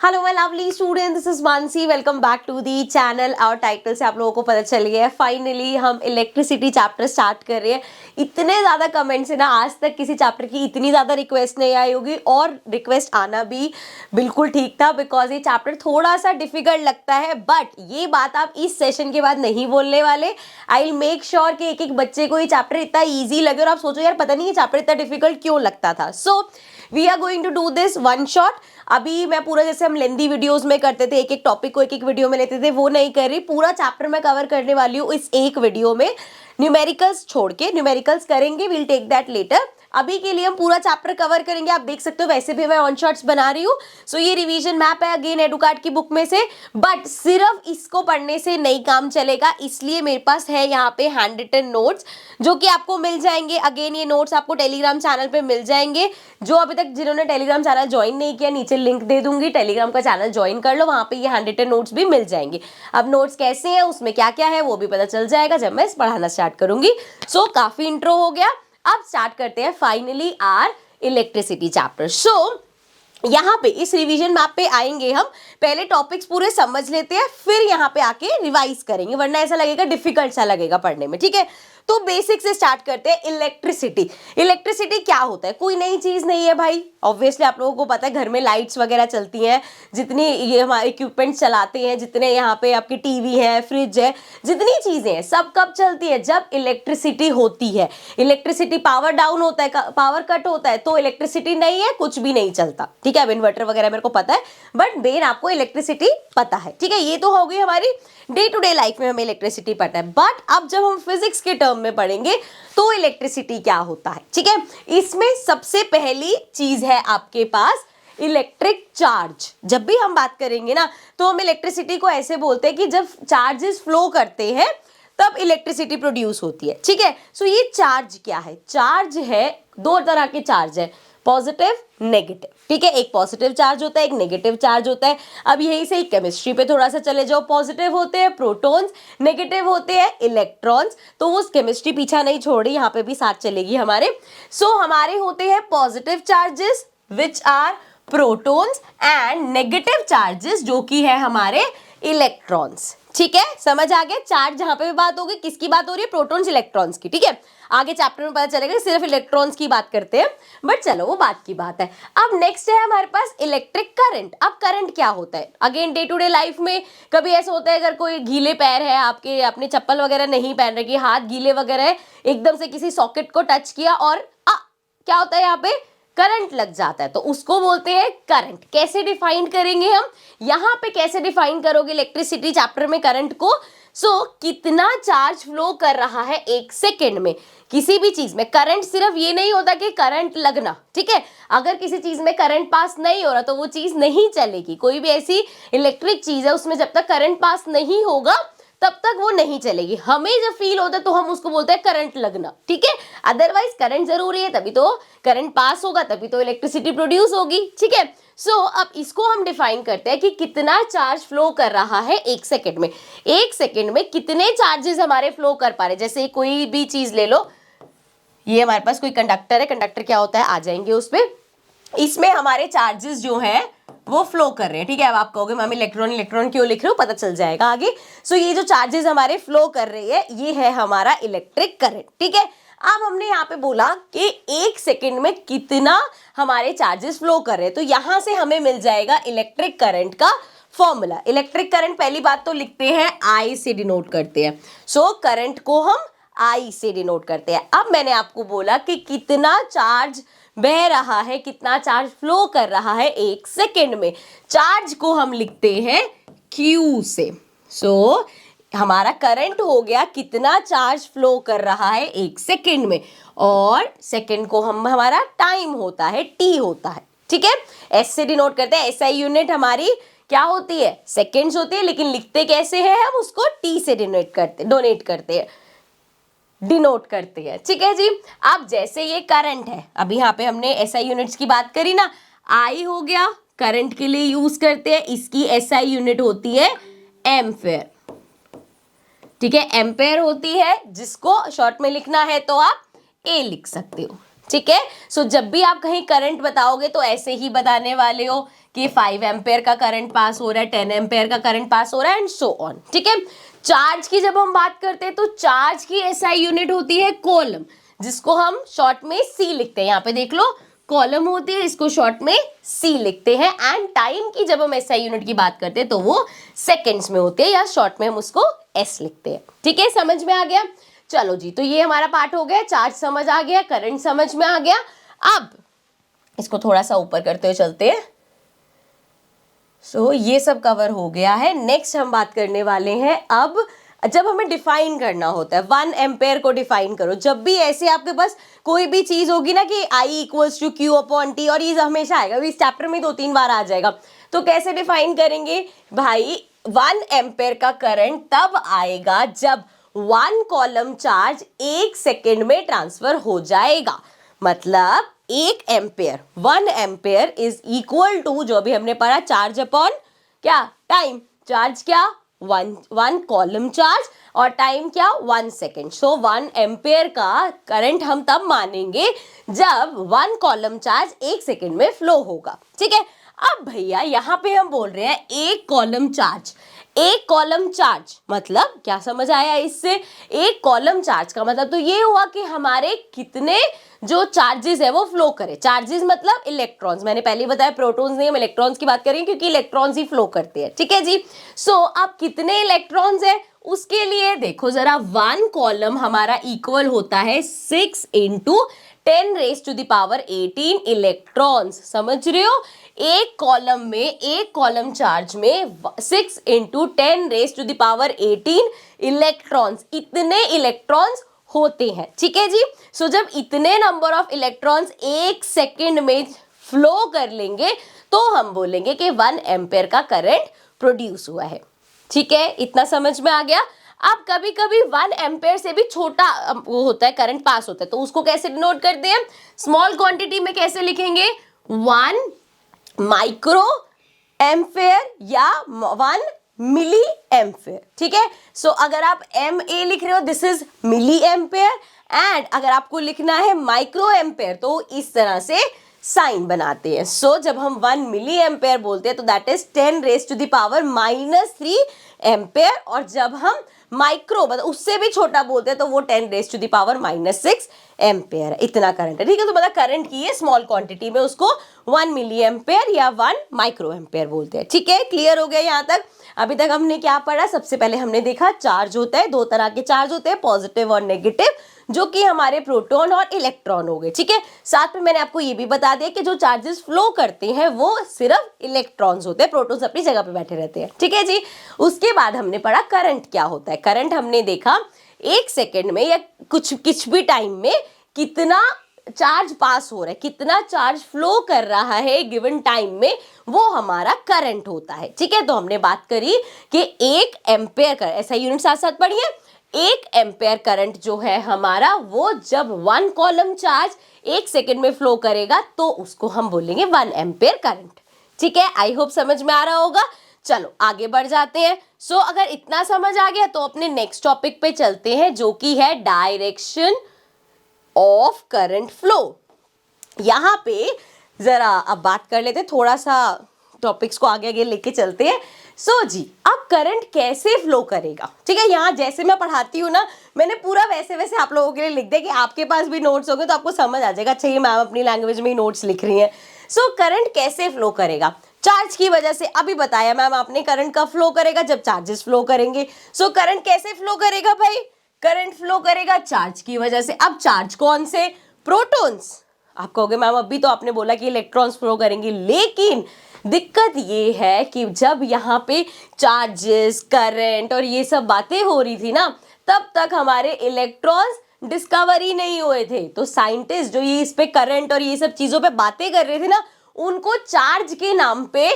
Hello my lovely student, this is Mansi. Welcome back to the channel. और title से आप लोगों को पता चल गया है, फाइनली हम इलेक्ट्रिसिटी चैप्टर स्टार्ट कर रहे हैं। इतने ज़्यादा कमेंट्स है ना, आज तक किसी चैप्टर की इतनी ज़्यादा रिक्वेस्ट नहीं आई होगी, और रिक्वेस्ट आना भी बिल्कुल ठीक था, बिकॉज ये चैप्टर थोड़ा सा डिफिकल्ट लगता है। बट ये बात आप इस सेशन के बाद नहीं बोलने वाले। आई विल मेक श्योर कि एक एक बच्चे को ये चैप्टर इतना ईजी लगे और आप सोचो यार पता नहीं ये चैप्टर इतना डिफिकल्ट क्यों लगता था। So we are going to do this one shot. अभी मैं पूरा, जैसे हम लेंदी वीडियोस में करते थे, एक एक टॉपिक को एक एक वीडियो में लेते थे, वो नहीं कर रही। पूरा चैप्टर मैं कवर करने वाली हूँ इस एक वीडियो में, न्यूमेरिकल्स छोड़ के। न्यूमेरिकल्स करेंगे, विल टेक दैट लेटर। अभी के लिए हम पूरा चैप्टर कवर करेंगे। आप देख सकते हो वैसे भी मैं ऑन शॉट्स बना रही हूँ। सो ये रिवीजन मैप है अगेन एडुकार्ड की बुक में से, बट सिर्फ इसको पढ़ने से नहीं काम चलेगा, इसलिए मेरे पास है यहाँ पे हैंड रिटन नोट्स जो कि आपको मिल जाएंगे। अगेन ये नोट्स आपको टेलीग्राम चैनल पे मिल जाएंगे। जो अभी तक जिन्होंने टेलीग्राम चैनल ज्वाइन नहीं किया, नीचे लिंक दे दूंगी, टेलीग्राम का चैनल ज्वाइन कर लो, वहां पे ये हैंड रिटन नोट्स भी मिल जाएंगे। अब नोट्स कैसे हैं, उसमें क्या क्या है, वो भी पता चल जाएगा जब मैं पढ़ाना स्टार्ट करूंगी। सो काफी इंट्रो हो गया, अब स्टार्ट करते हैं फाइनली आर इलेक्ट्रिसिटी चैप्टर। सो यहाँ पे इस रिवीजन मैप पे आएंगे हम, पहले टॉपिक्स पूरे समझ लेते हैं, फिर यहाँ पे आके रिवाइज करेंगे, वरना ऐसा लगेगा डिफिकल्ट सा लगेगा पढ़ने में। ठीक है, तो बेसिक से स्टार्ट करते हैं। इलेक्ट्रिसिटी, इलेक्ट्रिसिटी क्या होता है? कोई नई चीज नहीं है भाई। ऑब्वियसली आप लोगों को पता है, घर में लाइट्स वगैरह चलती हैं, जितनी ये हमारे इक्विपमेंट चलाते हैं, जितने यहाँ पे आपकी टीवी है, फ्रिज है, जितनी चीजें हैं, सब कब चलती है? जब इलेक्ट्रिसिटी होती है। इलेक्ट्रिसिटी, पावर डाउन होता है, पावर कट होता है, तो इलेक्ट्रिसिटी नहीं है, कुछ भी नहीं चलता। ठीक है, अब इन्वर्टर वगैरह मेरे को पता है, बट मेन आपको इलेक्ट्रिसिटी पता है। ठीक है, ये तो हो गई हमारी डे टू डे लाइफ में हमें इलेक्ट्रिसिटी पता है। बट अब जब हम फिजिक्स के टर्म में पढ़ेंगे तो इलेक्ट्रिसिटी क्या होता है। ठीक है, इसमें सबसे पहली चीज है आपके पास इलेक्ट्रिक चार्ज। जब भी हम बात करेंगे ना, तो हम इलेक्ट्रिसिटी को ऐसे बोलते हैं कि जब चार्जेस फ्लो करते हैं तब इलेक्ट्रिसिटी प्रोड्यूस होती है। ठीक है, सो ये चार्ज क्या है? चार्ज है, दो तरह के चार्ज है, पॉजिटिव, नेगेटिव। ठीक है, एक पॉजिटिव चार्ज होता है, एक नेगेटिव चार्ज होता है। अब यहीं से केमिस्ट्री पे थोड़ा सा चले जाओ। पॉजिटिव होते हैं प्रोटॉन्स, नेगेटिव होते हैं इलेक्ट्रॉन्स। तो वो केमिस्ट्री पीछा नहीं छोड़ रही, यहाँ पे भी साथ चलेगी हमारे। सो हमारे होते हैं positive charges which are protons, and negative charges जो कि है हमारे इलेक्ट्रॉन्स। ठीक है, समझ आ गया? चार्ज जहां पे भी बात होगी, किसकी बात हो रही है? प्रोटॉन्स इलेक्ट्रॉन्स की। ठीक है, आगे चैप्टर में पता चलेगा सिर्फ इलेक्ट्रॉन्स की बात करते हैं, बट चलो वो बात की बात है। अब नेक्स्ट है हमारे पास इलेक्ट्रिक करंट। अब करंट क्या होता है? Again day to day life में कभी ऐसा होता है, अगर कोई गीले पैर है आपके, अपने चप्पल वगैरह नहीं पहन रखी, हाथ गीले वगैरह है, एकदम से किसी सॉकेट को टच किया और क्या होता है यहाँ पे? करंट लग जाता है, तो उसको बोलते हैं करंट। कैसे डिफाइन करेंगे हम? यहाँ पे कैसे डिफाइन करोगे इलेक्ट्रिसिटी चैप्टर में करंट को? कितना चार्ज फ्लो कर रहा है एक सेकेंड में किसी भी चीज में। करंट सिर्फ ये नहीं होता कि करंट लगना। ठीक है, अगर किसी चीज में करंट पास नहीं हो रहा तो वो चीज नहीं चलेगी। कोई भी ऐसी इलेक्ट्रिक चीज है, उसमें जब तक करंट पास नहीं होगा तब तक वो नहीं चलेगी। हमें जब फील होता है तो हम उसको बोलते हैं करंट लगना। ठीक है, अदरवाइज करंट जरूरी है, तभी तो करंट पास होगा, तभी तो इलेक्ट्रिसिटी प्रोड्यूस होगी। ठीक है, अब इसको हम डिफाइन करते हैं कि कितना चार्ज फ्लो कर रहा है एक सेकेंड में। एक सेकेंड में कितने चार्जेस हमारे फ्लो कर पा रहे। जैसे कोई भी चीज ले लो, ये हमारे पास कोई कंडक्टर है, कंडक्टर क्या होता है आ जाएंगे उस पर। इसमें हमारे चार्जेस जो है वो फ्लो कर रहे हैं। ठीक है, अब आप कहोगे मैम इलेक्ट्रॉन इलेक्ट्रॉन क्यों लिख रहे हो, पता चल जाएगा आगे। ये जो चार्जेस हमारे फ्लो कर रही है, ये है हमारा इलेक्ट्रिक करंट। ठीक है, अब हमने यहाँ पे बोला कि एक सेकेंड में कितना हमारे चार्जेस फ्लो कर रहे हैं, तो यहां से हमें मिल जाएगा इलेक्ट्रिक करंट का फॉर्मूला। इलेक्ट्रिक करंट पहली बात तो लिखते हैं आई से डिनोट करते हैं। करंट को हम आई से डिनोट करते हैं। अब मैंने आपको बोला कि कितना चार्ज बह रहा है, कितना चार्ज फ्लो कर रहा है एक सेकेंड में। चार्ज को हम लिखते हैं Q से। हमारा करंट हो गया कितना चार्ज फ्लो कर रहा है एक सेकेंड में, और सेकेंड को हम, हमारा टाइम होता है, T होता है। ठीक है, S से डिनोट करते हैं। SI यूनिट हमारी क्या होती है? सेकेंड्स होती है, लेकिन लिखते कैसे हैं हम उसको? T से डिनोट करते हैं। ठीक है जी, अब जैसे ये करंट है, अभी यहाँ पे हमने SI यूनिट्स की बात करी ना, I हो गया, करंट के लिए यूज करते हैं, इसकी SI यूनिट होती है एम्पेयर। ठीक है, एम्पेयर होती है, जिसको शॉर्ट में लिखना है तो आप A लिख सकते हो। ठीक है, जब भी आप कहीं करंट बताओगे तो ऐसे ही बताने वाले हो कि 5 एम्पेयर का करंट पास हो रहा है, 10 एम्पेयर का करंट पास हो रहा है एंड सो ऑन। ठीक है, चार्ज की जब हम बात करते हैं तो चार्ज की एसआई यूनिट होती है कॉलम, जिसको हम शॉर्ट में सी लिखते हैं। यहाँ पे देख लो कॉलम होती है, इसको शॉर्ट में सी लिखते हैं। एंड टाइम की जब हम एसआई यूनिट की बात करते हैं तो वो सेकेंड्स में होते हैं, या शॉर्ट में हम उसको एस लिखते हैं। ठीक है, समझ में आ गया? चलो जी, तो ये हमारा पार्ट हो गया, चार्ज समझ आ गया, करंट समझ में आ गया। अब इसको थोड़ा सा ऊपर करते हुए चलते हैं। ये सब कवर हो गया है। नेक्स्ट हम बात करने वाले हैं अब जब हमें डिफाइन करना होता है 1 एम्पेयर को डिफाइन करो। जब भी ऐसे आपके पास कोई भी चीज होगी ना कि I equals to Q upon T, और ये हमेशा आएगा, इस चैप्टर में 2-3 बार आ जाएगा, तो कैसे डिफाइन करेंगे भाई? 1 एम्पेयर का करंट तब आएगा जब 1 कॉलम चार्ज 1 सेकेंड में ट्रांसफर हो जाएगा। मतलब 1 एम्पेयर इज इक्वल टू, जो भी हमने पढ़ा, चार्ज अपॉन क्या? टाइम। चार्ज क्या? 1 कॉलम चार्ज, और टाइम क्या? 1 सेकेंड। 1 एम्पेयर का करंट हम तब मानेंगे जब 1 कॉलम चार्ज 1 सेकेंड में फ्लो होगा। ठीक है, अब भैया यहाँ पे हम बोल रहे हैं 1 कॉलम चार्ज। 1 कॉलम चार्ज मतलब क्या समझ आया इससे? 1 कॉलम चार्ज का मतलब तो ये हुआ कि हमारे कितने जो चार्जेस है वो फ्लो करे। चार्जेस मतलब इलेक्ट्रॉन्स, मैंने पहले ही बताया प्रोटॉन्स नहीं, हम इलेक्ट्रॉन्स की बात करेंगे क्योंकि इलेक्ट्रॉन्स ही फ्लो करते हैं। ठीक है जी। अब कितने इलेक्ट्रॉन्स है उसके लिए देखो जरा, 1 कॉलम हमारा इक्वल होता है 6 into 10 raise to the power 18 electrons. समझ रहे हो? एक कॉलम में, एक कॉलम चार्ज में 6 into 10 raise to the power 18 electrons, इतने इलेक्ट्रॉन्स होते हैं। ठीक है जी। जब इतने नंबर ऑफ इलेक्ट्रॉन्स 1 सेकेंड में फ्लो कर लेंगे तो हम बोलेंगे कि 1 एम्पेयर का करंट प्रोड्यूस हुआ है। ठीक है, इतना समझ में आ गया? अब कभी कभी 1 एम्पेयर से भी छोटा वो होता है, करंट पास होता है, तो उसको कैसे डिनोट करते हैं? स्मॉल क्वांटिटी में कैसे लिखेंगे? 1 माइक्रो एम्पेयर या 1 मिली एम्पेयर। ठीक है, अगर आप MA लिख रहे हो, this is milliampere, and अगर आपको लिखना है माइक्रो एम्पेयर तो इस तरह से साइन बनाते हैं। जब हम 1 मिली एम्पेयर बोलते हैं तो that is 10 raise to the power -3 ampere, और जब हम माइक्रो मतलब उससे भी छोटा बोलते हैं तो वो 10 raise to the power -6 ampere है। इतना करंट है। ठीक है, तो मतलब करंट की है स्मॉल क्वांटिटी में, उसको 1 मिली एम्पेयर या 1 माइक्रो एम्पेयर बोलते हैं। ठीक है, क्लियर हो गया यहाँ तक? अभी तक हमने क्या पढ़ा? सबसे पहले हमने देखा चार्ज होता है, 2 तरह के चार्ज होते हैं, पॉजिटिव और नेगेटिव, जो कि हमारे प्रोटॉन और इलेक्ट्रॉन हो गए। ठीक है, साथ में मैंने आपको ये भी बता दिया कि जो चार्जेस फ्लो करते हैं वो सिर्फ इलेक्ट्रॉन्स होते हैं, प्रोटॉन्स अपनी जगह पे बैठे रहते हैं। ठीक है जी। उसके बाद हमने पढ़ा करंट क्या होता है। करंट हमने देखा 1 सेकेंड में या कुछ भी टाइम में कितना चार्ज पास हो रहा है, कितना चार्ज फ्लो कर रहा है गिवन टाइम में, वो हमारा करंट होता है। ठीक है, तो हमने बात करी कि 1 एम्पेयर का, ऐसा यूनिट साथ साथ पढ़िए, 1 एम्पेयर करंट जो है हमारा, वो जब 1 कॉलम चार्ज 1 सेकेंड में फ्लो करेगा तो उसको हम बोलेंगे 1 एम्पेयर करंट। ठीक है, आई होप समझ में आ रहा होगा। चलो आगे बढ़ जाते हैं। अगर इतना समझ आ गया तो अपने नेक्स्ट टॉपिक पे चलते हैं, जो कि है डायरेक्शन ऑफ करंट फ्लो। यहां पे जरा अब बात कर लेते हैं, थोड़ा सा टॉपिक्स को आगे आगे लेके चलते हैं। जी, अब करंट कैसे फ्लो करेगा? ठीक है, यहाँ जैसे मैं पढ़ाती हूँ ना, मैंने पूरा वैसे वैसे आप लोगों के लिए लिख दिया कि आपके पास भी नोट्स होंगे तो आपको समझ आ जाएगा, अच्छा ये मैम अपनी लैंग्वेज में ही नोट्स लिख रही हैं। करंट कैसे फ्लो करेगा? चार्ज की वजह से। अभी बताया मैम आपने, करंट कब फ्लो करेगा? जब चार्जेस फ्लो करेंगे। करंट कैसे फ्लो करेगा भाई? करंट फ्लो करेगा चार्ज की वजह से। अब चार्ज कौन से? प्रोटॉन्स। आप कहोगे मैम अभी तो आपने बोला कि इलेक्ट्रॉन्स फ्लो करेंगे, लेकिन दिक्कत ये है कि जब यहाँ पे चार्जेस, करंट और ये सब बातें हो रही थी ना, तब तक हमारे इलेक्ट्रॉन्स डिस्कवर ही नहीं हुए थे। तो साइंटिस्ट जो ये इस पे करंट और ये सब चीजों पे बातें कर रहे थे ना, उनको चार्ज के नाम पे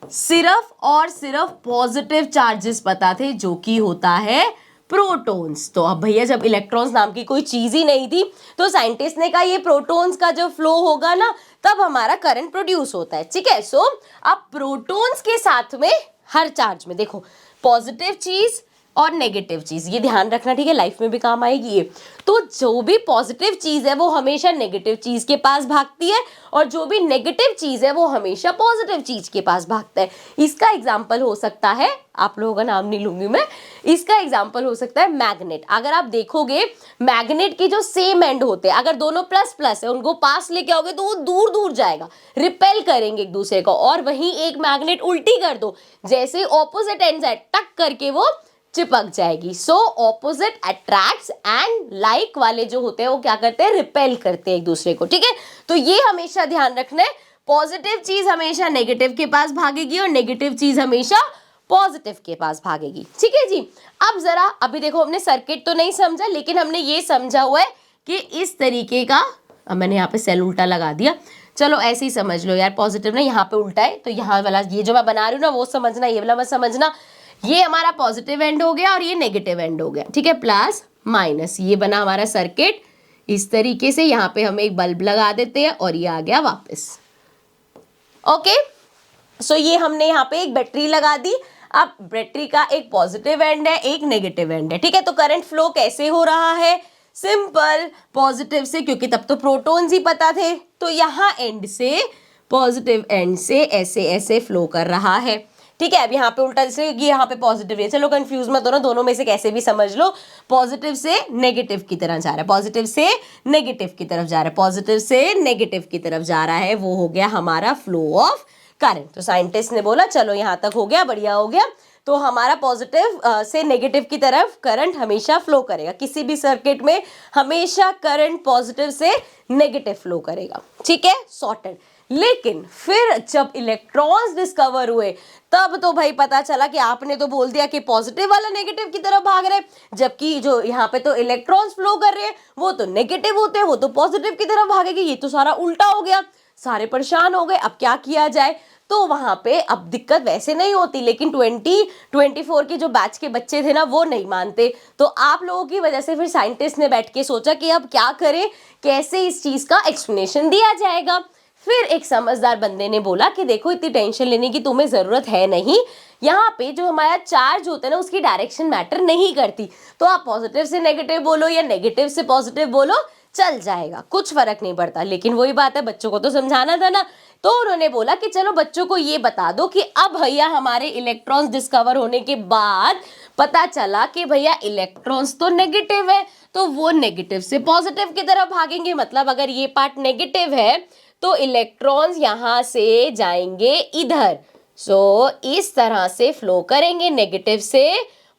सिर्फ और सिर्फ पॉजिटिव चार्जेस पता थे, जो कि होता है प्रोटॉन्स। तो अब भैया जब इलेक्ट्रॉन्स नाम की कोई चीज ही नहीं थी तो साइंटिस्ट ने कहा ये प्रोटॉन्स का जो फ्लो होगा ना, तब हमारा करंट प्रोड्यूस होता है। ठीक है, अब प्रोटॉन्स के साथ में हर चार्ज में देखो, पॉजिटिव चीज और नेगेटिव चीज, ये ध्यान रखना, ठीक है, लाइफ में भी काम आएगी ये। तो जो भी पॉजिटिव चीज है वो हमेशा नेगेटिव चीज के पास भागती है, और जो भी नेगेटिव चीज है वो हमेशा पॉजिटिव चीज के पास भागता है। इसका एग्जाम्पल हो सकता है, आप लोगों का नाम नहीं लूंगी मैं, इसका एग्जाम्पल हो सकता है मैग्नेट। अगर आप देखोगे मैग्नेट की जो सेम एंड होते हैं, अगर दोनों प्लस प्लस है, उनको पास लेके आओगे तो वो दूर दूर जाएगा, रिपेल करेंगे एक दूसरे को। और वहीं एक मैग्नेट उल्टी कर दो, जैसे ऑपोजिट एंड है टक करके वो चिपक जाएगी। So opposite attracts and like वाले जो होते हैं वो क्या करते हैं, रिपेल करते हैं एक दूसरे को, ठीक है। तो ये हमेशा ध्यान रखना है, पॉजिटिव चीज हमेशा नेगेटिव के पास भागेगी और नेगेटिव चीज हमेशा पॉजिटिव के पास भागेगी, ठीक है जी। अब जरा अभी देखो, हमने सर्किट तो नहीं समझा, लेकिन हमने ये समझा हुआ है कि इस तरीके का, अब मैंने यहाँ पे सेल उल्टा लगा दिया, चलो ऐसे ही समझ लो यार, पॉजिटिव ना यहाँ पे उल्टा है, तो यहाँ वाला ये जो मैं बना रही हूँ ना वो समझना, ये वाला मत समझना। ये हमारा पॉजिटिव एंड हो गया और ये नेगेटिव एंड हो गया, ठीक है, प्लस माइनस, ये बना हमारा सर्किट। इस तरीके से यहाँ पे हम एक बल्ब लगा देते हैं और ये आ गया वापस। ओके, सो ये हमने यहाँ पे एक बैटरी लगा दी। अब बैटरी का एक पॉजिटिव एंड है, एक नेगेटिव एंड है, ठीक है। तो करंट फ्लो कैसे हो रहा है, सिंपल, पॉजिटिव से, क्योंकि तब तो प्रोटॉन्स ही पता थे, तो यहाँ एंड से, पॉजिटिव एंड से ऐसे ऐसे फ्लो कर रहा है, ठीक है। अब यहाँ पे उल्टा, जैसे ये यहाँ पे पॉजिटिव है, चलो कंफ्यूज मत हो ना, दोनों में से कैसे भी समझ लो, पॉजिटिव से नेगेटिव की तरफ जा रहा है, पॉजिटिव से नेगेटिव की तरफ जा रहा है, पॉजिटिव से नेगेटिव की तरफ जा रहा है, वो हो गया हमारा फ्लो ऑफ करंट। तो साइंटिस्ट ने बोला चलो यहाँ तक हो गया, बढ़िया हो गया। तो हमारा पॉजिटिव से नेगेटिव की तरफ करंट हमेशा फ्लो करेगा, किसी भी सर्किट में हमेशा करंट पॉजिटिव से नेगेटिव फ्लो करेगा, ठीक है, सॉर्टेड। लेकिन फिर जब इलेक्ट्रॉन्स डिस्कवर हुए, तब तो भाई पता चला कि आपने तो बोल दिया कि पॉजिटिव वाला नेगेटिव की तरफ भाग रहे, जबकि जो यहाँ पे तो इलेक्ट्रॉन्स फ्लो कर रहे हैं वो तो नेगेटिव होते हैं, वो तो पॉजिटिव की तरफ भागेगी, ये तो सारा उल्टा हो गया। सारे परेशान हो गए, अब क्या किया जाए। तो वहां पे अब दिक्कत वैसे नहीं होती, लेकिन 2024 के जो बैच के बच्चे थे ना वो नहीं मानते, तो आप लोगों की वजह से फिर साइंटिस्ट ने बैठ के सोचा कि अब क्या करें, कैसे इस चीज का एक्सप्लेनेशन दिया जाएगा। फिर एक समझदार बंदे ने बोला कि देखो, इतनी टेंशन लेने की तुम्हें जरूरत है नहीं, यहाँ पे जो हमारा चार्ज होता है ना उसकी डायरेक्शन मैटर नहीं करती, तो आप पॉजिटिव से नेगेटिव बोलो या नेगेटिव से पॉजिटिव बोलो, चल जाएगा, कुछ फर्क नहीं पड़ता। लेकिन वही बात है, बच्चों को तो समझाना था ना, तो उन्होंने बोला कि चलो बच्चों को ये बता दो कि अब भैया हमारे इलेक्ट्रॉन्स डिस्कवर होने के बाद पता चला कि भैया इलेक्ट्रॉन्स तो नेगेटिव है, तो वो नेगेटिव से पॉजिटिव की तरफ भागेंगे। मतलब अगर ये पार्ट नेगेटिव है तो इलेक्ट्रॉन्स यहाँ से जाएंगे इधर, सो इस तरह से फ्लो करेंगे नेगेटिव से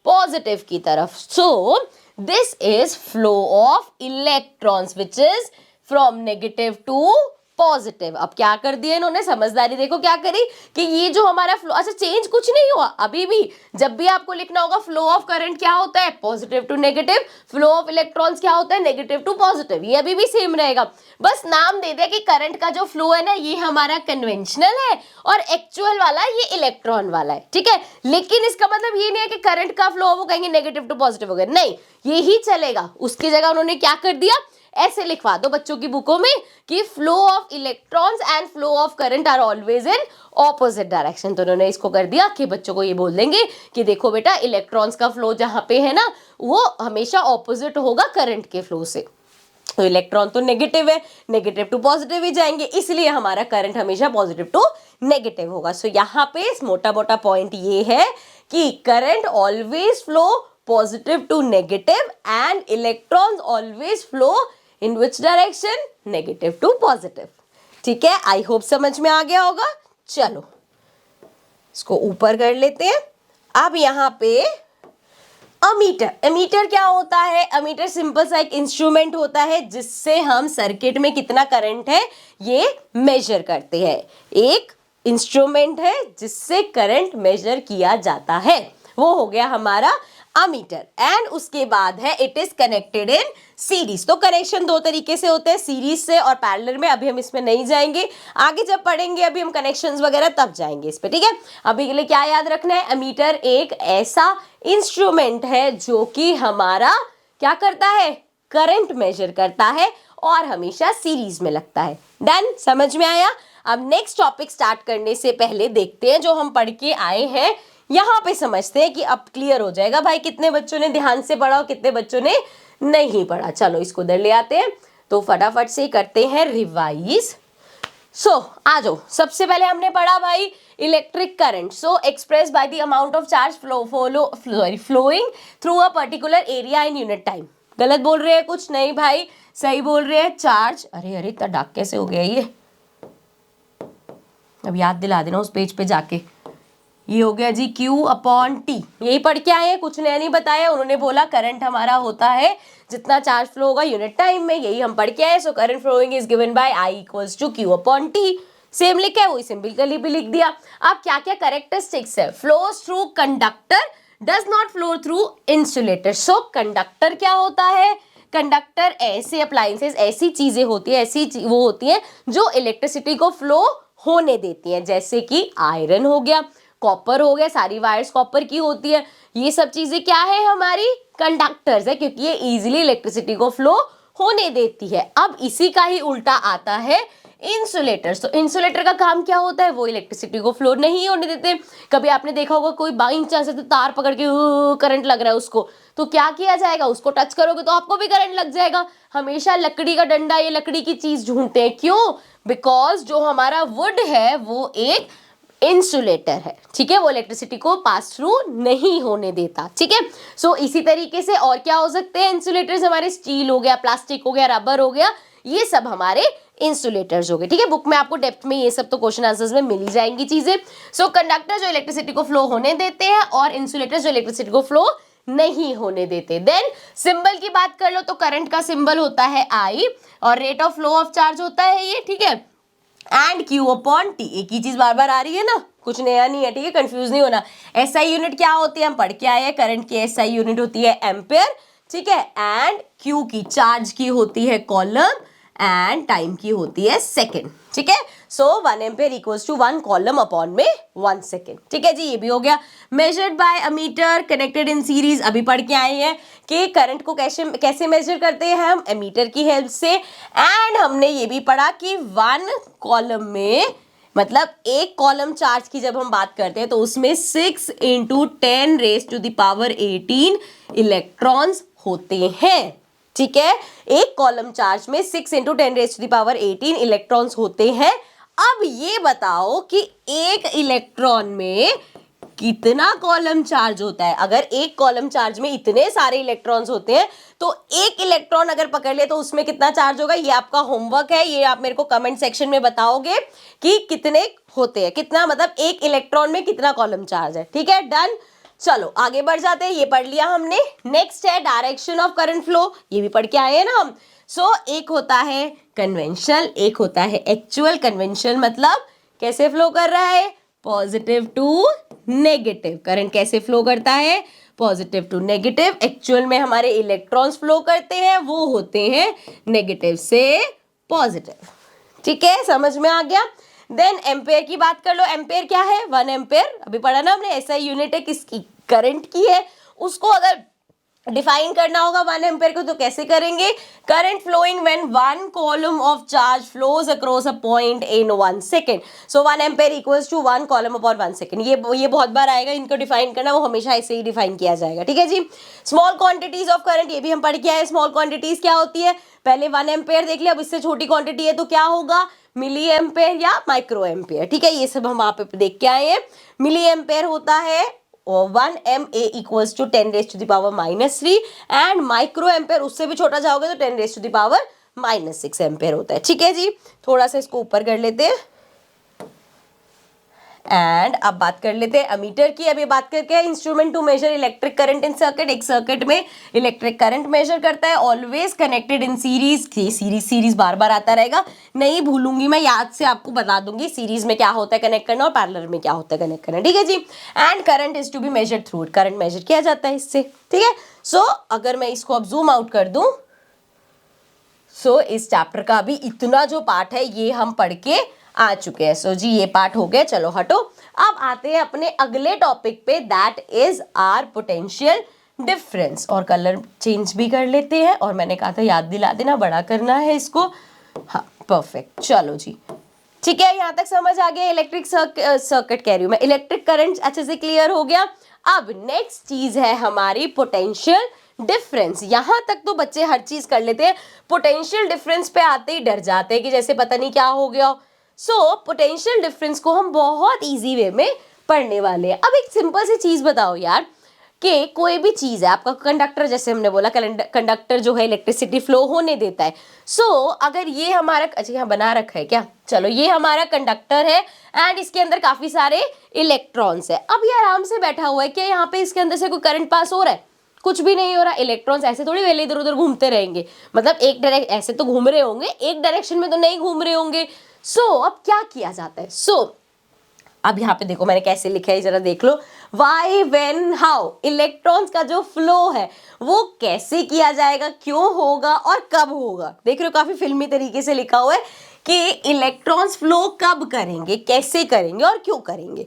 पॉजिटिव की तरफ। So this is flow of electrons which is from negative to positive. अब क्या कर दिया इन्होंने, समझदारी देखो क्या करी कि ये जो हमारा फ्लो, अच्छा चेंज कुछ नहीं हुआ अभी भी, जब भी आपको लिखना होगा फ्लो ऑफ करंट क्या होता है, positive to negative, flow of electrons क्या होता है, नेगेटिव टू पॉजिटिव, ये अभी भी सेम रहेगा। बस नाम दे दिया कि करंट का जो फ्लो है ना ये हमारा कन्वेंशनल है और एक्चुअल वाला ये इलेक्ट्रॉन वाला है, ठीक है। लेकिन इसका मतलब ये नहीं है कि करंट का फ्लो वो कहेंगे नेगेटिव टू पॉजिटिव हो गया, नहीं, यही चलेगा। उसकी जगह उन्होंने क्या कर दिया, ऐसे लिखवा दो बच्चों की बुकों में कि flow of electrons and flow of current are always in opposite direction. तो उन्होंने इसको कर दिया कि बच्चों को ये बोल देंगे कि देखो बेटा, इलेक्ट्रॉन्स का फ्लो जहां पे है ना वो हमेशा ऑपोजिट होगा करंट के फ्लो से, तो इलेक्ट्रॉन तो नेगेटिव है, नेगेटिव टू पॉजिटिव ही जाएंगे, इसलिए हमारा करंट हमेशा पॉजिटिव टू नेगेटिव होगा। सो यहाँ पे मोटा मोटा पॉइंट ये है कि current always flow positive to negative and electrons always flow in which direction, negative to positive, ठीक है। आई होप समझ में आ गया होगा। चलो इसको ऊपर कर लेते हैं। अब यहाँ पे अमीटर, अमीटर क्या होता है, अमीटर सिंपल सा एक इंस्ट्रूमेंट होता है जिससे हम सर्किट में कितना करंट है ये मेजर करते हैं। एक इंस्ट्रूमेंट है जिससे करंट मेजर किया जाता है, वो हो गया हमारा अमीटर। एंड उसके बाद है it is connected in series. तो कनेक्शन दो तरीके से होते हैं, सीरीज से और पैरेलल में। अभी हम इसमें नहीं जाएंगे, आगे जब पढ़ेंगे अभी हम कनेक्शंस वगैरह तब जाएंगे इस पे, ठीक है। अभी के लिए क्या याद रखना है, अमीटर एक ऐसा इंस्ट्रूमेंट है जो कि हमारा क्या करता है, करंट मेजर करता है और हमेशा सीरीज में लगता है। डन, समझ में आया। अब नेक्स्ट टॉपिक स्टार्ट करने से पहले देखते हैं जो हम पढ़ के आए हैं यहाँ पे समझते हैं कि अब क्लियर हो जाएगा भाई कितने बच्चों ने ध्यान से पढ़ा और कितने बच्चों ने नहीं पढ़ा। चलो इसको इधर ले आते हैं, तो फटाफट से करते हैं रिवाइज। आ जाओ, सबसे पहले हमने पढ़ा भाई electric current, express by the amount of charge flowing through a particular area in unit time. गलत बोल रहे हैं कुछ? नहीं भाई, सही बोल रहे हैं। चार्ज, अरे अरे इतना डार्क कैसे हो गया ये, अब याद दिला देना उस पेज पे जाके। ये हो गया जी Q/T, यही पढ़ के आए हैं, कुछ नया नहीं बताया। उन्होंने बोला करंट हमारा होता है जितना चार्ज फ्लो होगा यूनिट टाइम में, यही हम पढ़ के आए। So current flowing is given by I equals to Q/T। Same लिखा है, वही सिंपली भी लिख दिया। अब क्या क्या कैरेक्टरिस्टिक्स है? Flows through conductor, does not flow through insulator. So conductor क्या होता है? कंडक्टर ऐसे अप्लायंसेस, ऐसी चीजें होती है, वो होती है जो इलेक्ट्रिसिटी को फ्लो होने देती हैं, जैसे कि आयरन हो गया, कॉपर हो गया, सारी वायर्स कॉपर की होती है। ये सब चीजें क्या है? हमारी कंडक्टर्स है, क्योंकि ये इजीली इलेक्ट्रिसिटी को फ्लो होने देती है। अब इसी का ही उल्टा आता है इंसुलेटर। तो इंसुलेटर का काम क्या होता है? वो इलेक्ट्रिसिटी को फ्लो नहीं होने देते। कभी आपने देखा होगा कोई बाई चांस से तार पकड़ के करंट लग रहा है उसको, तो क्या किया जाएगा? उसको टच करोगे तो आपको भी करंट लग जाएगा। हमेशा लकड़ी का डंडा या लकड़ी की चीज ढूंढते हैं, क्यों? बिकॉज जो हमारा वुड है वो एक इंसुलेटर है, ठीक है, वो इलेक्ट्रिसिटी को पास थ्रू नहीं होने देता, ठीक है। सो इसी तरीके से और क्या हो सकते हैं इंसुलेटर्स? हमारे स्टील हो गया, प्लास्टिक हो गया, रबर हो गया, ये सब हमारे इंसुलेटर्स हो गए, ठीक है। बुक में आपको डेप्थ में ये सब तो क्वेश्चन आंसर्स में मिल ही जाएंगी चीजें। सो कंडक्टर जो इलेक्ट्रिसिटी को फ्लो होने देते हैं और इंसुलेटर जो इलेक्ट्रिसिटी को फ्लो नहीं होने देते। देन सिंबल की बात कर लो तो करंट का सिंबल होता है I और rate of flow of charge होता है ये, ठीक है, एंड Q/T। एक ही चीज बार बार आ रही है ना, कुछ नया नहीं है, ठीक है, कंफ्यूज नहीं होना। SI यूनिट क्या होती है? हम पढ़ के आए हैं, करंट की SI यूनिट होती है एम्पेयर, ठीक है, एंड Q की, चार्ज की होती है कॉलम, एंड टाइम की होती है सेकेंड, ठीक है। So 1 ampere equals to 1 coulomb upon में 1 सेकेंड, ठीक है जी, ये भी हो गया। Measured by ammeter connected in series, अभी पढ़ के आए हैं कि करंट को कैसे मेजर करते हैं हम? एमीटर की हेल्प से। एंड हमने ये भी पढ़ा कि 1 कॉलम में, मतलब एक कॉलम चार्ज की जब हम बात करते हैं तो उसमें 6 × 10⁻18 इलेक्ट्रॉन्स होते हैं, ठीक है। एक कॉलम चार्ज में 6 × 10⁻18 इलेक्ट्रॉन्स होते हैं। अब ये बताओ कि एक इलेक्ट्रॉन में कितना कॉलम चार्ज होता है? अगर एक कॉलम चार्ज में इतने सारे इलेक्ट्रॉन्स होते हैं तो एक इलेक्ट्रॉन अगर पकड़ ले तो उसमें कितना चार्ज होगा? ये आपका होमवर्क है, ये आप मेरे को कमेंट सेक्शन में बताओगे कि कितने होते हैं, कितना मतलब एक इलेक्ट्रॉन में कितना कॉलम चार्ज है, ठीक है, डन। चलो आगे बढ़ जाते हैं, ये पढ़ लिया हमने। नेक्स्ट है डायरेक्शन ऑफ करंट फ्लो, ये भी पढ़ के आए हैं ना हम। एक होता है कन्वेंशनल, एक होता है एक्चुअल। कन्वेंशनल मतलब कैसे फ्लो कर रहा है? Positive to negative. करंट कैसे फ्लो करता है? Positive to negative. एक्चुअल में हमारे इलेक्ट्रॉन्स फ्लो करते हैं, वो होते हैं नेगेटिव से पॉजिटिव, ठीक है, समझ में आ गया। देन एम्पेयर की बात कर लो। एम्पेयर क्या है? 1 एम्पेयर, अभी पढ़ा ना हमने, SI यूनिट है किसकी? करंट की है। उसको अगर डिफाइन करना होगा 1 एम्पेयर को तो कैसे करेंगे? Current flowing when 1 coulomb of charge flows across a point in 1 second. So 1 ampere equals to 1 coulomb upon 1 second. ये बहुत बार आएगा, इनको डिफाइन करना, वो हमेशा ऐसे ही डिफाइन किया जाएगा, ठीक है जी। स्मॉल क्वांटिटीज ऑफ करंट, ये भी हम पढ़ के आए। स्मॉल क्वांटिटीज क्या होती है? पहले 1 एम्पेयर देख लिया, अब इससे छोटी क्वांटिटी है तो क्या होगा? मिली एम्पेयर या माइक्रो एम्पेयर, ठीक है, ये सब हम वहां पे देख के आए हैं। मिली एम्पेयर होता है 1 MA equals to 10⁻³ and micro ampere उससे भी छोटा जाओगे तो 10⁻⁻6 एम्पेयर होता है, ठीक है जी। थोड़ा सा इसको ऊपर कर लेते हैं एंड अब बात कर लेते हैं अमीटर की। अभी बात करके instrument to measure electric current in circuit. एक सर्किट में इलेक्ट्रिक करंट मेजर करता है, always connected in series. Series बार बार आता रहेगा, नहीं भूलूंगी मैं, याद से आपको बता दूंगी सीरीज में क्या होता है कनेक्ट करना और पैरेलल में क्या होता है कनेक्ट करना, ठीक है जी। And current is to be measure through it, current measure किया जाता है इससे, ठीक है। अगर मैं इसको अब जूम आउट कर दूं, इस चैप्टर का भी इतना जो पार्ट है ये हम पढ़ के आ चुके हैं। जी ये पार्ट हो गया, चलो हटो। अब आते हैं अपने अगले टॉपिक पे, that is our potential difference. और कलर चेंज भी कर लेते हैं, और मैंने कहा था याद दिला देना, बड़ा करना है इसको। हाँ परफेक्ट, चलो जी ठीक है, यहाँ तक समझ आ गया। इलेक्ट्रिक सर्किट कह रही हूँ मैं, इलेक्ट्रिक करंट अच्छे से क्लियर हो गया। अब नेक्स्ट चीज है हमारी पोटेंशियल डिफरेंस। यहां तक तो बच्चे हर चीज कर लेते हैं, पोटेंशियल डिफरेंस पे आते ही डर जाते हैं कि जैसे पता नहीं क्या हो गया। सो पोटेंशियल डिफरेंस को हम बहुत इजी वे में पढ़ने वाले हैं। अब एक सिंपल सी चीज बताओ यार, कि कोई भी चीज है, आपका कंडक्टर, जैसे हमने बोला कंडक्टर जो है इलेक्ट्रिसिटी फ्लो होने देता है। सो अगर ये हमारा, अच्छा यहाँ बना रखा है क्या, चलो ये हमारा कंडक्टर है एंड इसके अंदर काफी सारे इलेक्ट्रॉन्स है। अब ये आराम से बैठा हुआ है, क्या यहाँ पे इसके अंदर से कोई करंट पास हो रहा है? कुछ भी नहीं हो रहा। इलेक्ट्रॉन्स ऐसे थोड़ी वेले इधर उधर घूमते रहेंगे, मतलब एक डायरेक्ट ऐसे तो घूम रहे होंगे, एक डायरेक्शन में तो नहीं घूम रहे होंगे। सो अब क्या किया जाता है? अब यहाँ पे देखो मैंने कैसे लिखा है, जरा देख लो। वाई, वेन, हाउ, इलेक्ट्रॉन्स का जो फ्लो है वो कैसे किया जाएगा, क्यों होगा और कब होगा। देख रहे हो, काफी फिल्मी तरीके से लिखा हुआ है कि इलेक्ट्रॉन्स फ्लो कब करेंगे, कैसे करेंगे और क्यों करेंगे।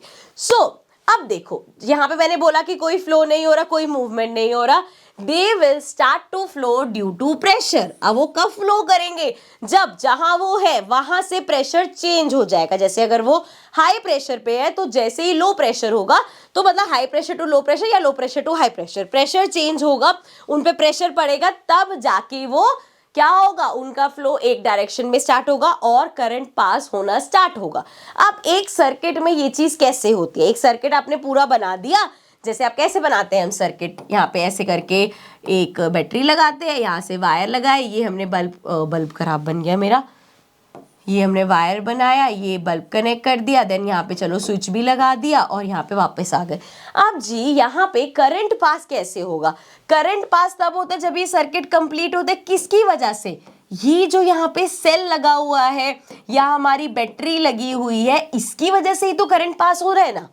अब देखो यहाँ पे मैंने बोला कि कोई फ्लो नहीं हो रहा, कोई मूवमेंट नहीं हो रहा। They will start to flow due to pressure. अब वो कब फ्लो करेंगे? जब जहां वो है वहां से प्रेशर चेंज हो जाएगा। जैसे अगर वो हाई प्रेशर पे है तो जैसे ही लो प्रेशर होगा, तो मतलब high pressure to low pressure या low pressure to high pressure, pressure change होगा, उन पे प्रेशर पड़ेगा, तब जाके वो क्या होगा, उनका फ्लो एक डायरेक्शन में स्टार्ट होगा और करंट पास होना स्टार्ट होगा। अब एक सर्किट में ये चीज कैसे होती है? एक सर्किट आपने पूरा बना दिया, जैसे आप कैसे बनाते हैं हम सर्किट, यहाँ पे ऐसे करके एक बैटरी लगाते हैं, यहाँ से वायर लगाए, ये हमने बल्ब खराब बन गया मेरा, ये हमने वायर बनाया, ये बल्ब कनेक्ट कर दिया, देन यहाँ पे चलो स्विच भी लगा दिया और यहाँ पे वापस आ गए। अब जी यहाँ पे करंट पास कैसे होगा? करंट पास तब होता है जब ये सर्किट कंप्लीट होता है। किसकी वजह से? ये जो यहाँ पे सेल लगा हुआ है या हमारी बैटरी लगी हुई है, इसकी वजह से ही तो करंट पास हो रहा है ना,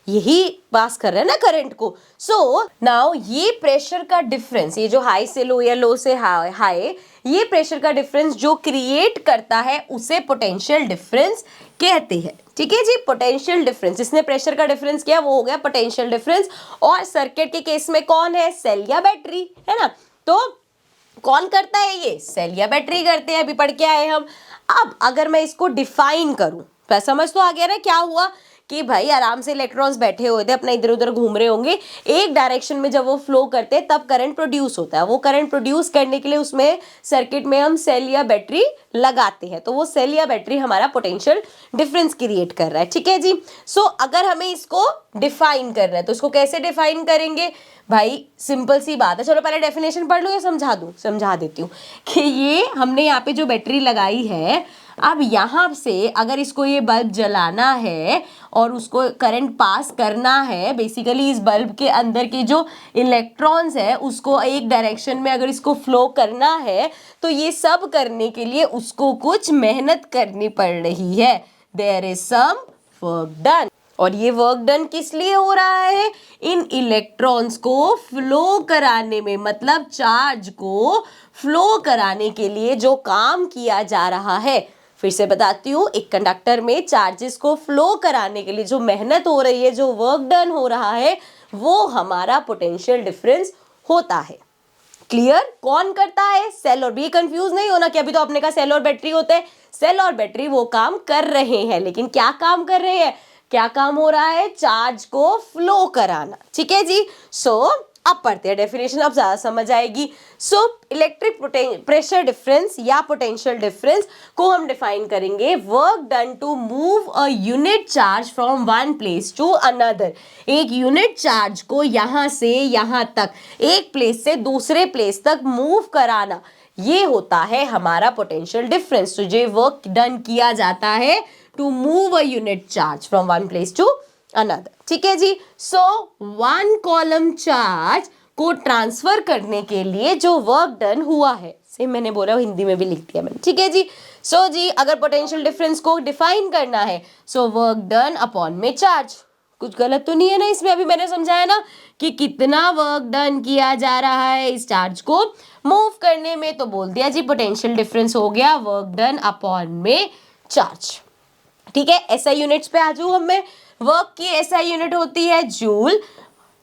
यही पास कर रहा है ना करंट को। सो नाउ ये प्रेशर का डिफरेंस, ये जो हाई से लो या लो से हाई, ये प्रेशर का डिफरेंस जो क्रिएट करता है उसे पोटेंशियल डिफरेंस कहते हैं। ठीक है जी, पोटेंशियल डिफरेंस, जिसने प्रेशर का डिफरेंस किया वो हो गया पोटेंशियल डिफरेंस। और सर्किट के केस में कौन है? सेल या बैटरी, है ना। तो कौन करता है ये? सेल या बैटरी करते हैं, अभी पढ़ के आए हम। अब अगर मैं इसको डिफाइन करूं, तो समझ तो आ गया ना क्या हुआ, कि भाई आराम से इलेक्ट्रॉन्स बैठे हुए थे, अपना इधर उधर घूम रहे होंगे, एक डायरेक्शन में जब वो फ्लो करते हैं तब करंट प्रोड्यूस होता है। वो करंट प्रोड्यूस करने के लिए उसमें सर्किट में हम सेल या बैटरी लगाते हैं, तो वो सेल या बैटरी हमारा पोटेंशियल डिफरेंस क्रिएट कर रहा है। ठीक है जी। अगर हमें इसको डिफाइन करना है तो इसको कैसे डिफाइन करेंगे? भाई सिंपल सी बात है, चलो पहले डेफिनेशन पढ़ लो या समझा दूं? समझा देती हूँ कि ये हमने यहाँ पे जो बैटरी लगाई है, अब यहाँ से अगर इसको ये बल्ब जलाना है और उसको करंट पास करना है, बेसिकली इस बल्ब के अंदर के जो इलेक्ट्रॉन्स है उसको एक डायरेक्शन में अगर इसको फ्लो करना है, तो ये सब करने के लिए उसको कुछ मेहनत करनी पड़ रही है। There is some work done. और ये वर्क डन किस लिए हो रहा है? इन इलेक्ट्रॉन्स को फ्लो कराने में, मतलब चार्ज को फ्लो कराने के लिए जो काम किया जा रहा है। फिर से बताती हूँ, एक कंडक्टर में चार्जेस को फ्लो कराने के लिए जो मेहनत हो रही है, जो वर्क डन हो रहा है, वो हमारा पोटेंशियल डिफरेंस होता है। क्लियर? कौन करता है? सेल और भी। कंफ्यूज नहीं होना कि अभी तो आपने कहा सेल और बैटरी होते हैं। सेल और बैटरी वो काम कर रहे हैं, लेकिन क्या काम कर रहे हैं? क्या काम हो रहा है? चार्ज को फ्लो कराना। ठीक है जी। अब पढ़ते हैं डेफिनेशन, अब ज्यादा समझ आएगी। इलेक्ट्रिक प्रेशर डिफरेंस या पोटेंशियल डिफरेंस को हम डिफाइन करेंगे, work done to move a unit charge from one place to another. एक यूनिट चार्ज को यहां से यहां तक, एक प्लेस से दूसरे प्लेस तक मूव कराना, ये होता है हमारा पोटेंशियल डिफरेंस। तो जो वर्क डन किया जाता है to move a unit charge from one place to another. ठीक है जी। वन कॉलम चार्ज को ट्रांसफर करने के लिए जो वर्क डन हुआ है, सेम मैंने बोला हिंदी में भी लिख दिया मैंने। ठीक है जी। जी अगर पोटेंशियल डिफरेंस को डिफाइन करना है, वर्क डन अपॉन में चार्ज, कुछ गलत तो नहीं है ना इसमें? अभी मैंने समझाया ना कि कितना वर्क डन किया जा रहा है इस चार्ज को मूव करने में, तो बोल दिया जी पोटेंशियल डिफरेंस हो गया वर्क डन अपॉन में चार्ज। ठीक है, एसआई यूनिट्स पे आ जाऊं हम। मैं वर्क की एसआई यूनिट होती है जूल,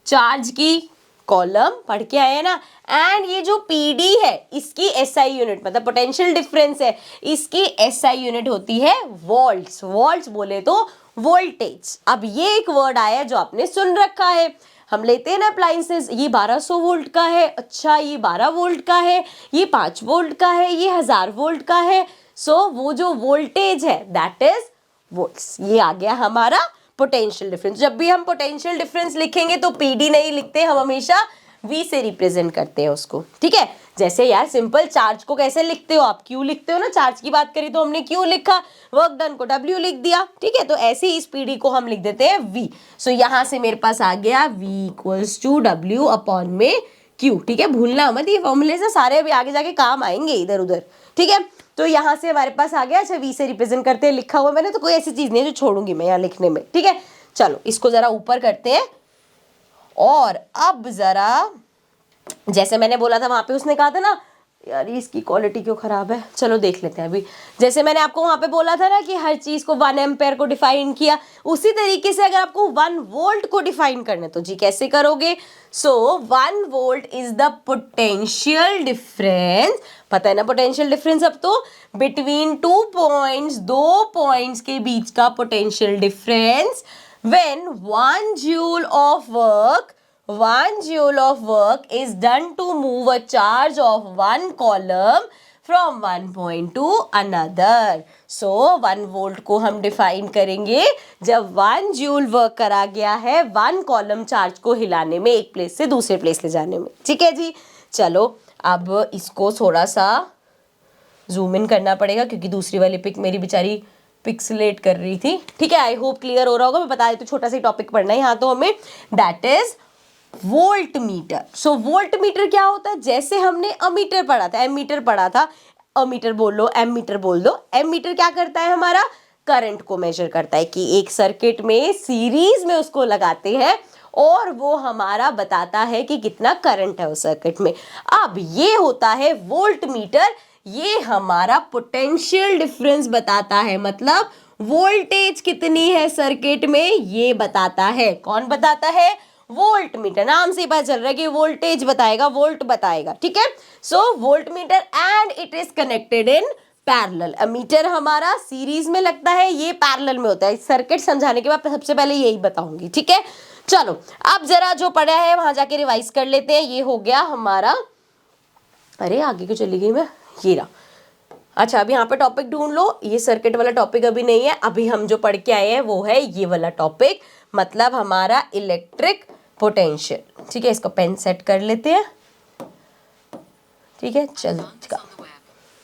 चार्ज की कॉलम पढ़ के आए ना। एंड ये जो पीडी है इसकी एसआई यूनिट मतलब पोटेंशियल डिफरेंस है, इसकी एसआई यूनिट होती है वोल्ट्स। वोल्ट्स बोले तो वोल्टेज। अब ये एक वर्ड आया जो आपने सुन रखा है, हम लेते हैं ना अप्लायंसेस, ये 1200 वोल्ट का है, अच्छा ये 12 वोल्ट का है, ये 5 वोल्ट का है, ये 1000 वोल्ट का है। सो वो जो वोल्टेज है दैट इज वोल्ट्स। ये आ गया हमारा पोटेंशियल डिफरेंस। जब भी हम पोटेंशियल डिफरेंस लिखेंगे तो पीडी नहीं लिखते, हम हमेशा वी से रिप्रेजेंट करते हैं उसको, ठीक है। जैसे यार सिंपल चार्ज को कैसे लिखते हो आप, क्यू लिखते हो ना। चार्ज की बात करी तो हमने क्यू लिखा, वर्क डन को डब्ल्यू लिख दिया, ठीक है। तो ऐसे ही इस पीडी को हम लिख देते हैं वी। सो यहां से मेरे पास आ गया V equals to W upon में क्यू, ठीक है। भूलना मत, ये फॉर्मूले से सारे अभी आगे जाके काम आएंगे इधर उधर, ठीक है। तो यहाँ से हमारे पास आ गया, अच्छा वी से रिप्रेजेंट करते हैं लिखा हुआ मैंने, तो कोई ऐसी चीज नहीं है जो छोड़ूंगी मैं यहाँ लिखने में, ठीक है। चलो इसको जरा ऊपर करते हैं। और अब जरा जैसे मैंने बोला था वहां पे, उसने कहा था ना यार इसकी क्वालिटी क्यों खराब है, चलो देख लेते हैं अभी। जैसे मैंने आपको वहां पे बोला था ना कि हर चीज को 1 एम्पेयर को डिफाइन किया, उसी तरीके से अगर आपको 1 वोल्ट को डिफाइन करना है तो जी कैसे करोगे। सो 1 volt is the potential difference, पता है ना पोटेंशियल डिफरेंस अब तो, बिटवीन 2 पॉइंट्स, 2 पॉइंट्स के बीच का potential difference when 1 joule of work, 1 joule of work is done to move a charge of 1 column from one point to another. So 1 volt को हम define करेंगे जब 1 joule वर्क करा गया है 1 कॉलम चार्ज को हिलाने में, एक प्लेस से दूसरे प्लेस ले जाने में, ठीक है जी। चलो अब इसको थोड़ा सा जूम इन करना पड़ेगा क्योंकि दूसरी वाली पिक मेरी बेचारी पिक्सलेट कर रही थी, ठीक है। आई होप क्लियर हो रहा होगा। मैं बता देती हूँ, छोटा सा टॉपिक पढ़ना है यहाँ तो हमें, that is volt meter. So volt metre क्या होता है, जैसे हमने अमीटर पढ़ा था, एमीटर पढ़ा था, अमीटर बोल लो, एम मीटर बोल दो। एम मीटर क्या करता है, हमारा करंट को मेजर करता है कि एक सर्किट में सीरीज में उसको लगाते हैं और वो हमारा बताता है कि कितना करंट है उस सर्किट में। अब ये होता है वोल्ट मीटर, ये हमारा पोटेंशियल डिफरेंस बताता है, मतलब वोल्टेज कितनी है सर्किट में ये बताता है। कौन बताता है, वोल्ट मीटर। नाम से ही पता चल रहा है कि वोल्टेज बताएगा, वोल्ट बताएगा, ठीक है। So volt meter and it is connected in parallel. Ammeter हमारा सीरीज में लगता है, ये पैरेलल में होता है। सर्किट समझाने के बाद सबसे पहले यही बताऊंगी, ठीक है। चलो अब जरा जो पढ़ा है वहां जाके रिवाइज कर लेते हैं। ये हो गया हमारा, अरे आगे क्यों चली गई मैं, ये रहा। अच्छा अब यहाँ पे टॉपिक ढूंढ लो, ये सर्किट वाला टॉपिक अभी नहीं है, अभी हम जो पढ़ के आए हैं वो है ये वाला टॉपिक, मतलब हमारा इलेक्ट्रिक पोटेंशियल, ठीक है। इसको पेन सेट कर लेते हैं, ठीक है। चल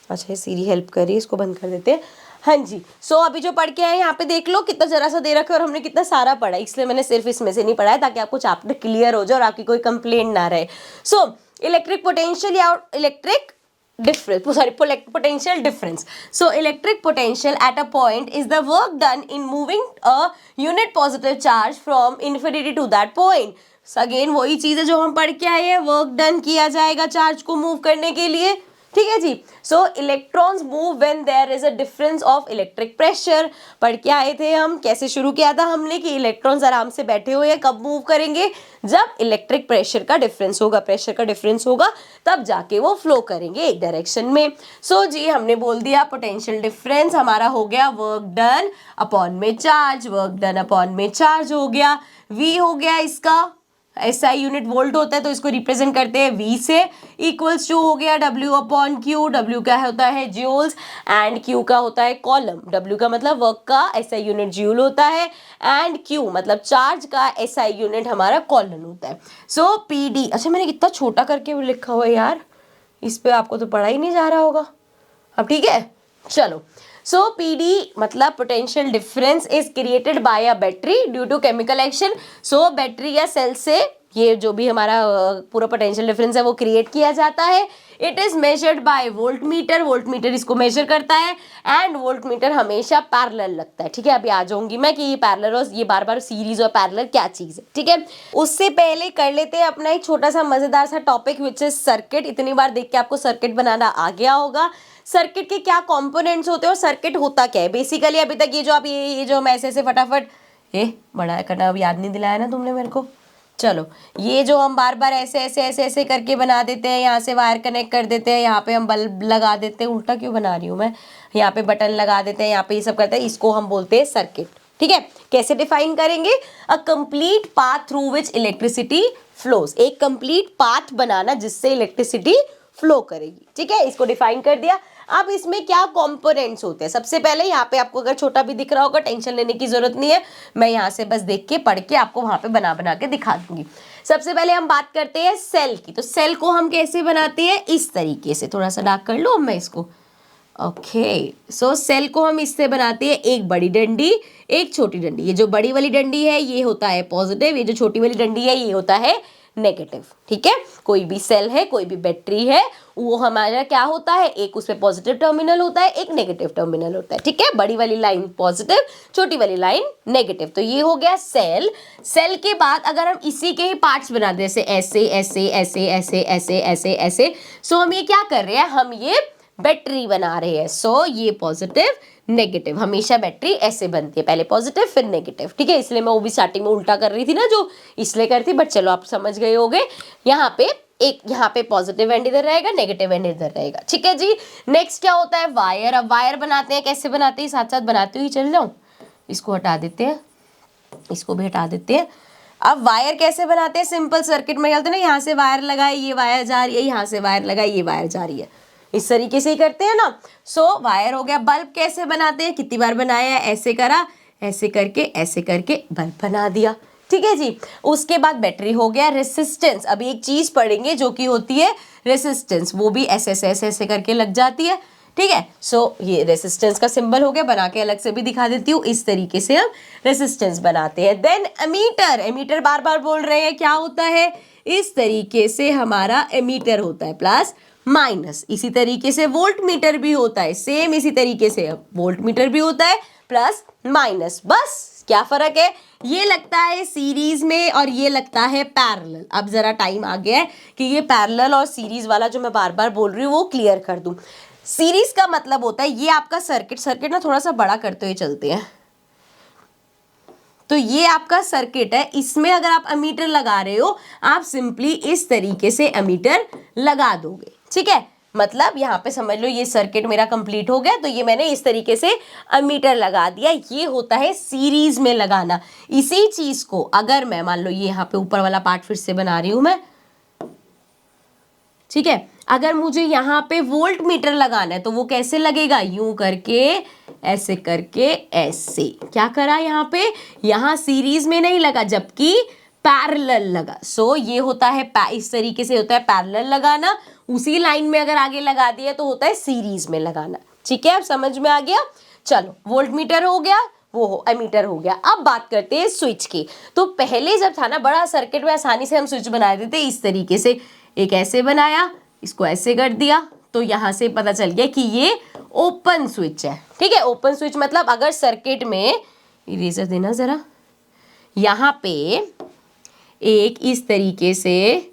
अच्छा ये सीरी हेल्प कर रही है, इसको बंद कर देते हैं। हाँ जी, सो अभी जो पढ़ के आए यहाँ पे देख लो कितना जरा सा दे रखा है और हमने कितना सारा पढ़ा, इसलिए मैंने सिर्फ इसमें से नहीं पढ़ा है ताकि आपको चैप्टर क्लियर हो जाए और आपकी कोई कंप्लेंट ना रहे। सो इलेक्ट्रिक पोटेंशियल या electric difference, sorry, potential difference. So electric potential at a point is the work done in moving a unit positive charge from infinity to that point. So again वही चीज है जो हम पढ़ के आए हैं, वर्क डन किया जाएगा चार्ज को मूव करने के लिए, ठीक है जी। So electrons move when there is a difference of electric pressure. पढ़ के आए थे हम, कैसे शुरू किया था हमने कि इलेक्ट्रॉन्स आराम से बैठे हुए हैं, कब मूव करेंगे, जब इलेक्ट्रिक प्रेशर का डिफरेंस होगा, प्रेशर का डिफरेंस होगा तब जाके वो फ्लो करेंगे एक डायरेक्शन में। सो जी हमने बोल दिया पोटेंशियल डिफरेंस हमारा हो गया वर्क डन अपॉन में चार्ज, वर्क डन अपॉन में चार्ज हो गया, वी हो गया इसका एसआई यूनिट वोल्ट होता है तो इसको रिप्रेजेंट करते हैं वी से, इक्वल्स टू हो गया डब्ल्यू अपॉन क्यू, डब्ल्यू का होता है जूल्स एंड क्यू का होता है कॉलम। डब्ल्यू का मतलब वर्क का एसआई यूनिट जूल होता है एंड क्यू मतलब चार्ज का एसआई यूनिट हमारा कॉलन होता है। सो पीडी, अच्छा मैंने कितना छोटा करके लिखा हुआ है यार, इस पे आपको तो पढ़ा ही नहीं जा रहा होगा अब, ठीक है। चलो सो पीडी मतलब potential difference is created by a battery due to chemical action. So battery या सेल से ये जो भी हमारा पूरा पोटेंशियल डिफरेंस है वो क्रिएट किया जाता है। It is measured by volt meter, volt meter इसको मेजर करता है एंड वोल्ट मीटर हमेशा पैरेलल लगता है, ठीक है। अभी आ जाऊंगी मैं कि ये पैरेलल और ये बार बार सीरीज और पैरेलल क्या चीज है, ठीक है। उससे पहले कर लेते हैं अपना एक छोटा सा मजेदार सा टॉपिक विच इज सर्किट। इतनी बार देख के आपको सर्किट बनाना आ गया होगा। सर्किट के क्या कंपोनेंट्स होते हैं और सर्किट होता क्या है बेसिकली। अभी तक ये जो आप ये जो हम ऐसे फटाफट बड़ा करना अब याद नहीं दिलाया ना तुमने मेरे को, चलो ये जो हम बार बार ऐसे ऐसे ऐसे ऐसे करके बना देते हैं, यहाँ से वायर कनेक्ट कर देते हैं, यहाँ पे हम बल्ब लगा देते हैं, उल्टा क्यों बना रही हूँ मैं, यहाँ पे बटन लगा देते हैं, यहाँ पे ये सब करते हैं, इसको हम बोलते हैं सर्किट। ठीक है, कैसे डिफाइन करेंगे? A complete path through which electricity flows, एक कंप्लीट पाथ बनाना जिससे इलेक्ट्रिसिटी फ्लो करेगी। ठीक है, इसको डिफाइन कर दिया। अब इसमें क्या कंपोनेंट्स होते हैं? सबसे पहले यहाँ पे आपको अगर छोटा भी दिख रहा होगा टेंशन लेने की जरूरत नहीं है, मैं यहाँ से बस देख के पढ़ के आपको वहां पे बना बना के दिखा दूंगी। सबसे पहले हम बात करते हैं सेल की। तो सेल को हम कैसे बनाते हैं? इस तरीके से, थोड़ा सा डार्क कर लो मैं इसको। ओके, सो सेल को हम इससे बनाते हैं, एक बड़ी डंडी एक छोटी डंडी। ये जो बड़ी वाली डंडी है ये होता है पॉजिटिव, ये जो छोटी वाली डंडी है ये होता है नेगेटिव। ठीक है, कोई भी सेल है, कोई भी बैटरी है, वो हमारा क्या होता है, एक उसमें पॉजिटिव टर्मिनल होता है, एक नेगेटिव टर्मिनल होता है। ठीक है, बड़ी वाली लाइन पॉजिटिव, छोटी वाली लाइन नेगेटिव। तो ये हो गया सेल। सेल के बाद अगर हम इसी के ही पार्ट्स बना दे, जैसे ऐसे ऐसे ऐसे ऐसे ऐसे ऐसे ऐसे, सो हम ये क्या कर रहे हैं, हम ये बैटरी बना रहे हैं। सो ये पॉजिटिव नेगेटिव, हमेशा बैटरी ऐसे बनती है, पहले पॉजिटिव फिर नेगेटिव। ठीक है, इसलिए मैं वो भी स्टार्टिंग में उल्टा कर रही थी ना, जो इसलिए करती, बट चलो आप समझ गए होगे। यहाँ पे एक, यहाँ पे पॉजिटिव एंड इधर रहेगा, नेगेटिव एंड इधर रहेगा। ठीक है जी, नेक्स्ट क्या होता है, वायर। अब वायर बनाते हैं, कैसे बनाते हैं, साथ साथ बनाते हुए चल जाऊं। इसको हटा देते हैं, इसको भी हटा देते हैं। अब वायर कैसे बनाते हैं, सिंपल सर्किट में चलते हैं ना, यहाँ से वायर लगाए, ये वायर जा रही है, यहाँ से वायर लगाए, ये वायर जा रही है, इस तरीके से ही करते हैं ना। सो वायर हो गया। बल्ब कैसे बनाते हैं, कितनी बार बनाया है, ऐसे करा, ऐसे करके बल्ब बना दिया। ठीक है जी, उसके बाद बैटरी हो गया। रेसिस्टेंस, अभी एक चीज पढ़ेंगे जो कि होती है रेसिस्टेंस, वो भी ऐसे ऐसे ऐसे ऐसे करके लग जाती है। ठीक है, सो ये रेसिस्टेंस का सिंबल हो गया, बना के अलग से भी दिखा देती हूँ। इस तरीके से हम रेसिस्टेंस बनाते हैं। देन एमीटर, एमीटर बार बार बोल रहे हैं, क्या होता है, इस तरीके से हमारा एमीटर होता है, प्लस माइनस। इसी तरीके से वोल्ट मीटर भी होता है, सेम इसी तरीके से वोल्ट मीटर भी होता है, प्लस माइनस। बस क्या फर्क है, ये लगता है सीरीज में और ये लगता है पैरेलल। अब जरा टाइम आ गया है कि ये पैरेलल और सीरीज वाला जो मैं बार बार बोल रही हूँ वो क्लियर कर दूं। सीरीज का मतलब होता है ये आपका सर्किट ना थोड़ा सा बड़ा करते हुए चलते हैं, तो ये आपका सर्किट है, इसमें अगर आप एमीटर लगा रहे हो, आप सिंपली इस तरीके से एमीटर लगा दोगे। ठीक है, मतलब यहाँ पे समझ लो ये सर्किट मेरा कंप्लीट हो गया, तो ये मैंने इस तरीके से एमीटर लगा दिया। ये होता है सीरीज में लगाना। इसी चीज को अगर मैं मान लो ये यहाँ पे ऊपर वाला पार्ट फिर से बना रही हूं मैं, ठीक है, अगर मुझे यहाँ पे वोल्ट मीटर लगाना है तो वो कैसे लगेगा, यूं करके, ऐसे करके, ऐसे। क्या करा यहाँ पे, यहाँ सीरीज में नहीं लगा जबकि पैरेलल लगा। सो ये होता है इस तरीके से होता है पैरेलल लगाना। उसी लाइन में अगर आगे लगा दिया तो होता है सीरीज में लगाना। ठीक है, अब समझ में आ गया। चलो, वोल्ट मीटर हो गया, वो एमीटर हो गया। अब बात करते हैं स्विच की। तो पहले जब था ना बड़ा सर्किट में आसानी से हम स्विच बना देते इस तरीके से, एक ऐसे बनाया, इसको ऐसे कर दिया, तो यहां से पता चल गया कि ये ओपन स्विच है। ठीक है, ओपन स्विच मतलब अगर सर्किट में, इरेजर देना जरा, यहां पे एक इस तरीके से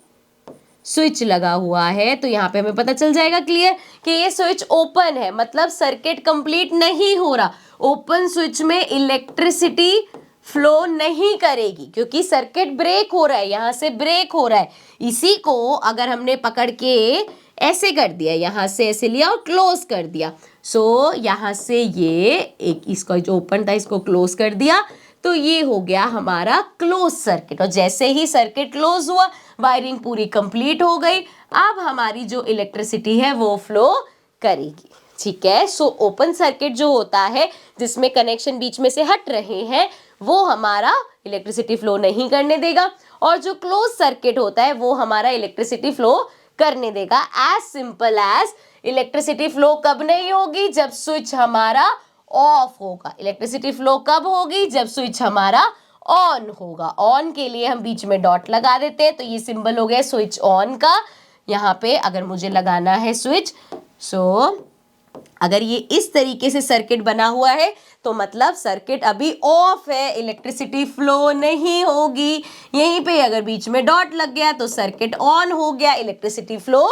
स्विच लगा हुआ है, तो यहाँ पे हमें पता चल जाएगा क्लियर कि ये स्विच ओपन है, मतलब सर्किट कंप्लीट नहीं हो रहा। ओपन स्विच में इलेक्ट्रिसिटी फ्लो नहीं करेगी क्योंकि सर्किट ब्रेक हो रहा है, यहाँ से ब्रेक हो रहा है। इसी को अगर हमने पकड़ के ऐसे कर दिया, यहाँ से ऐसे लिया और क्लोज कर दिया, सो यहाँ से ये एक, इसका जो ओपन था इसको क्लोज कर दिया, तो ये हो गया हमारा क्लोज सर्किट। और जैसे ही सर्किट क्लोज हुआ, वायरिंग पूरी कंप्लीट हो गई। अब हमारी जो इलेक्ट्रिसिटी है वो फ्लो करेगी। ठीक है, सो ओपन सर्किट जो होता है जिसमें कनेक्शन बीच में से हट रहे हैं, वो हमारा इलेक्ट्रिसिटी फ्लो नहीं करने देगा, और जो क्लोज सर्किट होता है वो हमारा इलेक्ट्रिसिटी फ्लो करने देगा। As simple as, electricity flow कब नहीं होगी, जब स्विच हमारा ऑफ होगा। इलेक्ट्रिसिटी फ्लो कब होगी, जब स्विच हमारा ऑन होगा। ऑन के लिए हम बीच में डॉट लगा देते हैं, तो ये सिंबल हो गया स्विच ऑन का। यहाँ पे अगर मुझे लगाना है स्विच, सो अगर ये इस तरीके से सर्किट बना हुआ है तो मतलब सर्किट अभी ऑफ है, इलेक्ट्रिसिटी फ्लो नहीं होगी। यहीं पे अगर बीच में डॉट लग गया तो सर्किट ऑन हो गया, इलेक्ट्रिसिटी फ्लो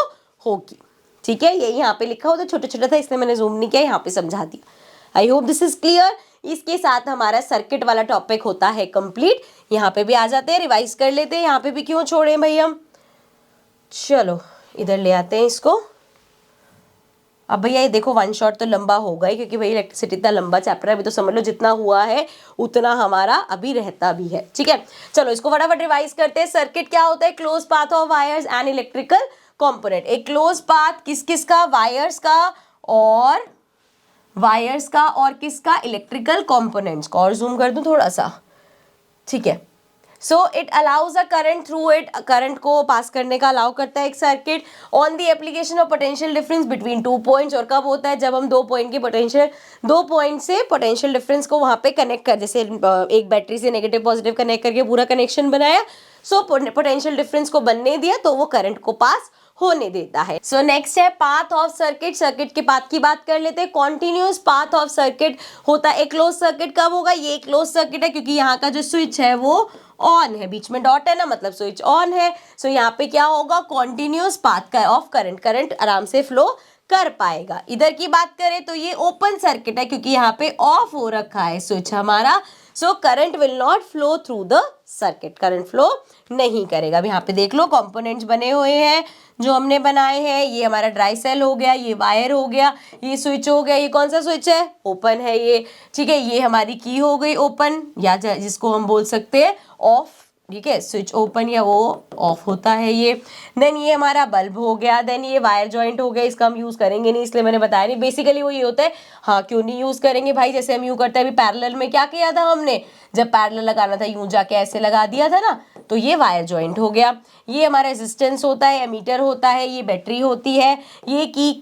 होगी। ठीक है, ये यहाँ पे लिखा हो तो छोटा छोटा था इसलिए मैंने जूम नहीं किया, यहाँ पे समझा दिया। I hope this is clear. इसके साथ हमारा सर्किट वाला टॉपिक होता है कंप्लीट। यहाँ पे भी आ जाते हैं, रिवाइज कर लेते हैं। यहाँ पे भी क्यों छोड़े भाई हम, चलो इधर ले आते हैं इसको। अब भैया ये देखो वन शॉट तो लंबा होगा ही, क्योंकि भाई इलेक्ट्रिसिटी इतना लंबा चैप्टर है। अभी तो समझ लो जितना हुआ है उतना हमारा अभी रहता भी है, ठीक है। चलो इसको फटाफट रिवाइज करते हैं। सर्किट क्या होता है, close path of wires and electrical component. एक क्लोज पाथ किस किस का, वायर्स का और किसका, इलेक्ट्रिकल कंपोनेंट्स का। और जूम कर दूं थोड़ा सा, ठीक है। So it allows a current through it, current को पास करने का अलाउ करता है एक circuit. On the application of potential difference between 2 points, और कब होता है, जब हम 2 पॉइंट की पोटेंशियल, 2 पॉइंट से पोटेंशियल डिफरेंस को वहां पे कनेक्ट कर, जैसे एक बैटरी से नेगेटिव पॉजिटिव कनेक्ट करके पूरा कनेक्शन बनाया, सो पोटेंशियल डिफरेंस को बनने दिया तो वो करंट को पास होने देता है। सो नेक्स्ट है पाथ ऑफ सर्किट। सर्किट के पाथ की बात कर लेते हैं। कॉन्टिन्यूस पाथ ऑफ सर्किट होता है। एक क्लोज सर्किट कब होगा, ये क्लोज सर्किट है क्योंकि यहाँ का जो स्विच है वो ऑन है, बीच में डॉट है ना, मतलब स्विच ऑन है। सो यहाँ पे क्या होगा, कॉन्टिन्यूस पाथ का ऑफ करंट, करंट आराम से फ्लो कर पाएगा। इधर की बात करें तो ये ओपन सर्किट है क्योंकि यहाँ पे ऑफ हो रखा है स्विच हमारा। So current will not flow through the circuit, current flow नहीं करेगा। अब यहाँ पे देख लो कंपोनेंट्स बने हुए हैं जो हमने बनाए हैं। ये हमारा ड्राई सेल हो गया, ये वायर हो गया, ये स्विच हो गया। ये कौन सा स्विच है, ओपन है ये, ठीक है। ये हमारी की हो गई ओपन, या जिसको हम बोल सकते हैं ऑफ, ठीक है। स्विच ओपन या वो ऑफ होता है ये। देन ये हमारा बल्ब हो गया। देन ये वायर जॉइंट हो गया, इसका हम यूज करेंगे नहीं इसलिए मैंने बताया नहीं। बेसिकली वो ये होता है, हाँ क्यों नहीं यूज करेंगे भाई, जैसे हम यूं करते हैं अभी पैरेलल में क्या किया था हमने, जब पैरेलल लगाना था यूं जाके ऐसे लगा दिया था ना, तो ये वायर जॉइंट हो गया। ये हमारा रेजिस्टेंस होता है, एमीटर होता है, ये बैटरी होती है। ये की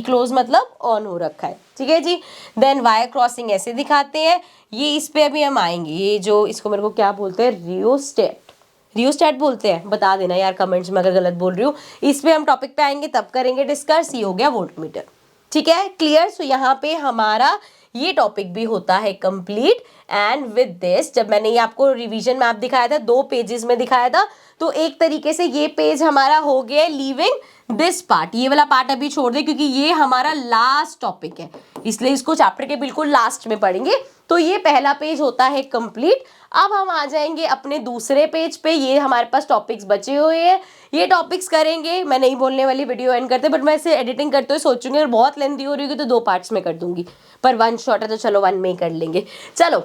क्लोज मतलब ऑन हो रखा है, ठीक है जी। देन वायर क्रॉसिंग ऐसे दिखाते हैं। ये इस पे अभी हम आएंगे, ये जो इसको मेरे को क्या बोलते हैं, रियोस्टेट बोलते हैं, बता देना यार कमेंट्स में अगर गलत बोल रही हूँ। इस पे हम टॉपिक पे आएंगे तब करेंगे डिस्कस। ये हो गया वोल्टमीटर, ठीक है, क्लियर। सो यहाँ पे हमारा ये टॉपिक भी होता है कंप्लीट। एंड विद दिस, जब मैंने ये आपको रिवीजन मैप दिखाया था, 2 पेजेस में दिखाया था, तो एक तरीके से ये पेज हमारा हो गया लीविंग दिस पार्ट। ये वाला पार्ट अभी छोड़ दे क्योंकि ये हमारा लास्ट टॉपिक है, इसलिए इसको चैप्टर के बिल्कुल लास्ट में पढ़ेंगे। तो ये पहला पेज होता है कंप्लीट। अब हम आ जाएंगे अपने दूसरे पेज पे। ये हमारे पास टॉपिक्स बचे हुए हैं, ये टॉपिक्स करेंगे। मैं नहीं बोलने वाली, वीडियो एंड करते, बट मैं इसे एडिटिंग करते हुए सोचूंगी अगर बहुत लेंथी हो रही होगी तो 2 पार्ट्स में कर दूंगी, पर 1 शॉट है तो चलो 1 में ही कर लेंगे। चलो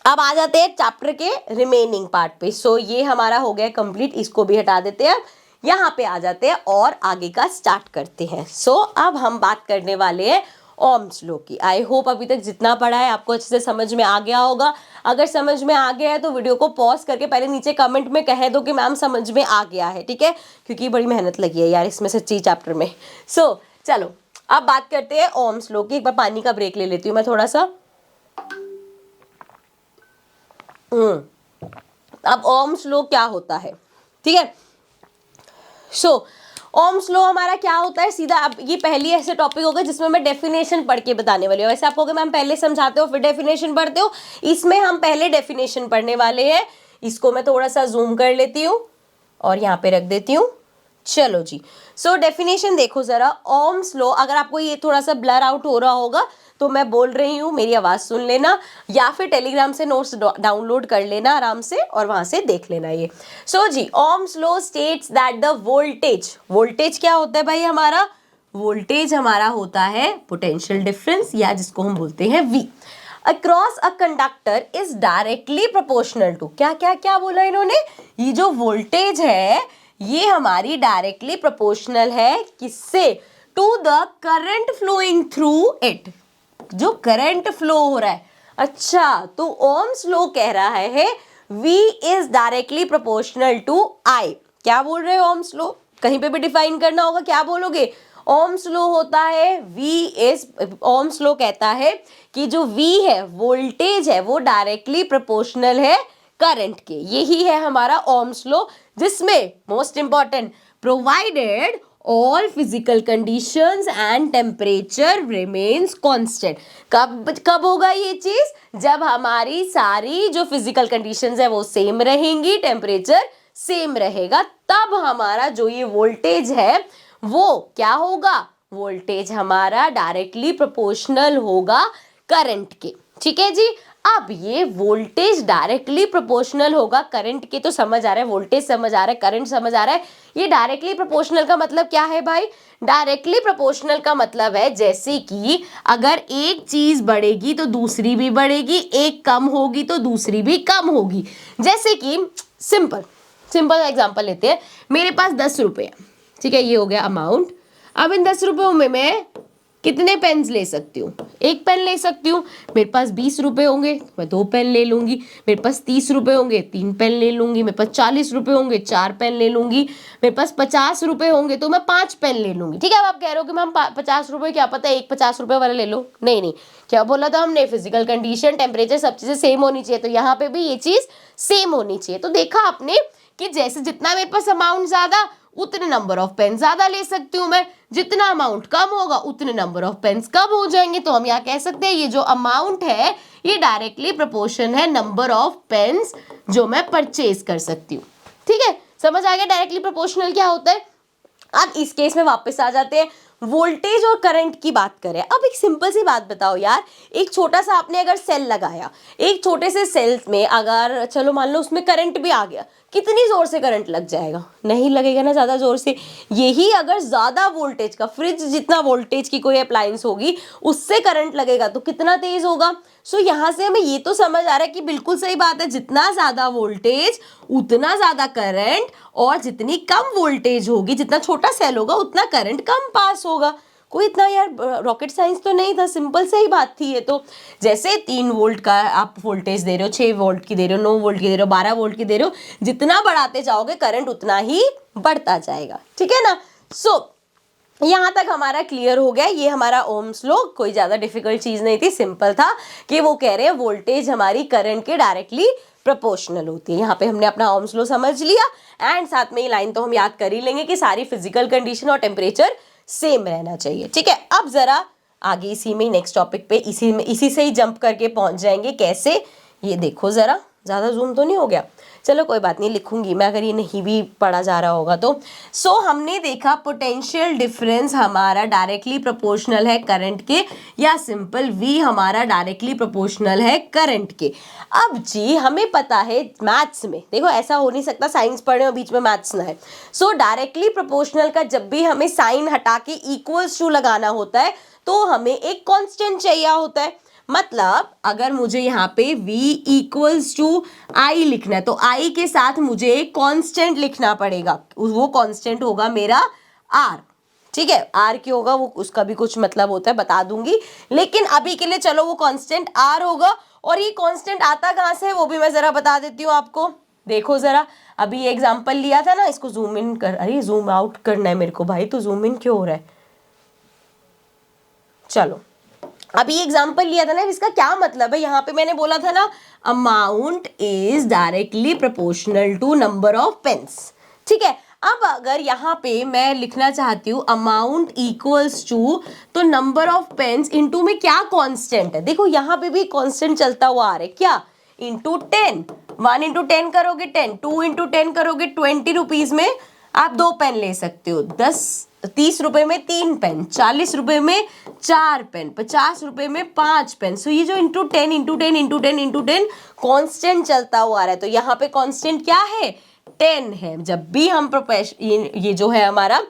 अब आ जाते हैं चैप्टर के रिमेनिंग पार्ट पे। सो ये हमारा हो गया कंप्लीट, इसको भी हटा देते हैं। यहाँ पे आ जाते हैं और आगे का स्टार्ट करते हैं। सो अब हम बात करने वाले हैं ओम्स लॉ की। आई होप अभी तक जितना पढ़ा है आपको अच्छे से समझ में आ गया होगा। अगर समझ में आ गया है तो वीडियो को पॉज करके पहले नीचे कमेंट में कह दो कि मैम समझ में आ गया है, ठीक है, क्योंकि बड़ी मेहनत लगी है यार इसमें सच्ची चैप्टर में। सो चलो अब बात करते हैं ओम्स लॉ की। एक बार पानी का ब्रेक ले लेती हूँ मैं थोड़ा सा। अब ओम्स लॉ क्या होता है, ठीक है। सो ओम्स लॉ हमारा क्या होता है, सीधा अब ये पहली ऐसे टॉपिक होगा जिसमें मैं डेफिनेशन पढ़ के बताने वाली हूँ। वैसे आप कहोगे मैम पहले समझाते हो फिर डेफिनेशन पढ़ते हो, इसमें हम पहले डेफिनेशन पढ़ने वाले हैं। इसको मैं थोड़ा सा जूम कर लेती हूँ और यहाँ पे रख देती हूँ। चलो जी, सो डेफिनेशन देखो जरा। ओम्स लॉ, अगर आपको ये थोड़ा सा ब्लर आउट हो रहा होगा तो मैं बोल रही हूँ, मेरी आवाज सुन लेना, या फिर टेलीग्राम से नोट्स डाउनलोड कर लेना आराम से और वहां से देख लेना ये। सो जी, Ohm's law states that the voltage क्या होता है भाई हमारा, वोल्टेज हमारा होता है पोटेंशियल डिफरेंस, या जिसको हम बोलते हैं V across a conductor is directly proportional to, क्या बोला इन्होंने, ये जो वोल्टेज है ये हमारी डायरेक्टली प्रोपोर्शनल है किससे, to the current flowing through it, जो करंट फ्लो हो रहा है। अच्छा, तो ओम्स लॉ कह रहा है V is directly proportional to I। क्या बोल रहे हो ओम्स लॉ, कहीं पे भी डिफाइन करना होगा क्या बोलोगे। ओम्स लॉ होता है ओम्स लॉ कहता है कि जो V है वोल्टेज है वो डायरेक्टली प्रोपोर्शनल है करंट के। यही है हमारा ओम्स लॉ, जिसमें most important provided all physical conditions and temperature remains constant। कब होगा ये चीज, जब हमारी सारी जो फिजिकल कंडीशंस है वो सेम रहेंगी, टेम्परेचर सेम रहेगा, तब हमारा जो ये वोल्टेज है वो क्या होगा, वोल्टेज हमारा डायरेक्टली प्रोपोर्शनल होगा करंट के, ठीक है जी। अब ये वोल्टेज डायरेक्टली प्रोपोर्शनल होगा करंट के, तो समझ आ रहा है, वोल्टेज समझ आ रहा है, करंट समझ आ रहा है। ये डायरेक्टली प्रोपोर्शनल का मतलब क्या है भाई? डायरेक्टली प्रोपोर्शनल का मतलब है जैसे कि अगर एक चीज बढ़ेगी तो दूसरी भी बढ़ेगी, एक कम होगी तो दूसरी भी कम होगी। जैसे कि सिंपल एग्जांपल लेते हैं, मेरे पास 10 रुपए है, ठीक है, ये हो गया अमाउंट। अब इन 10 रुपयों में मैं कितने पेन्स ले सकती हूँ? एक पेन ले सकती हूँ। मेरे पास 20 रुपए होंगे, मैं 2 पेन ले लूंगी। मेरे पास 30 रुपए होंगे, 3 पेन ले लूंगी। मेरे पास 40 रुपए होंगे, 4 पेन ले लूंगी। मेरे पास 50 रुपए होंगे तो मैं 5 पेन ले लूंगी, ठीक है। अब आप कह रहे हो कि मैम 50 रुपए, क्या पता एक 50 रुपए वाला ले लो। नहीं, क्या बोला था हमने? फिजिकल कंडीशन, टेम्परेचर, सब चीजें सेम होनी चाहिए, तो यहाँ पे भी ये चीज सेम होनी चाहिए। तो देखा आपने कि जैसे जितना मेरे पास अमाउंट ज्यादा, उतने नंबर ऑफ पेन ज्यादा ले सकती हूँ मैं। जितना अमाउंट कम होगा उतने नंबर ऑफ पेन्स कम हो जाएंगे। तो हम यहाँ कह सकते हैं ये जो अमाउंट है ये डायरेक्टली प्रोपोर्शन है नंबर ऑफ पेन्स जो मैं परचेज कर सकती हूँ, ठीक है। समझ आ गया डायरेक्टली प्रोपोर्शनल क्या होता है। अब इस केस में वापस आ जाते हैं, वोल्टेज और करंट की बात करें। अब एक सिंपल सी बात बताओ यार, एक छोटा सा आपने अगर सेल लगाया, एक छोटे से सेल में अगर चलो मान लो उसमें करंट भी आ गया, कितनी जोर से करंट लग जाएगा? नहीं लगेगा ना ज्यादा जोर से। यही अगर ज्यादा वोल्टेज का, फ्रिज जितना वोल्टेज की कोई अप्लायंस होगी उससे करंट लगेगा तो कितना तेज होगा। सो यहाँ से हमें ये तो समझ आ रहा है कि बिल्कुल सही बात है, जितना ज्यादा वोल्टेज उतना ज्यादा करंट, और जितनी कम वोल्टेज होगी, जितना छोटा सेल होगा उतना करंट कम पास होगा। कोई इतना यार रॉकेट साइंस तो नहीं था, सिंपल से ही बात थी ये तो। जैसे 3 वोल्ट का आप वोल्टेज दे रहे हो, 6 वोल्ट की दे रहे हो, 9 वोल्ट की दे रहे हो, 12 वोल्ट की दे रहे हो, जितना बढ़ाते जाओगे करंट उतना ही बढ़ता जाएगा, ठीक है ना। सो यहाँ तक हमारा क्लियर हो गया। ये हमारा ओम्स लॉ, कोई ज्यादा डिफिकल्ट चीज नहीं थी, सिंपल था कि वो कह रहे हैं वोल्टेज हमारी करंट के डायरेक्टली प्रोपोर्शनल होती है। यहाँ पे हमने अपना ओम्स लॉ समझ लिया, एंड साथ में ये लाइन तो हम याद कर ही लेंगे कि सारी फिजिकल कंडीशन और टेम्परेचर सेम रहना चाहिए, ठीक है। अब जरा आगे इसी में नेक्स्ट टॉपिक पे इसी से ही जंप करके पहुंच जाएंगे। कैसे? ये देखो जरा, ज्यादा जूम तो नहीं हो गया? चलो कोई बात नहीं, लिखूंगी मैं अगर ये नहीं भी पढ़ा जा रहा होगा तो। सो हमने देखा पोटेंशियल डिफरेंस हमारा डायरेक्टली प्रोपोर्शनल है करंट के, या सिंपल वी हमारा डायरेक्टली प्रोपोर्शनल है करंट के। अब जी हमें पता है मैथ्स में, देखो ऐसा हो नहीं सकता साइंस पढ़े और बीच में मैथ्स ना है। सो डायरेक्टली प्रोपोर्शनल का जब भी हमें साइन हटा के इक्वल्स टू लगाना होता है तो हमें एक कांस्टेंट चाहिए होता है। मतलब अगर मुझे यहाँ पे v इक्वल्स टू आई लिखना है तो i के साथ मुझे एक कांस्टेंट लिखना पड़ेगा, वो कांस्टेंट होगा मेरा r, ठीक है। r क्यों होगा वो उसका भी कुछ मतलब होता है, बता दूंगी, लेकिन अभी के लिए चलो वो कांस्टेंट r होगा। और ये कांस्टेंट आता कहाँ से है वो भी मैं जरा बता देती हूँ आपको। देखो जरा, अभी ये एग्जाम्पल लिया था ना, इसको जूम इन कर, अरे जूम आउट करना है मेरे को भाई, तो जूम इन क्यों हो रहा है? चलो, अभी एग्जाम्पल लिया था ना, इसका क्या मतलब है? यहाँ पे मैंने बोला था ना, amount is directly proportional to number of pens, ठीक है। अब अगर यहाँ पे मैं लिखना चाहती हूँ अमाउंट इक्वल्स टू, तो नंबर ऑफ पेन्स इनटू में क्या कांस्टेंट है? देखो यहाँ पे भी कांस्टेंट चलता हुआ आ रहा है, क्या? इंटू 10, 1 इंटू 10 करोगे 10, 2 इंटू 10 करोगे 20 रुपीज में आप 2 पेन ले सकते हो, 30 रुपए में 3 पेन, 40 रुपए में 4 पेन, 50 रुपए में 5 पेन। सो ये जो into 10 into 10 into 10 into 10 constant चलता हुआ आ रहा है, तो यहाँ पे कॉन्स्टेंट क्या है? 10 है। जब भी हम ये जो है हमारा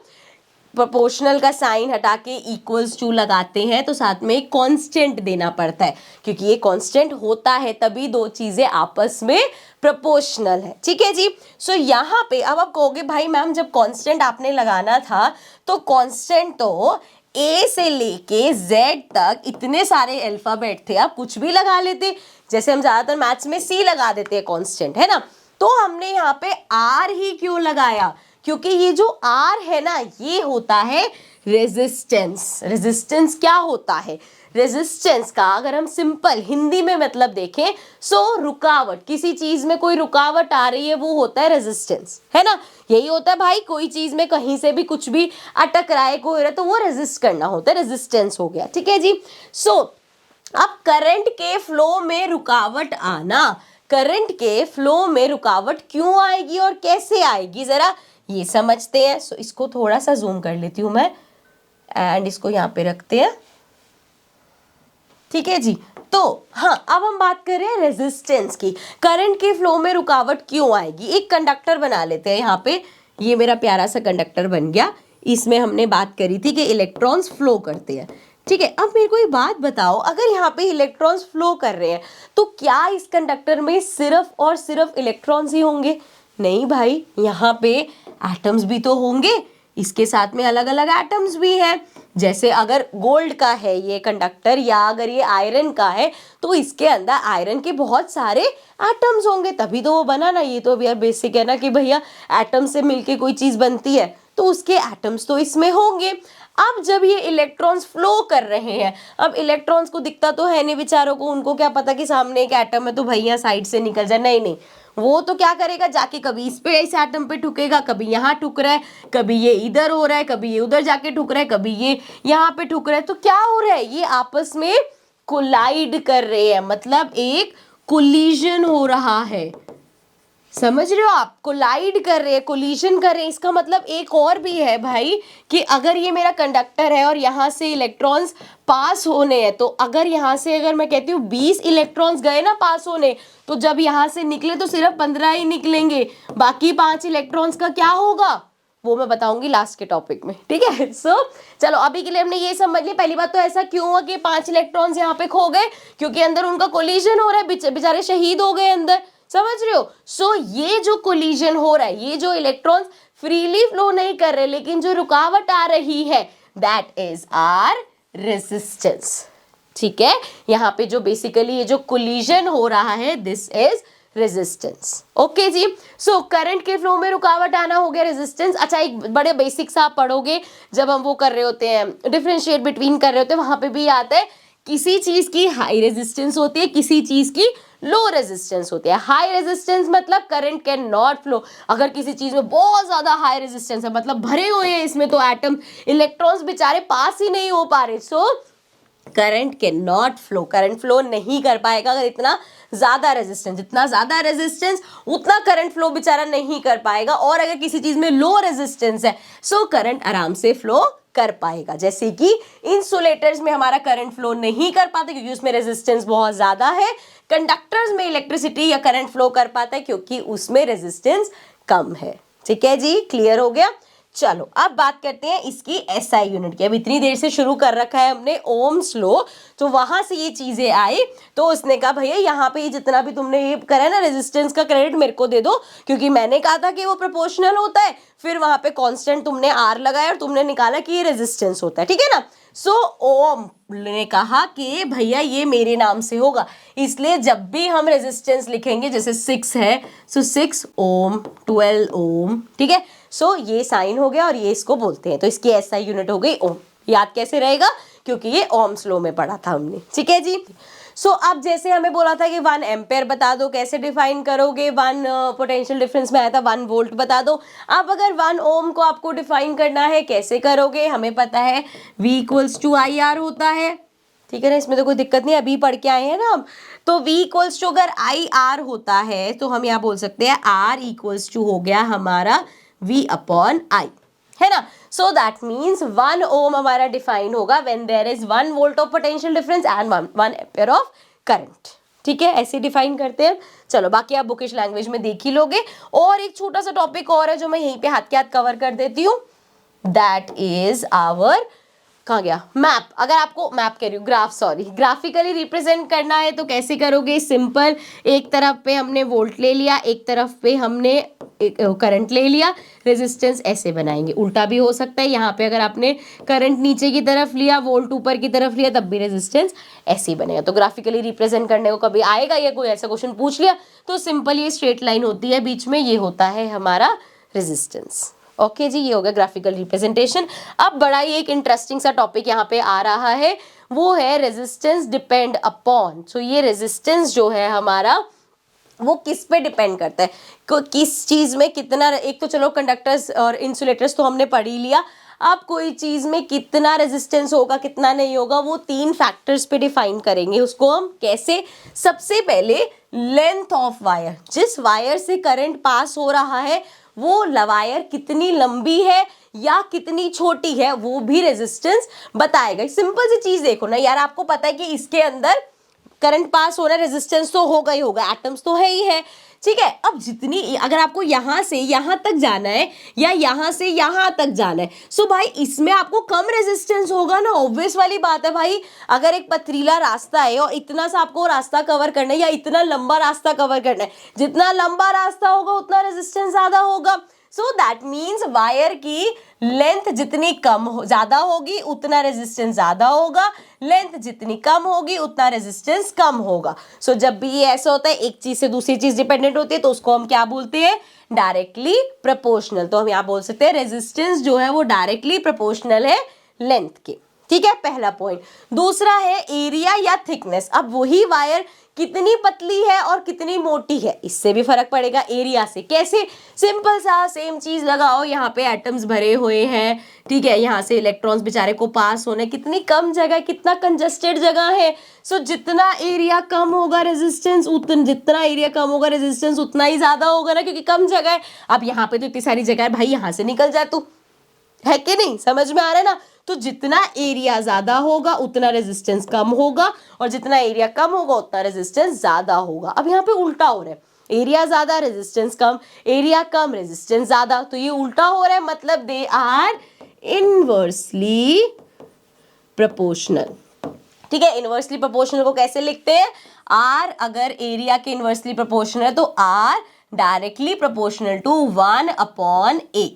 प्रोपोर्शनल का साइन हटा के इक्वल्स टू लगाते हैं तो साथ में एक कांस्टेंट देना पड़ता है, क्योंकि ये कांस्टेंट होता है तभी दो चीजें आपस में प्रोपोर्शनल है, ठीक है जी। सो यहाँ पे अब आप कहोगे भाई मैम जब कांस्टेंट आपने लगाना था तो कांस्टेंट तो ए से लेके जेड तक इतने सारे अल्फाबेट थे, आप कुछ भी लगा लेते, जैसे हम ज्यादातर मैथ्स में सी लगा देते हैं कांस्टेंट, है ना। तो हमने यहाँ पे आर ही क्यों लगाया? क्योंकि ये जो R है ना, ये होता है रेजिस्टेंस। रेजिस्टेंस क्या होता है? रेजिस्टेंस का अगर हम सिंपल हिंदी में मतलब देखें, सो रुकावट, किसी चीज में कोई रुकावट आ रही है वो होता है रेजिस्टेंस, है ना। यही होता है भाई, कोई चीज में कहीं से भी कुछ भी अटक रहा है, कोई रहा है, तो वो रेजिस्ट करना होता है, रेजिस्टेंस हो गया, ठीक है जी। सो अब करंट के फ्लो में रुकावट आना, करंट के फ्लो में रुकावट क्यों आएगी और कैसे आएगी जरा ये समझते हैं। सो इसको थोड़ा सा जूम कर लेती हूं मैं, एंड इसको यहाँ पे रखते हैं, ठीक है जी। तो हाँ, अब हम बात कर रहे हैं रेजिस्टेंस की। करंट के फ्लो में रुकावट क्यों आएगी? एक कंडक्टर बना लेते हैं यहाँ पे, ये मेरा प्यारा सा कंडक्टर बन गया। इसमें हमने बात करी थी कि इलेक्ट्रॉन्स फ्लो करते हैं, ठीक है। अब मेरे को एक बात बताओ, अगर यहाँ पे इलेक्ट्रॉन्स फ्लो कर रहे हैं तो क्या इस कंडक्टर में सिर्फ और सिर्फ इलेक्ट्रॉन्स ही होंगे? नहीं भाई, यहाँ पे एटम्स भी तो होंगे, इसके साथ में अलग अलग एटम्स भी हैं। जैसे अगर गोल्ड का है ये कंडक्टर या अगर ये आयरन का है तो इसके अंदर आयरन के बहुत सारे एटम्स होंगे, तभी तो वो बना ना। ये तो यार बेसिक है ना कि भैया एटम से मिलके कोई चीज बनती है, तो उसके एटम्स तो इसमें होंगे। अब जब ये इलेक्ट्रॉन्स फ्लो कर रहे हैं, अब इलेक्ट्रॉन्स को दिखता तो है नहीं बेचारों को, उनको क्या पता कि सामने एक एटम है तो भैया साइड से निकल जाए, नहीं नहीं, वो तो क्या करेगा, जाके कभी इस पे इस एटम पे ठुकेगा, कभी यहाँ ठुक रहा है, कभी ये इधर हो रहा है, कभी ये उधर जाके ठुक रहा है, कभी ये यहाँ पे ठुक रहा है। तो क्या हो रहा है, ये आपस में कोलाइड कर रहे हैं, मतलब एक कोलिजन हो रहा है। समझ रहे हो आप? कोलाइड कर रहे हैं, कोलिजन कर रहे हैं। इसका मतलब एक और भी है भाई कि अगर ये मेरा कंडक्टर है और यहाँ से इलेक्ट्रॉन्स पास होने हैं, तो अगर यहाँ से अगर मैं कहती हूँ 20 इलेक्ट्रॉन्स गए ना पास होने, तो जब यहाँ से निकले तो सिर्फ 15 ही निकलेंगे, बाकी 5 इलेक्ट्रॉन्स का क्या होगा वो मैं बताऊंगी लास्ट के टॉपिक में, ठीक है। सो चलो अभी के लिए हमने ये समझ लिया। पहली बात तो ऐसा क्यों हुआ कि 5 इलेक्ट्रॉन्स यहाँ पे खो गए, क्योंकि अंदर उनका कोलिजन हो रहा है, बेचारे शहीद हो गए अंदर। समझ रहे हो? सो ये जो कोलिजन हो रहा है, ये जो इलेक्ट्रॉन्स फ्रीली फ्लो नहीं कर रहे लेकिन जो रुकावट आ रही है, दैट इज आर रेजिस्टेंस, ठीक है। यहाँ पे जो बेसिकली ये जो कोलिजन हो रहा है, दिस इज रेजिस्टेंस। ओके जी। सो करंट के फ्लो में रुकावट आना हो गया रेजिस्टेंस। अच्छा, एक बड़े बेसिक सा आप पढ़ोगे जब हम वो कर रहे होते हैं, डिफरेंशिएट बिटवीन कर रहे होते हैं, वहां पे भी आता है किसी चीज की हाई रेजिस्टेंस होती है, किसी चीज की लो रेजिस्टेंस होती है। हाई रेजिस्टेंस मतलब करंट कैन नॉट फ्लो। अगर किसी चीज में बहुत ज्यादा हाई रेजिस्टेंस है, मतलब भरे हुए हैं इसमें तो एटम, इलेक्ट्रॉन्स बेचारे पास ही नहीं हो पा रहे, so current can not flow, current flow नहीं कर पाएगा। अगर इतना ज्यादा रेजिस्टेंस, जितना ज्यादा रेजिस्टेंस उतना करंट फ्लो बेचारा नहीं कर पाएगा। और अगर किसी चीज में लो रेजिस्टेंस है, सो करंट आराम से फ्लो कर पाएगा। जैसे कि इंसुलेटर्स में हमारा करंट फ्लो नहीं कर पाता क्योंकि उसमें रेजिस्टेंस बहुत ज्यादा है। कंडक्टर्स में इलेक्ट्रिसिटी या करंट फ्लो कर पाता है क्योंकि उसमें रेजिस्टेंस कम है। ठीक है जी, क्लियर हो गया। चलो अब बात करते हैं इसकी एसआई यूनिट की। अब इतनी देर से शुरू कर रखा है हमने ओम्स लॉ, तो वहां से ये चीजें आई तो उसने कहा भैया यहाँ पे जितना भी तुमने ये करा है ना रेजिस्टेंस का क्रेडिट मेरे को दे दो, क्योंकि मैंने कहा था कि वो प्रोपोर्शनल होता है, फिर वहां पे कांस्टेंट तुमने आर लगाया और तुमने निकाला कि ये रेजिस्टेंस होता है, ठीक है ना। सो ओम ने कहा कि भैया ये मेरे नाम से होगा, इसलिए जब भी हम रेजिस्टेंस लिखेंगे, जैसे 6 है सो 6 ओम, 12 ओम, ठीक है। सो ये साइन हो गया और ये इसको बोलते हैं, तो इसकी एसआई यूनिट हो गई ओम। याद कैसे रहेगा, क्योंकि ये ओम्स लॉ में पढ़ा था हमने, ठीक है जी। सो अब जैसे हमें बोला था कि 1 एम्पेयर बता दो, कैसे डिफाइन करोगे, 1 पोटेंशियल डिफरेंस में आया था 1 वोल्ट बता दो। अब अगर 1 ओम को आपको डिफाइन करना है, कैसे करोगे, हमें पता है V equals to I R होता है, ठीक है ना, इसमें तो कोई दिक्कत नहीं, अभी पढ़ के आए हैं ना हम। तो V इक्वल्स टू अगर आई आर होता है तो हम यहाँ बोल सकते हैं R इक्वल्स टू हो गया हमारा V अपॉन I, है ना। सो दैट मीन्स 1 ओम हमारा डिफाइन होगा when there is 1 volt of potential difference and 1 ampere of current, ठीक है, ऐसे डिफाइन करते हैं। चलो बाकी आप बुकिश लैंग्वेज में देख ही लोगे। और एक छोटा सा टॉपिक और है जो मैं यहीं पे हाथ के हाथ कवर कर देती हूँ, दैट इज आवर, कहाँ गया, मैप। अगर आपको मैप कह रही हूँ, ग्राफ, सॉरी, ग्राफिकली रिप्रेजेंट करना है तो कैसे करोगे, सिंपल, एक तरफ पे हमने वोल्ट ले लिया, एक तरफ पे हमने करंट ले लिया, रेजिस्टेंस ऐसे बनाएंगे। उल्टा भी हो सकता है, यहाँ पे अगर आपने करंट नीचे की तरफ लिया, वोल्ट ऊपर की तरफ लिया, तब भी रेजिस्टेंस ऐसे ही बनेगा। तो ग्राफिकली रिप्रेजेंट करने को कभी आएगा या कोई ऐसा क्वेश्चन पूछ लिया तो सिंपल ये स्ट्रेट लाइन होती है, बीच में ये होता है हमारा रेजिस्टेंस। ओके जी, ये हो गया ग्राफिकल रिप्रेजेंटेशन। अब बड़ा ही एक इंटरेस्टिंग सा टॉपिक यहाँ पे आ रहा है, वो है रेजिस्टेंस डिपेंड अपॉन। सो ये रेजिस्टेंस जो है हमारा वो किस पे डिपेंड करता है, किस चीज में कितना, एक तो चलो कंडक्टर्स और इंसुलेटर्स तो हमने पढ़ ही लिया, अब कोई चीज में कितना रेजिस्टेंस होगा कितना नहीं होगा वो 3 फैक्टर्स पे डिफाइन करेंगे। उसको हम कैसे, सबसे पहले लेंथ ऑफ वायर, जिस वायर से करंट पास हो रहा है वो वायर कितनी लंबी है या कितनी छोटी है वो भी रेजिस्टेंस बताएगा। सिंपल सी चीज देखो ना यार, आपको पता है कि इसके अंदर करंट पास हो रहा है, रेजिस्टेंस तो होगा ही होगा, एटम्स तो है ही है, ठीक है। अब जितनी, अगर आपको यहां से यहां तक जाना है या यहां से यहां तक जाना है, सो भाई इसमें आपको कम रेजिस्टेंस होगा ना, ऑब्वियस वाली बात है भाई। अगर एक पथरीला रास्ता है और इतना सा आपको रास्ता कवर करना है या इतना लंबा रास्ता कवर करना है, जितना लंबा रास्ता होगा उतना रेजिस्टेंस ज्यादा होगा। सो दैट मीन्स वायर की लेंथ जितनी कम हो ज्यादा होगी उतना रेजिस्टेंस ज्यादा होगा, लेंथ जितनी कम होगी उतना रेजिस्टेंस कम होगा। सो जब भी ये ऐसा होता है, एक चीज से दूसरी चीज डिपेंडेंट होती है, तो उसको हम क्या बोलते हैं, डायरेक्टली प्रोपोर्शनल। तो हम यहाँ बोल सकते हैं रेजिस्टेंस जो है वो डायरेक्टली प्रोपोर्शनल है लेंथ के, ठीक है, पहला पॉइंट। दूसरा है एरिया या थिकनेस। अब वही वायर कितनी पतली है और कितनी मोटी है, इससे भी फर्क पड़ेगा एरिया से। कैसे, सिंपल सा सेम चीज लगाओ, यहाँ पे एटम्स भरे हुए हैं, ठीक है, यहाँ से इलेक्ट्रॉन्स बेचारे को पास होने, कितनी कम जगह, कितना कंजस्टेड जगह है। सो जितना एरिया कम होगा रेजिस्टेंस जितना एरिया कम होगा रेजिस्टेंस उतना ही ज्यादा होगा ना, क्योंकि कम जगह है। अब यहाँ पे तो इतनी सारी जगह है भाई, यहाँ से निकल जाए तू, है कि नहीं, समझ में आ रहा है ना। तो जितना एरिया ज्यादा होगा उतना रेजिस्टेंस कम होगा, और जितना एरिया कम होगा उतना रेजिस्टेंस ज्यादा होगा। अब यहाँ पे उल्टा हो रहा है, एरिया ज्यादा रेजिस्टेंस कम, एरिया कम रेजिस्टेंस ज्यादा, तो ये उल्टा हो रहा है, मतलब दे आर इनवर्सली प्रोपोर्शनल, ठीक है। इनवर्सली प्रोपोर्शनल को कैसे लिखते हैं, आर अगर एरिया के इनवर्सली प्रोपोर्शनल है तो are directly proportional to 1/a,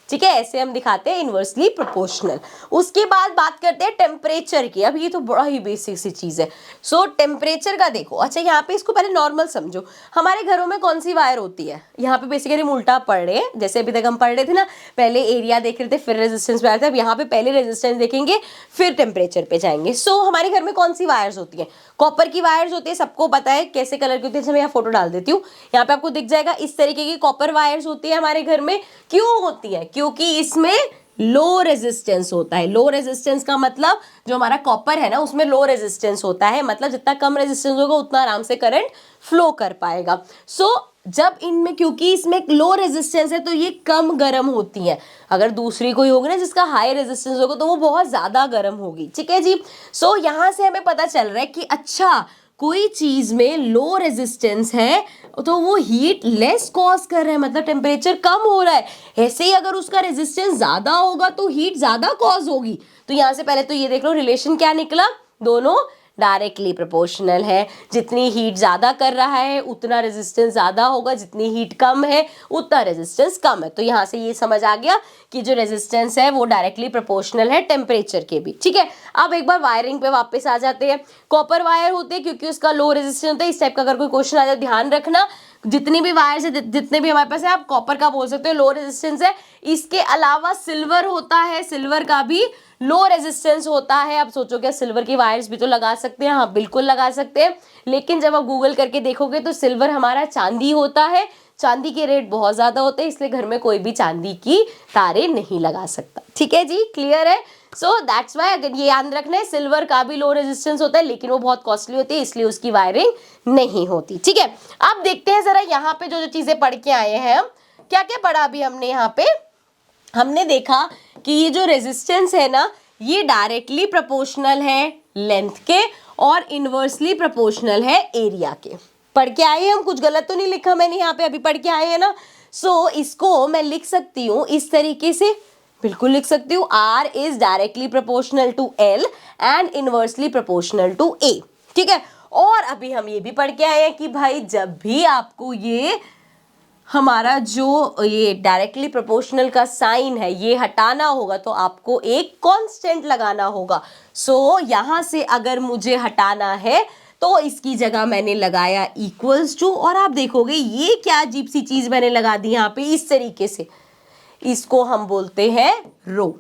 ठीक है, ऐसे हम दिखाते हैं इनवर्सली प्रोपोर्शनल। उसके बाद बात करते हैं टेम्परेचर की। अब ये तो बड़ा ही बेसिक सी चीज है। सो टेम्परेचर का देखो, अच्छा यहाँ पे इसको पहले नॉर्मल समझो। हमारे घरों में कौन सी वायर होती है, यहाँ पे बेसिकली हम उल्टा पढ़ रहे हैं, जैसे अभी तक हम पढ़ रहे थे ना, पहले एरिया देख रहे थे फिर रेजिस्टेंस पे आए थे, अब यहाँ पे पहले रेजिस्टेंस देखेंगे फिर टेम्परेचर पे जाएंगे। सो हमारे घर में कौन सी वायर्स होती है, कॉपर की वायर्स होती है, सबको पता है कैसे कलर की होती है। मैं यहाँ फोटो डाल देती हूँ, यहाँ पे आपको दिख जाएगा, इस तरीके की कॉपर वायर्स होती है हमारे घर में। क्यों होती है, क्योंकि इसमें लो रेजिस्टेंस होता है। लो रेजिस्टेंस का मतलब जो हमारा कॉपर है ना उसमें लो रेजिस्टेंस होता है, मतलब जितना कम रेजिस्टेंस होगा उतना आराम से करंट फ्लो कर पाएगा। सो जब इनमें, क्योंकि इसमें लो रेजिस्टेंस है तो ये कम गर्म होती हैं। अगर दूसरी कोई होगी ना जिसका हाई रेजिस्टेंस होगा तो वो बहुत ज्यादा गर्म होगी, ठीक है जी। सो यहाँ से हमें पता चल रहा है कि अच्छा कोई चीज में लो रेजिस्टेंस है तो वो हीट लेस कॉज कर रहा है, मतलब टेम्परेचर कम हो रहा है। ऐसे ही अगर उसका रेजिस्टेंस ज्यादा होगा तो हीट ज्यादा कॉज होगी। तो यहाँ से पहले तो ये देख लो रिलेशन क्या निकला, दोनों डायरेक्टली प्रोपोर्शनल है। जितनी हीट ज्यादा कर रहा है उतना रेजिस्टेंस ज्यादा होगा, जितनी हीट कम है उतना रेजिस्टेंस कम है। तो यहाँ से ये समझ आ गया कि जो रेजिस्टेंस है वो डायरेक्टली प्रोपोर्शनल है टेम्परेचर के भी, ठीक है। अब एक बार वायरिंग पे वापस आ जाते हैं। कॉपर वायर होते हैं क्योंकि उसका लो रेजिस्टेंस होता है। इस टाइप का अगर कोई क्वेश्चन आ जाए ध्यान रखना, जितनी भी वायर्स है, जितने भी हमारे पास है, आप कॉपर का बोल सकते हो लो रेजिस्टेंस है। इसके अलावा सिल्वर होता है, सिल्वर का भी लो रेजिस्टेंस होता है। अब सोचो क्या सिल्वर की वायर्स भी तो लगा सकते हैं, हाँ बिल्कुल लगा सकते हैं, लेकिन जब आप गूगल करके देखोगे तो सिल्वर हमारा चांदी होता है। चांदी के रेट बहुत ज्यादा होते हैं, इसलिए घर में कोई भी चांदी की तारे नहीं लगा सकता, ठीक है जी, क्लियर है। सो दैट्स वाई, अगर ये याद रखना है, सिल्वर का भी लो रेजिस्टेंस होता है लेकिन वो बहुत कॉस्टली होती है, इसलिए उसकी वायरिंग नहीं होती, ठीक है। अब देखते हैं जरा यहाँ पे जो जो चीजें पढ़ के आए हैं हम, क्या क्या पढ़ा अभी हमने यहाँ पे। हमने देखा कि ये जो रेजिस्टेंस है ना ये डायरेक्टली प्रोपोर्शनल है लेंथ के और इनवर्सली प्रोपोर्शनल है एरिया के। पढ़ के आए हम, कुछ गलत तो नहीं लिखा मैंने यहाँ पे, अभी पढ़ के आए हैं ना। सो इसको मैं लिख सकती हूँ इस तरीके से, बिल्कुल लिख सकती हूँ, R is directly proportional to L and inversely proportional to A, ठीक है। और अभी हम ये भी पढ़ के आए हैं कि भाई जब भी आपको ये हमारा जो ये डायरेक्टली प्रोपोर्शनल का साइन है ये हटाना होगा तो आपको एक कांस्टेंट लगाना होगा। सो यहाँ से अगर मुझे हटाना है तो इसकी जगह मैंने लगाया इक्वल्स टू, और आप देखोगे ये क्या अजीब सी चीज मैंने लगा दी यहाँ पे इस तरीके से, इसको हम बोलते हैं रो,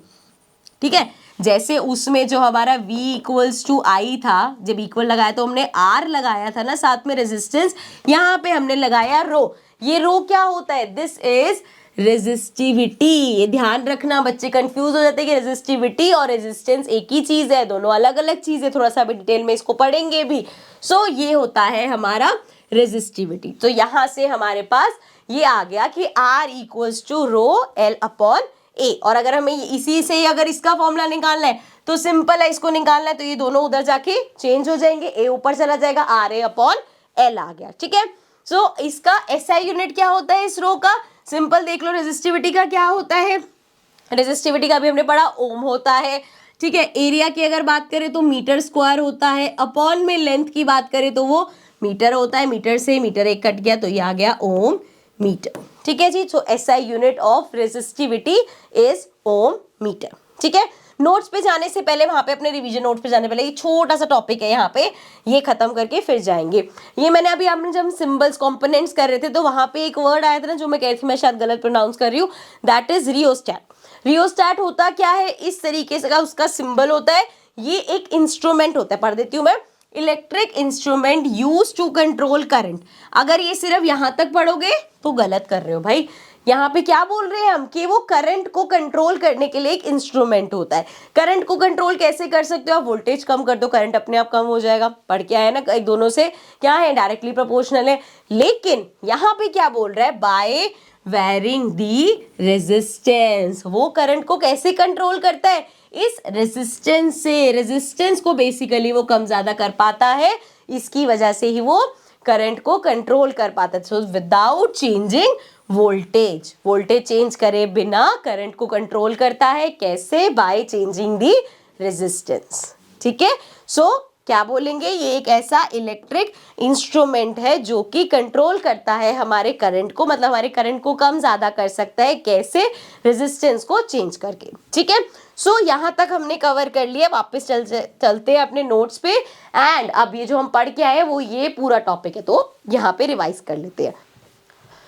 ठीक है। जैसे उसमें जो हमारा V इक्वल्स टू I था, जब इक्वल लगाया तो हमने R लगाया था ना साथ में रेजिस्टेंस, यहाँ पे हमने लगाया रो। ये रो क्या होता है, दिस इज रेजिस्टिविटी। ये ध्यान रखना, बच्चे कंफ्यूज हो जाते हैं कि रेजिस्टिविटी और रेजिस्टेंस एक ही चीज है, दोनों अलग अलग चीज है, थोड़ा सा भी डिटेल में इसको पढ़ेंगे भी। सो ये होता है हमारा रेजिस्टिविटी। तो यहाँ से हमारे पास ये आ गया कि R equals to rho L upon A। और अगर हमें इसी से अगर इसका फॉर्मूला निकालना है तो सिंपल है, इसको निकालना है तो ये दोनों उधर जाके चेंज हो जाएंगे, A ऊपर चला जाएगा, RA अपॉन L आ गया। ठीक है, सो इसका SI यूनिट क्या होता है इस रो का, सिंपल देख लो। रेजिस्टिविटी का क्या होता है, रेजिस्टिविटी का भी हमने पढ़ा, ओम होता है। ठीक है, एरिया की अगर बात करें तो मीटर स्क्वायर होता है, अपॉन में लेंथ की बात करें तो वो मीटर होता है, मीटर से मीटर एक कट गया तो ये आ गया ओम मीटर। ठीक है जी, so SI unit of resistivity is ohm metre. ठीक है, नोट्स पे जाने से पहले, वहां पे अपने रिवीजन नोट्स पे जाने पहले ये छोटा सा टॉपिक है यहाँ पे, ये खत्म करके फिर जाएंगे। ये मैंने अभी आपने जब सिंबल्स कंपोनेंट्स कर रहे थे तो वहां पे एक वर्ड आया था ना जो मैं कह रही थी, मैं शायद गलत प्रोनाउंस कर रही हूँ, दैट इज रियोस्टैट। रियोस्टैट होता क्या है, इस तरीके से का उसका सिंबल होता है, ये एक इंस्ट्रूमेंट होता है, पढ़ देती हूँ मैं, electric instrument use to control current. अगर ये सिर्फ यहां तक पढ़ोगे तो गलत कर रहे हो भाई, यहाँ पे क्या बोल रहे हैं हम कि वो करंट को कंट्रोल करने के लिए एक इंस्ट्रूमेंट होता है। करंट को कंट्रोल कैसे कर सकते हो आप, वोल्टेज कम कर दो, करंट अपने आप कम हो जाएगा। पढ़ के आए ना, एक दोनों से क्या है, डायरेक्टली प्रोपोर्शनल है। लेकिन यहाँ पे क्या बोल रहा है, बाय वेरिंग दी रेजिस्टेंस, वो करंट को कैसे कंट्रोल करता है, इस रेजिस्टेंस से। रेजिस्टेंस को बेसिकली वो कम ज्यादा कर पाता है, इसकी वजह से ही वो करंट को कंट्रोल कर पाता है। So without changing voltage, voltage change करे बिना करंट को कंट्रोल करता है, कैसे, बाय चेंजिंग दी रेजिस्टेंस। ठीक है, सो क्या बोलेंगे, ये एक ऐसा इलेक्ट्रिक इंस्ट्रूमेंट है जो कि कंट्रोल करता है हमारे करंट को, मतलब हमारे करंट को कम ज्यादा कर सकता है, कैसे, रेजिस्टेंस को चेंज करके। ठीक है, सो यहाँ तक हमने कवर कर लिया, वापस चलते हैं अपने नोट्स पे। एंड अब ये जो हम पढ़ के आए वो ये पूरा टॉपिक है, तो यहाँ पे रिवाइज कर लेते हैं।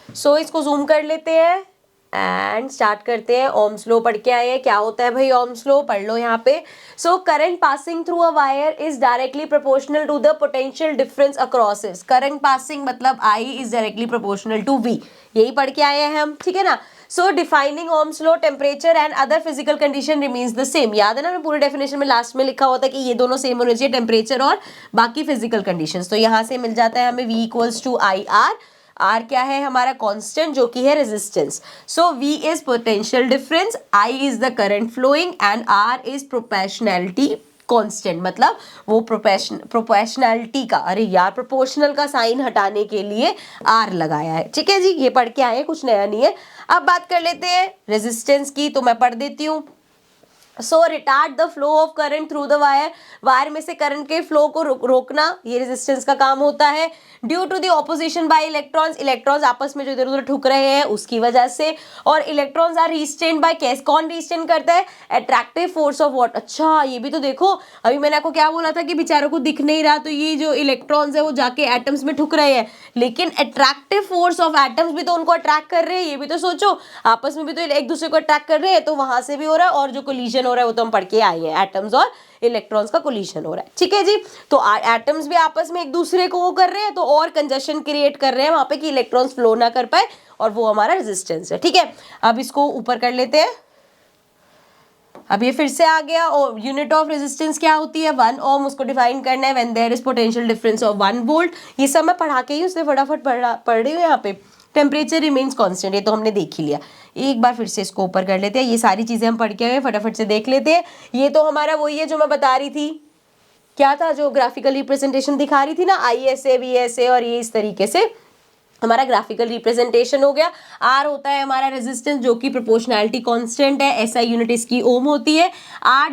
सो इसको जूम कर लेते हैं एंड स्टार्ट करते हैं। ओम्स लॉ पढ़ के आए हैं, क्या होता है भाई ओम्स लॉ, पढ़ लो यहाँ पे। So current passing through a wire is directly proportional to the potential difference across it. Current passing मतलब I is directly proportional to V, यही पढ़ के आए हैं हम। ठीक है ना, so defining Ohm's law, temperature and other physical condition remains the same. याद है ना, मैं पूरे डेफिनेशन में लास्ट में लिखा हुआ था कि ये दोनों सेम होने चाहिए, टेम्परेचर और बाकी फिजिकल कंडीशंस। तो यहाँ से मिल जाता है हमें V equals to IR। R क्या है हमारा कांस्टेंट जो कि है resistance. So V is potential difference, I is the current flowing and R is proportionality constant, मतलब वो प्रोपोर्शनैलिटी का, अरे यार प्रोपोर्शनल का साइन हटाने के लिए R लगाया है। ठीक है जी, ये पढ़ के आए हैं, कुछ नया नहीं है। अब बात कर लेते हैं रेजिस्टेंस की, तो मैं पढ़ देती हूँ। So retard the flow of current through the wire, wire में से करंट के फ्लो को रोकना, ये रेजिस्टेंस का काम होता है। Due to the opposition by electrons, electrons आपस में जो इधर उधर ठुक रहे हैं उसकी वजह से। और इलेक्ट्रॉन्स आर रिस्ट्रेन्ड बाय, कैस, कौन रिस्ट्रेन करता है, अट्रैक्टिव फोर्स ऑफ व्हाट। अच्छा ये भी तो देखो, अभी मैंने आपको क्या बोला था कि बेचारों को दिख नहीं रहा, तो ये जो इलेक्ट्रॉन्स है वो जाके एटम्स में ठुक रहे हैं, लेकिन अट्रैक्टिव फोर्स ऑफ एटम्स भी तो उनको अट्रैक्ट कर रहे हैं। ये भी तो सोचो, आपस में भी तो एक दूसरे को अट्रैक्ट कर रहे हैं, तो वहां से भी हो रहा है। और जो कोलिजन हो रहा है वो तो हम पढ़ के आए हैं, एटम्स और इलेक्ट्रॉन्स का कोलिजन हो रहा है। ठीक है जी, तो एटम्स भी आपस में एक दूसरे को वो कर रहे हैं, तो और कंजशन क्रिएट कर रहे हैं वहां पे कि इलेक्ट्रॉन्स फ्लो ना कर पाए, और वो हमारा रेजिस्टेंस है। ठीक है, अब इसको ऊपर कर लेते हैं। अब ये फिर से आ गया, और यूनिट ऑफ रेजिस्टेंस क्या होती है, 1 ओम, उसको डिफाइन करना है when there is potential difference of 1 volt. ये सब मैं पढ़ा के ही उससे फटाफट पढ़ रही हूँ यहाँ पे। टेम्परेचर रिमेन्स कांस्टेंट, ये तो हमने देख ही लिया। एक बार फिर से इसको ऊपर कर लेते हैं, ये सारी चीजें हम पढ़ के आए, फटाफट से देख लेते हैं। ये तो हमारा वही है जो मैं बता रही थी, क्या था, जो ग्राफिकल रिप्रेजेंटेशन दिखा रही थी ना, ISA VSA, और ये इस तरीके से हमारा ग्राफिकल रिप्रेजेंटेशन हो गया। R होता है हमारा रेजिस्टेंस जो कि प्रोपोर्शनैलिटी कांस्टेंट है, SI यूनिट इसकी ओम होती है। R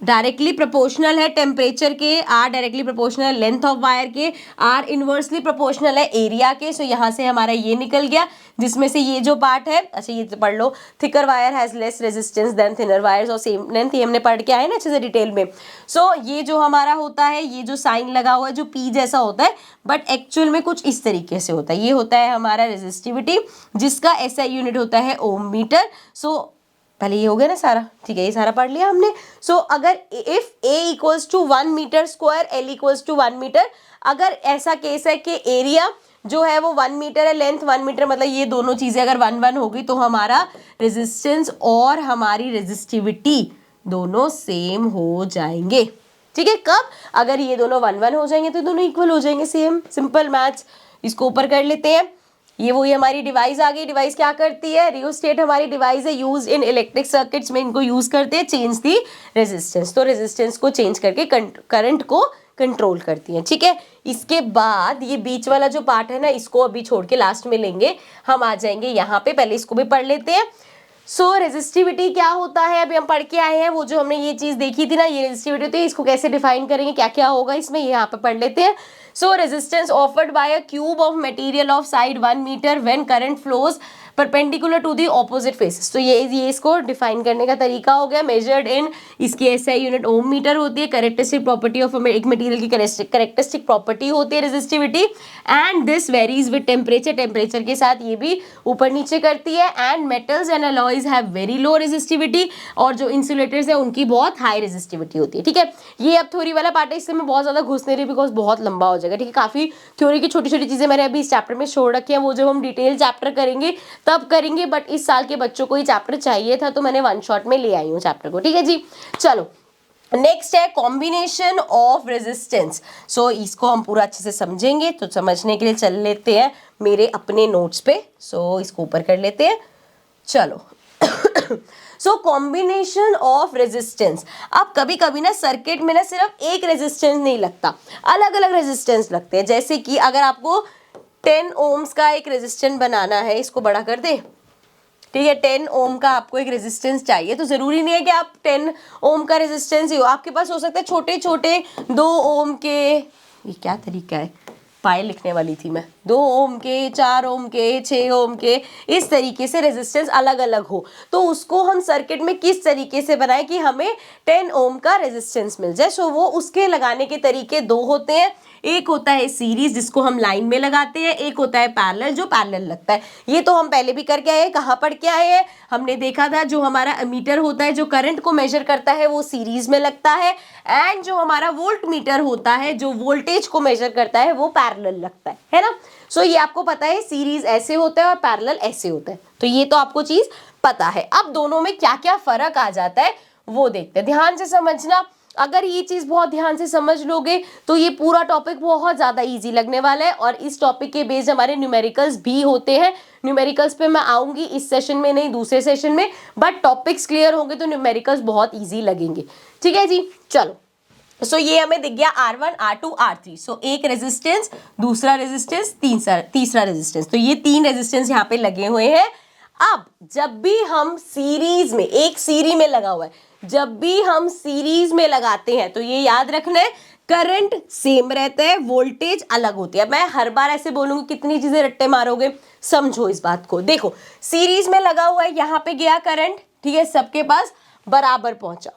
डायरेक्टली प्रोपोर्शनल है टेम्परेचर के, R डायरेक्टली प्रोपोर्शनल है लेंथ ऑफ वायर के, R इनवर्सली प्रोपोर्शनल है एरिया के। सो यहाँ से हमारा ये निकल गया, जिसमें से ये जो पार्ट है, अच्छा ये पढ़ लो, thicker wire has less resistance than thinner wires और सेम लेंथ, ये हमने पढ़ के आए ना अच्छे से डिटेल में। सो ये जो हमारा होता है, ये जो साइन लगा हुआ है जो P जैसा होता है, बट एक्चुअल में कुछ इस तरीके से होता है। ये होता है हमारा रेजिस्टिविटी, जिसका SI यूनिट होता है ओम मीटर। सो पहले ये हो गया ना सारा, ठीक है, ये सारा पढ़ लिया हमने। सो अगर if A equals to 1 metre square, L equals to 1 metre, अगर ऐसा केस है कि एरिया जो है वो 1 मीटर है, लेंथ 1 मीटर, मतलब ये दोनों चीजें अगर 1-1 होगी तो हमारा रेजिस्टेंस और हमारी रेजिस्टिविटी दोनों सेम हो जाएंगे। ठीक है, कब, अगर ये दोनों 1-1 हो जाएंगे तो दोनों इक्वल हो जाएंगे, सेम, सिंपल मैथ्स। इसको ऊपर कर लेते हैं। ये वही हमारी डिवाइस आ गई। डिवाइस क्या करती है, रियोस्टेट हमारी डिवाइस है, यूज इन इलेक्ट्रिक सर्किट्स में इनको यूज करते हैं, चेंज दी रेजिस्टेंस, तो रेजिस्टेंस को चेंज करके करंट को कंट्रोल करती है। ठीक है, इसके बाद ये बीच वाला जो पार्ट है ना, इसको अभी छोड़ के लास्ट में लेंगे, हम आ जाएंगे यहाँ पे, पहले इसको भी पढ़ लेते हैं। सो रेजिस्टिविटी क्या होता है, अभी हम पढ़ के आए हैं, वो जो हमने ये चीज देखी थी ना, ये रेजिस्टिविटी होती है, इसको कैसे डिफाइन करेंगे, क्या क्या होगा इसमें, यहाँ पे पढ़ लेते हैं। So resistance offered by a cube of material of side 1 metre when current flows perpendicular to the opposite faces. तो ये इसको डिफाइन करने का तरीका हो गया। मेजर्ड इन, इसकी एसआई यूनिट ओम मीटर होती है। कैरेक्टरिस्टिक प्रॉपर्टी ऑफ एक मटेरियल की कैरेक्टरिस्टिक प्रॉपर्टी होती है resistivity, and this varies with temperature, temperature के साथ ये भी ऊपर नीचे करती है। And metals and alloys have very low resistivity, और जो इंसुलेटर्स है उनकी बहुत हाई रेजिस्टिविटी होती है। ठीक है, ये अब थ्योरी वाला पार्ट है, इससे मैं बहुत ज्यादा घुस नहीं रही बिकॉज बहुत लंबा हो जाएगा। ठीक है, काफी थ्योरी की छोटी छोटी चीजें मैंने अभी इस चैप्टर में छोड़ रखी हैं, वो जब हम डिटेल चैप्टर करेंगे तब करेंगे, बट इस साल के बच्चों को ये चैप्टर चाहिए था तो मैंने वन शॉट में ले आई हूँ चैप्टर को। ठीक है जी, चलो नेक्स्ट है कॉम्बिनेशन ऑफ रेजिस्टेंस। सो इसको हम पूरा अच्छे से समझेंगे, तो समझने के लिए चल लेते हैं मेरे अपने नोट्स पे। सो इसको ऊपर कर लेते हैं, चलो। सो कॉम्बिनेशन ऑफ रेजिस्टेंस, अब कभी कभी ना सर्किट में ना सिर्फ एक रेजिस्टेंस नहीं लगता, अलग अलग रेजिस्टेंस लगते हैं। जैसे कि अगर आपको 10 ओम्स का एक रेजिस्टेंस बनाना है, इसको बड़ा कर दे, ठीक है, 10 ओम का आपको एक रेजिस्टेंस चाहिए, तो जरूरी नहीं है कि आप 10 ओम का रेजिस्टेंस ही हो, आपके पास हो सकता है छोटे छोटे 2 ओम के, ये क्या तरीका है, पाए लिखने वाली थी मैं, 2 ओम के, 4 ओम के, 6 ओम के, इस तरीके से रेजिस्टेंस अलग अलग हो, तो उसको हम सर्किट में किस तरीके से बनाएं कि हमें 10 ओम का रेजिस्टेंस मिल जाए। सो वो उसके लगाने के तरीके 2 होते हैं, एक होता है सीरीज जिसको हम लाइन में लगाते हैं, एक होता है पैरेलल जो पैरेलल लगता है। ये तो हम पहले भी करके आए हैं, कहाँ पढ़ के आए हैं, हमने देखा था जो हमारा एमीटर होता है जो करंट को मेजर करता है वो सीरीज में लगता है, एंड जो हमारा वोल्ट मीटर होता है जो वोल्टेज को मेजर करता है वो पैरेलल लगता है ना। सो ये आपको पता है, सीरीज ऐसे होता है और पैरेलल ऐसे होता है, तो ये तो आपको चीज पता है। अब दोनों में क्या क्या फर्क आ जाता है वो देखते हैं, ध्यान से समझना। अगर ये चीज बहुत ध्यान से समझ लोगे तो ये पूरा टॉपिक बहुत ज्यादा इजी लगने वाला है, और इस टॉपिक के बेस्ड हमारे न्यूमेरिकल्स भी होते हैं। न्यूमेरिकल्स पे मैं आऊंगी इस सेशन में नहीं, दूसरे सेशन में, बट टॉपिक्स क्लियर होंगे तो न्यूमेरिकल्स बहुत इजी लगेंगे। ठीक है जी, चलो। सो ये हमें दिख गया R1, R2, R3। सो एक रेजिस्टेंस, दूसरा रेजिस्टेंस, तीसरा रेजिस्टेंस, तो ये 3 रेजिस्टेंस यहाँ पे लगे हुए हैं। अब जब भी हम सीरीज में, एक सीरीज में लगा हुआ है, जब भी हम सीरीज में लगाते हैं तो ये याद रखना है करंट सेम रहता है, वोल्टेज अलग होती है। मैं हर बार ऐसे बोलूंगी, कितनी चीजें रट्टे मारोगे, समझो इस बात को। देखो सीरीज में लगा हुआ है, यहाँ पे गया करंट, ठीक है, सबके पास बराबर पहुंचा,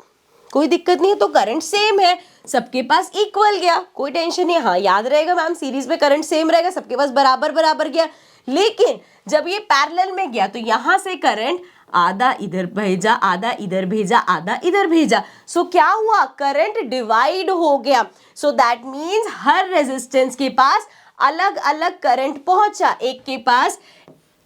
कोई दिक्कत नहीं है, तो करंट सेम है, सबके पास इक्वल गया, कोई टेंशन नहीं। हाँ याद रहेगा मैम, सीरीज में करंट सेम रहेगा, सबके पास बराबर बराबर गया। लेकिन जब ये पैरेलल में गया तो यहां से करंट आधा इधर भेजा, आधा इधर भेजा, आधा इधर भेजा, सो क्या हुआ, करंट डिवाइड हो गया। सो दैट मीन्स हर रेजिस्टेंस के पास अलग अलग करंट पहुंचा, एक के पास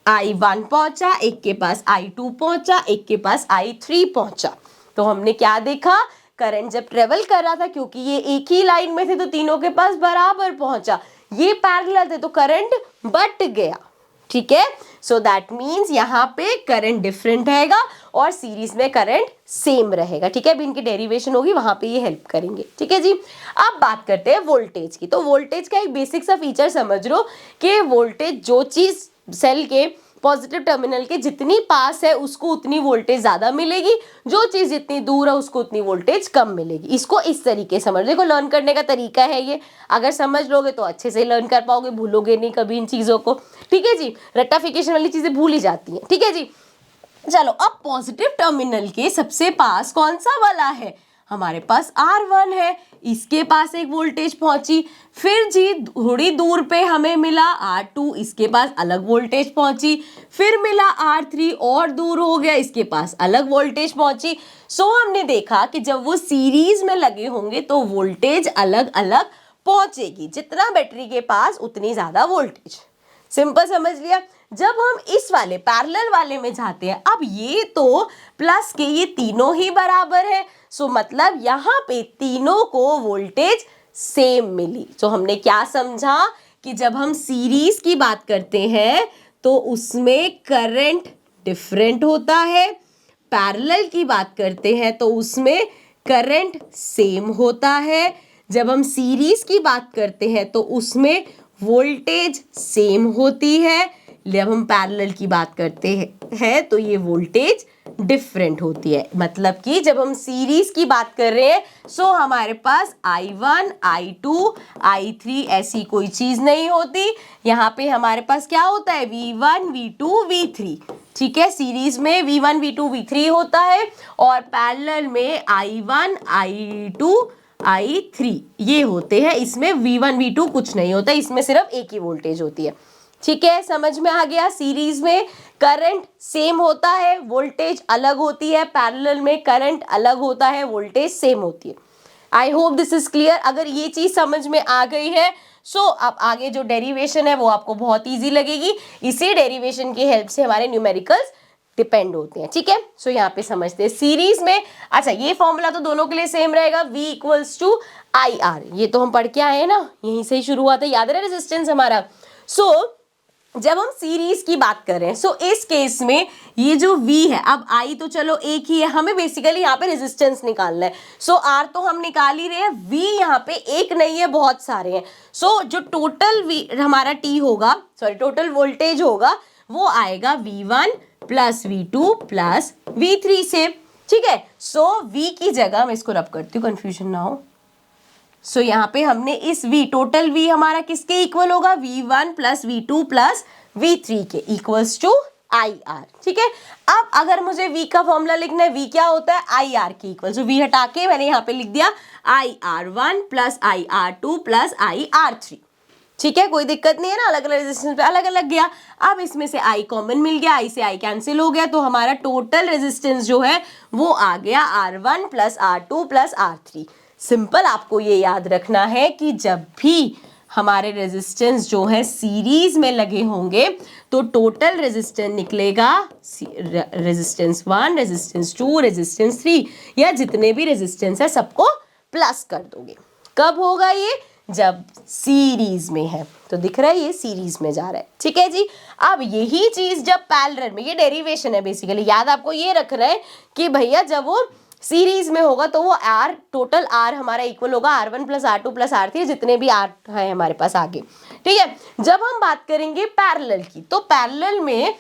I1 पहुंचा, एक के पास I2 पहुंचा, एक के पास I3 पहुंचा। तो हमने क्या देखा, करंट जब ट्रेवल कर रहा था, क्योंकि ये एक ही लाइन में थे तो तीनों के पास बराबर पहुंचा, ये पैरेलल थे तो करंट बट गया। ठीक है, सो दैट मीन्स यहाँ पे करंट डिफरेंट रहेगा और सीरीज में करंट सेम रहेगा। ठीक है, अभी इनकी डेरिवेशन होगी, वहां पे ये हेल्प करेंगे। ठीक है जी, अब बात करते हैं वोल्टेज की। तो वोल्टेज का एक बेसिक सा फीचर समझ लो कि वोल्टेज, जो चीज सेल के पॉजिटिव टर्मिनल के जितनी पास है उसको उतनी वोल्टेज ज्यादा मिलेगी, जो चीज जितनी दूर है उसको उतनी वोल्टेज कम मिलेगी। इसको इस तरीके समझ, देखो लर्न करने का तरीका है ये, अगर समझ लोगे तो अच्छे से लर्न कर पाओगे, भूलोगे नहीं कभी इन चीजों को। ठीक है जी, रट्टाफिकेशन वाली चीजें भूल ही जाती हैं। ठीक है जी, चलो अब पॉजिटिव टर्मिनल के सबसे पास कौन सा वाला है, हमारे पास R1 है, इसके पास एक वोल्टेज पहुंची, फिर जी थोड़ी दूर पे हमें मिला R2, इसके पास अलग वोल्टेज पहुंची, फिर मिला R3 और दूर हो गया, इसके पास अलग वोल्टेज पहुंची। सो हमने देखा कि जब वो सीरीज में लगे होंगे तो वोल्टेज अलग अलग पहुंचेगी, जितना बैटरी के पास उतनी ज्यादा वोल्टेज। सिंपल समझ लिया। जब हम इस वाले पैरेलल वाले में जाते हैं, अब ये तो प्लस के ये तीनों ही बराबर है, सो मतलब यहाँ पे तीनों को वोल्टेज सेम मिली। तो हमने क्या समझा कि जब हम सीरीज की बात करते हैं तो उसमें करंट डिफरेंट होता है, पैरेलल की बात करते हैं तो उसमें करंट सेम होता है, जब हम सीरीज की बात करते हैं तो उसमें वोल्टेज सेम होती है, जब हम पैरेलल की बात करते हैं तो ये वोल्टेज डिफरेंट होती है। मतलब कि जब हम सीरीज की बात कर रहे हैं सो हमारे पास I1, I2, I3 ऐसी कोई चीज नहीं होती। यहाँ पे हमारे पास क्या होता है V1, V2, V3। ठीक है, सीरीज में V1, V2, V3 होता है और पैरेलल में I1, I2, I3 ये होते हैं। इसमें V1, V2 कुछ नहीं होता, इसमें सिर्फ एक ही वोल्टेज होती है। ठीक है, समझ में आ गया। सीरीज में करंट सेम होता है, वोल्टेज अलग होती है, पैरेलल में करंट अलग होता है, वोल्टेज सेम होती है। I hope this is clear. अगर ये चीज समझ में आ गई है सो अब आगे जो डेरिवेशन है वो आपको बहुत इजी लगेगी। इसी डेरिवेशन की हेल्प से हमारे न्यूमेरिकल्स डिपेंड होते हैं। ठीक है, सो यहाँ पे समझते हैं सीरीज में। अच्छा, ये फॉर्मूला तो दोनों के लिए सेम रहेगा, V इक्वल्स टू IR। ये तो हम पढ़ के आए हैं ना, यहीं से ही शुरू हुआ था, याद है रेजिस्टेंस हमारा। सो जब हम सीरीज की बात कर रहे हैं सो इस केस में ये जो V है, अब I तो चलो एक ही है, हमें बेसिकली यहाँ पे रेजिस्टेंस निकालना है। सो R तो हम निकाल ही रहे हैं, V यहाँ पे एक नहीं है, बहुत सारे हैं। सो जो टोटल V हमारा T होगा, सॉरी टोटल वोल्टेज होगा, वो आएगा V1 plus V2 plus V3 से। ठीक है, सो V की जगह मैं इसको रब करती हूँ, कंफ्यूजन ना हो। सो यहाँ पे हमने इस V, टोटल V हमारा किसके इक्वल होगा, V1 plus V2 plus V3 के इक्वल्स टू IR। ठीक है, अब अगर मुझे V का फॉर्मूला लिखना है, V क्या होता है IR के इक्वल। सो V हटा के मैंने यहाँ पे लिख दिया IR1 plus IR2 plus IR3। ठीक है, कोई दिक्कत नहीं है ना, अलग अलग रेजिस्टेंस पे अलग अलग गया। अब इसमें से I कॉमन मिल गया, I से I कैंसिल हो गया, तो हमारा टोटल रेजिस्टेंस जो है वो आ गया R1 plus R2 plus R3। Simple, आपको ये याद रखना है कि जब भी हमारे रेजिस्टेंस जो है सीरीज में लगे होंगे तो टोटल रेजिस्टेंस निकलेगा रेजिस्टेंस 1, रेजिस्टेंस 2, रेजिस्टेंस 3, या जितने भी रेजिस्टेंस है सबको प्लस कर दोगे। कब होगा ये, जब सीरीज में है। तो दिख रहा है ये सीरीज में जा रहा है। ठीक है जी, अब यही चीज जब पैरेलल में, ये डेरिवेशन है बेसिकली, याद आपको ये रखना है कि भैया जब वो सीरीज में होगा तो वो R, टोटल R हमारा इक्वल होगा R1 plus R2 plus R3, जितने भी R है हमारे पास आगे। ठीक है, जब हम बात करेंगे पैरेलल की तो पैरेलल में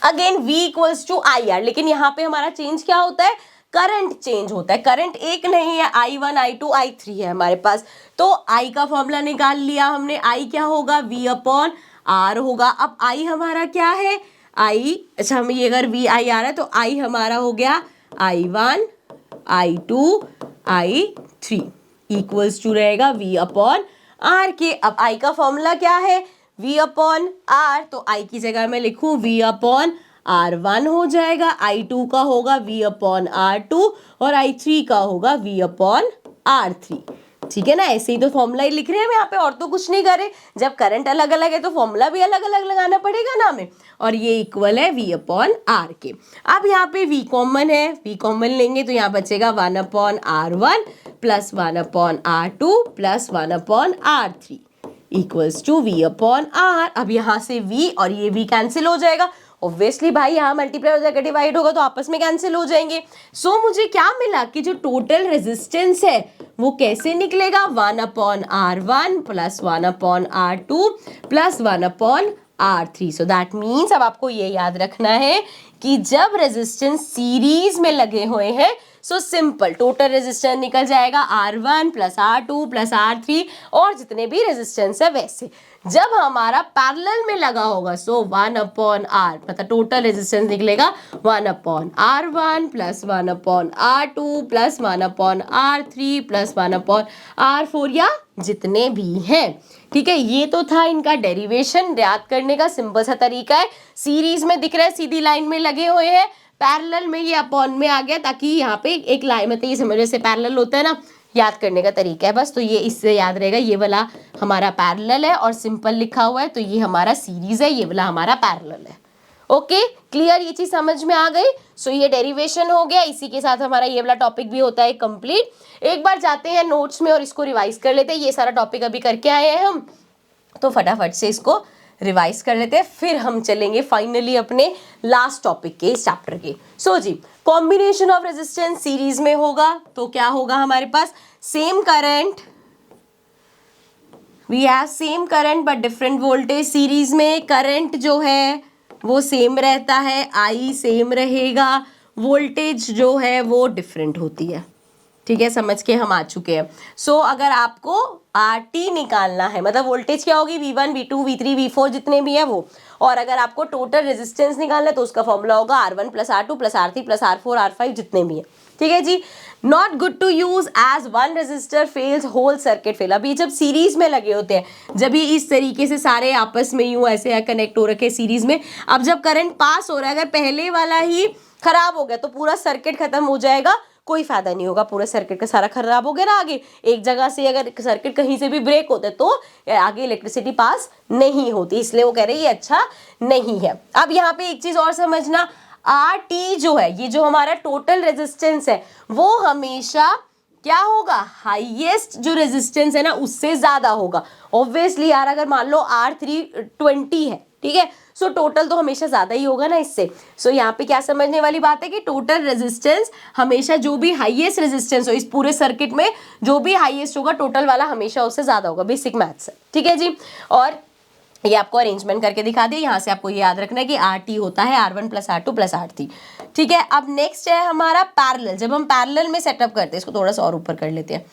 again V equals to IR, लेकिन यहाँ पे हमारा चेंज क्या होता है, करंट चेंज होता है। करंट एक नहीं है, I1, I2, I3 है हमारे पास। तो I का फॉर्मूला निकाल लिया हमने, I क्या होगा V अपॉन R होगा। अब I हमारा क्या है, I, अच्छा हमें ये अगर V I आ रहा है तो I हमारा हो गया I1, I2, I3 equals to रहेगा V अपॉन R के। अब I का फॉर्मूला क्या है, V अपॉन R, तो I की जगह मैं लिखूं V अपॉन R1 हो जाएगा, I2 का होगा V अपॉन R2 और I3 का होगा V अपॉन R3। ठीक है ना, ऐसे ही तो फॉर्मूला ही लिख रहे हैं हम यहाँ पे, और तो कुछ नहीं करे। जब करंट अलग अलग है तो फॉर्मूला भी अलग अलग लगाना पड़ेगा ना हमें, और ये इक्वल है V अपॉन R के। अब यहाँ पे V कॉमन है, V कॉमन लेंगे तो यहाँ बचेगा 1 upon R1 plus 1 upon R2 plus 1 upon R3 equals to V upon R। अब यहाँ से V और ये V कैंसिल हो जाएगा, ऑब्वियसली भाई यहाँ मल्टीप्लाई हो जाएगा, डिवाइड होगा तो आपस में कैंसिल हो जाएंगे। सो मुझे क्या मिला कि जो टोटल रेजिस्टेंस है वो कैसे निकलेगा, 1 upon R1 plus 1 upon R2 plus 1 upon R3। So that means अब आपको ये याद रखना है कि जब रेजिस्टेंस सीरीज में लगे हुए हैं सो सिंपल टोटल रेजिस्टेंस निकल जाएगा R1 plus R2 plus R3 और जितने भी रेजिस्टेंस है वैसे। जब हमारा पैरेलल में लगा होगा सो 1 अपॉन R, मतलब टोटल रेजिस्टेंस निकलेगा 1 upon R1 plus 1 upon R2 plus 1 upon R3 plus 1 upon R4, या जितने भी हैं। ठीक है, ये तो था इनका डेरिवेशन, याद करने का सिंपल सा तरीका है। सीरीज में दिख रहा है सीधी लाइन में लगे हुए हैं, पैरेलल में ये अपॉन में आ गया ताकि यहाँ पे एक लाइन, मतलब ये समझ जैसे पैरेलल होता है ना, याद करने का तरीका है बस। तो ये इससे याद रहेगा, ये वाला हमारा पैरेलल है और सिंपल लिखा हुआ है, तो ये हमारा सीरीज है, ये वाला हमारा पैरेलल है। ओके, क्लियर, ये चीज समझ में आ गई। सो ये डेरिवेशन हो गया, इसी के साथ हमारा ये वाला टॉपिक भी होता है कंप्लीट। एक बार जाते हैं नोट्स में और इसको रिवाइज कर लेते हैं। ये सारा टॉपिक अभी करके आए हैं हम, तो फटाफट से इसको रिवाइज कर लेते हैं, फिर हम चलेंगे फाइनली अपने लास्ट टॉपिक के, इस चैप्टर के। सो जी, कॉम्बिनेशन ऑफ रेजिस्टेंस सीरीज में होगा तो क्या होगा हमारे पास, same current, we have same current but different voltage. Series में करंट जो है वो सेम रहता है, आई सेम रहेगा, वोल्टेज जो है वो डिफरेंट होती है। ठीक है, समझ के हम आ चुके हैं। सो अगर आपको RT निकालना है, मतलब वोल्टेज क्या होगी, V1 V2 V3 V4 जितने भी है वो, और अगर आपको टोटल रेजिस्टेंस निकालना है तो उसका फॉर्मूला होगा R1 plus R2 plus R3 plus R4 R5 जितने भी है। ठीक है जी, not good to use as one resistor fails whole circuit fail. अभी जब सीरीज में लगे होते हैं, जब ये इस तरीके से सारे आपस में यूं ऐसे कनेक्ट हो रखे सीरीज में, अब जब करंट पास हो रहा है, अगर पहले वाला ही खराब हो गया तो पूरा सर्किट खत्म हो जाएगा, कोई फायदा नहीं होगा, पूरा सर्किट का सारा खराब हो गया ना। आगे एक जगह से अगर सर्किट कहीं से भी ब्रेक होता है तो आगे इलेक्ट्रिसिटी पास नहीं होती, इसलिए वो कह रहे हैं ये अच्छा नहीं है। अब यहाँ पे एक चीज और समझना, RT जो है, ये जो हमारा टोटल रेजिस्टेंस है, वो हमेशा क्या होगा, हाईएस्ट जो रेजिस्टेंस है ना उससे ज्यादा होगा। ऑब्वियसली यार, अगर मान लो R3 20 है, ठीक है, सो टोटल तो हमेशा ज्यादा ही होगा ना इससे। सो यहाँ पे क्या समझने वाली बात है कि टोटल रेजिस्टेंस हमेशा, जो भी हाईएस्ट रेजिस्टेंस हो इस पूरे सर्किट में, जो भी हाईएस्ट होगा टोटल वाला हमेशा उससे ज्यादा होगा। बेसिक मैथ्स है, ठीक है जी। और ये आपको अरेंजमेंट करके दिखा दिया, यहाँ से आपको ये याद रखना है कि RT होता है R1 plus R2 plus R3। ठीक है, अब नेक्स्ट है हमारा पैरेलल। जब हम पैरेलल में सेटअप करते हैं, इसको थोड़ा सा और ऊपर कर लेते हैं।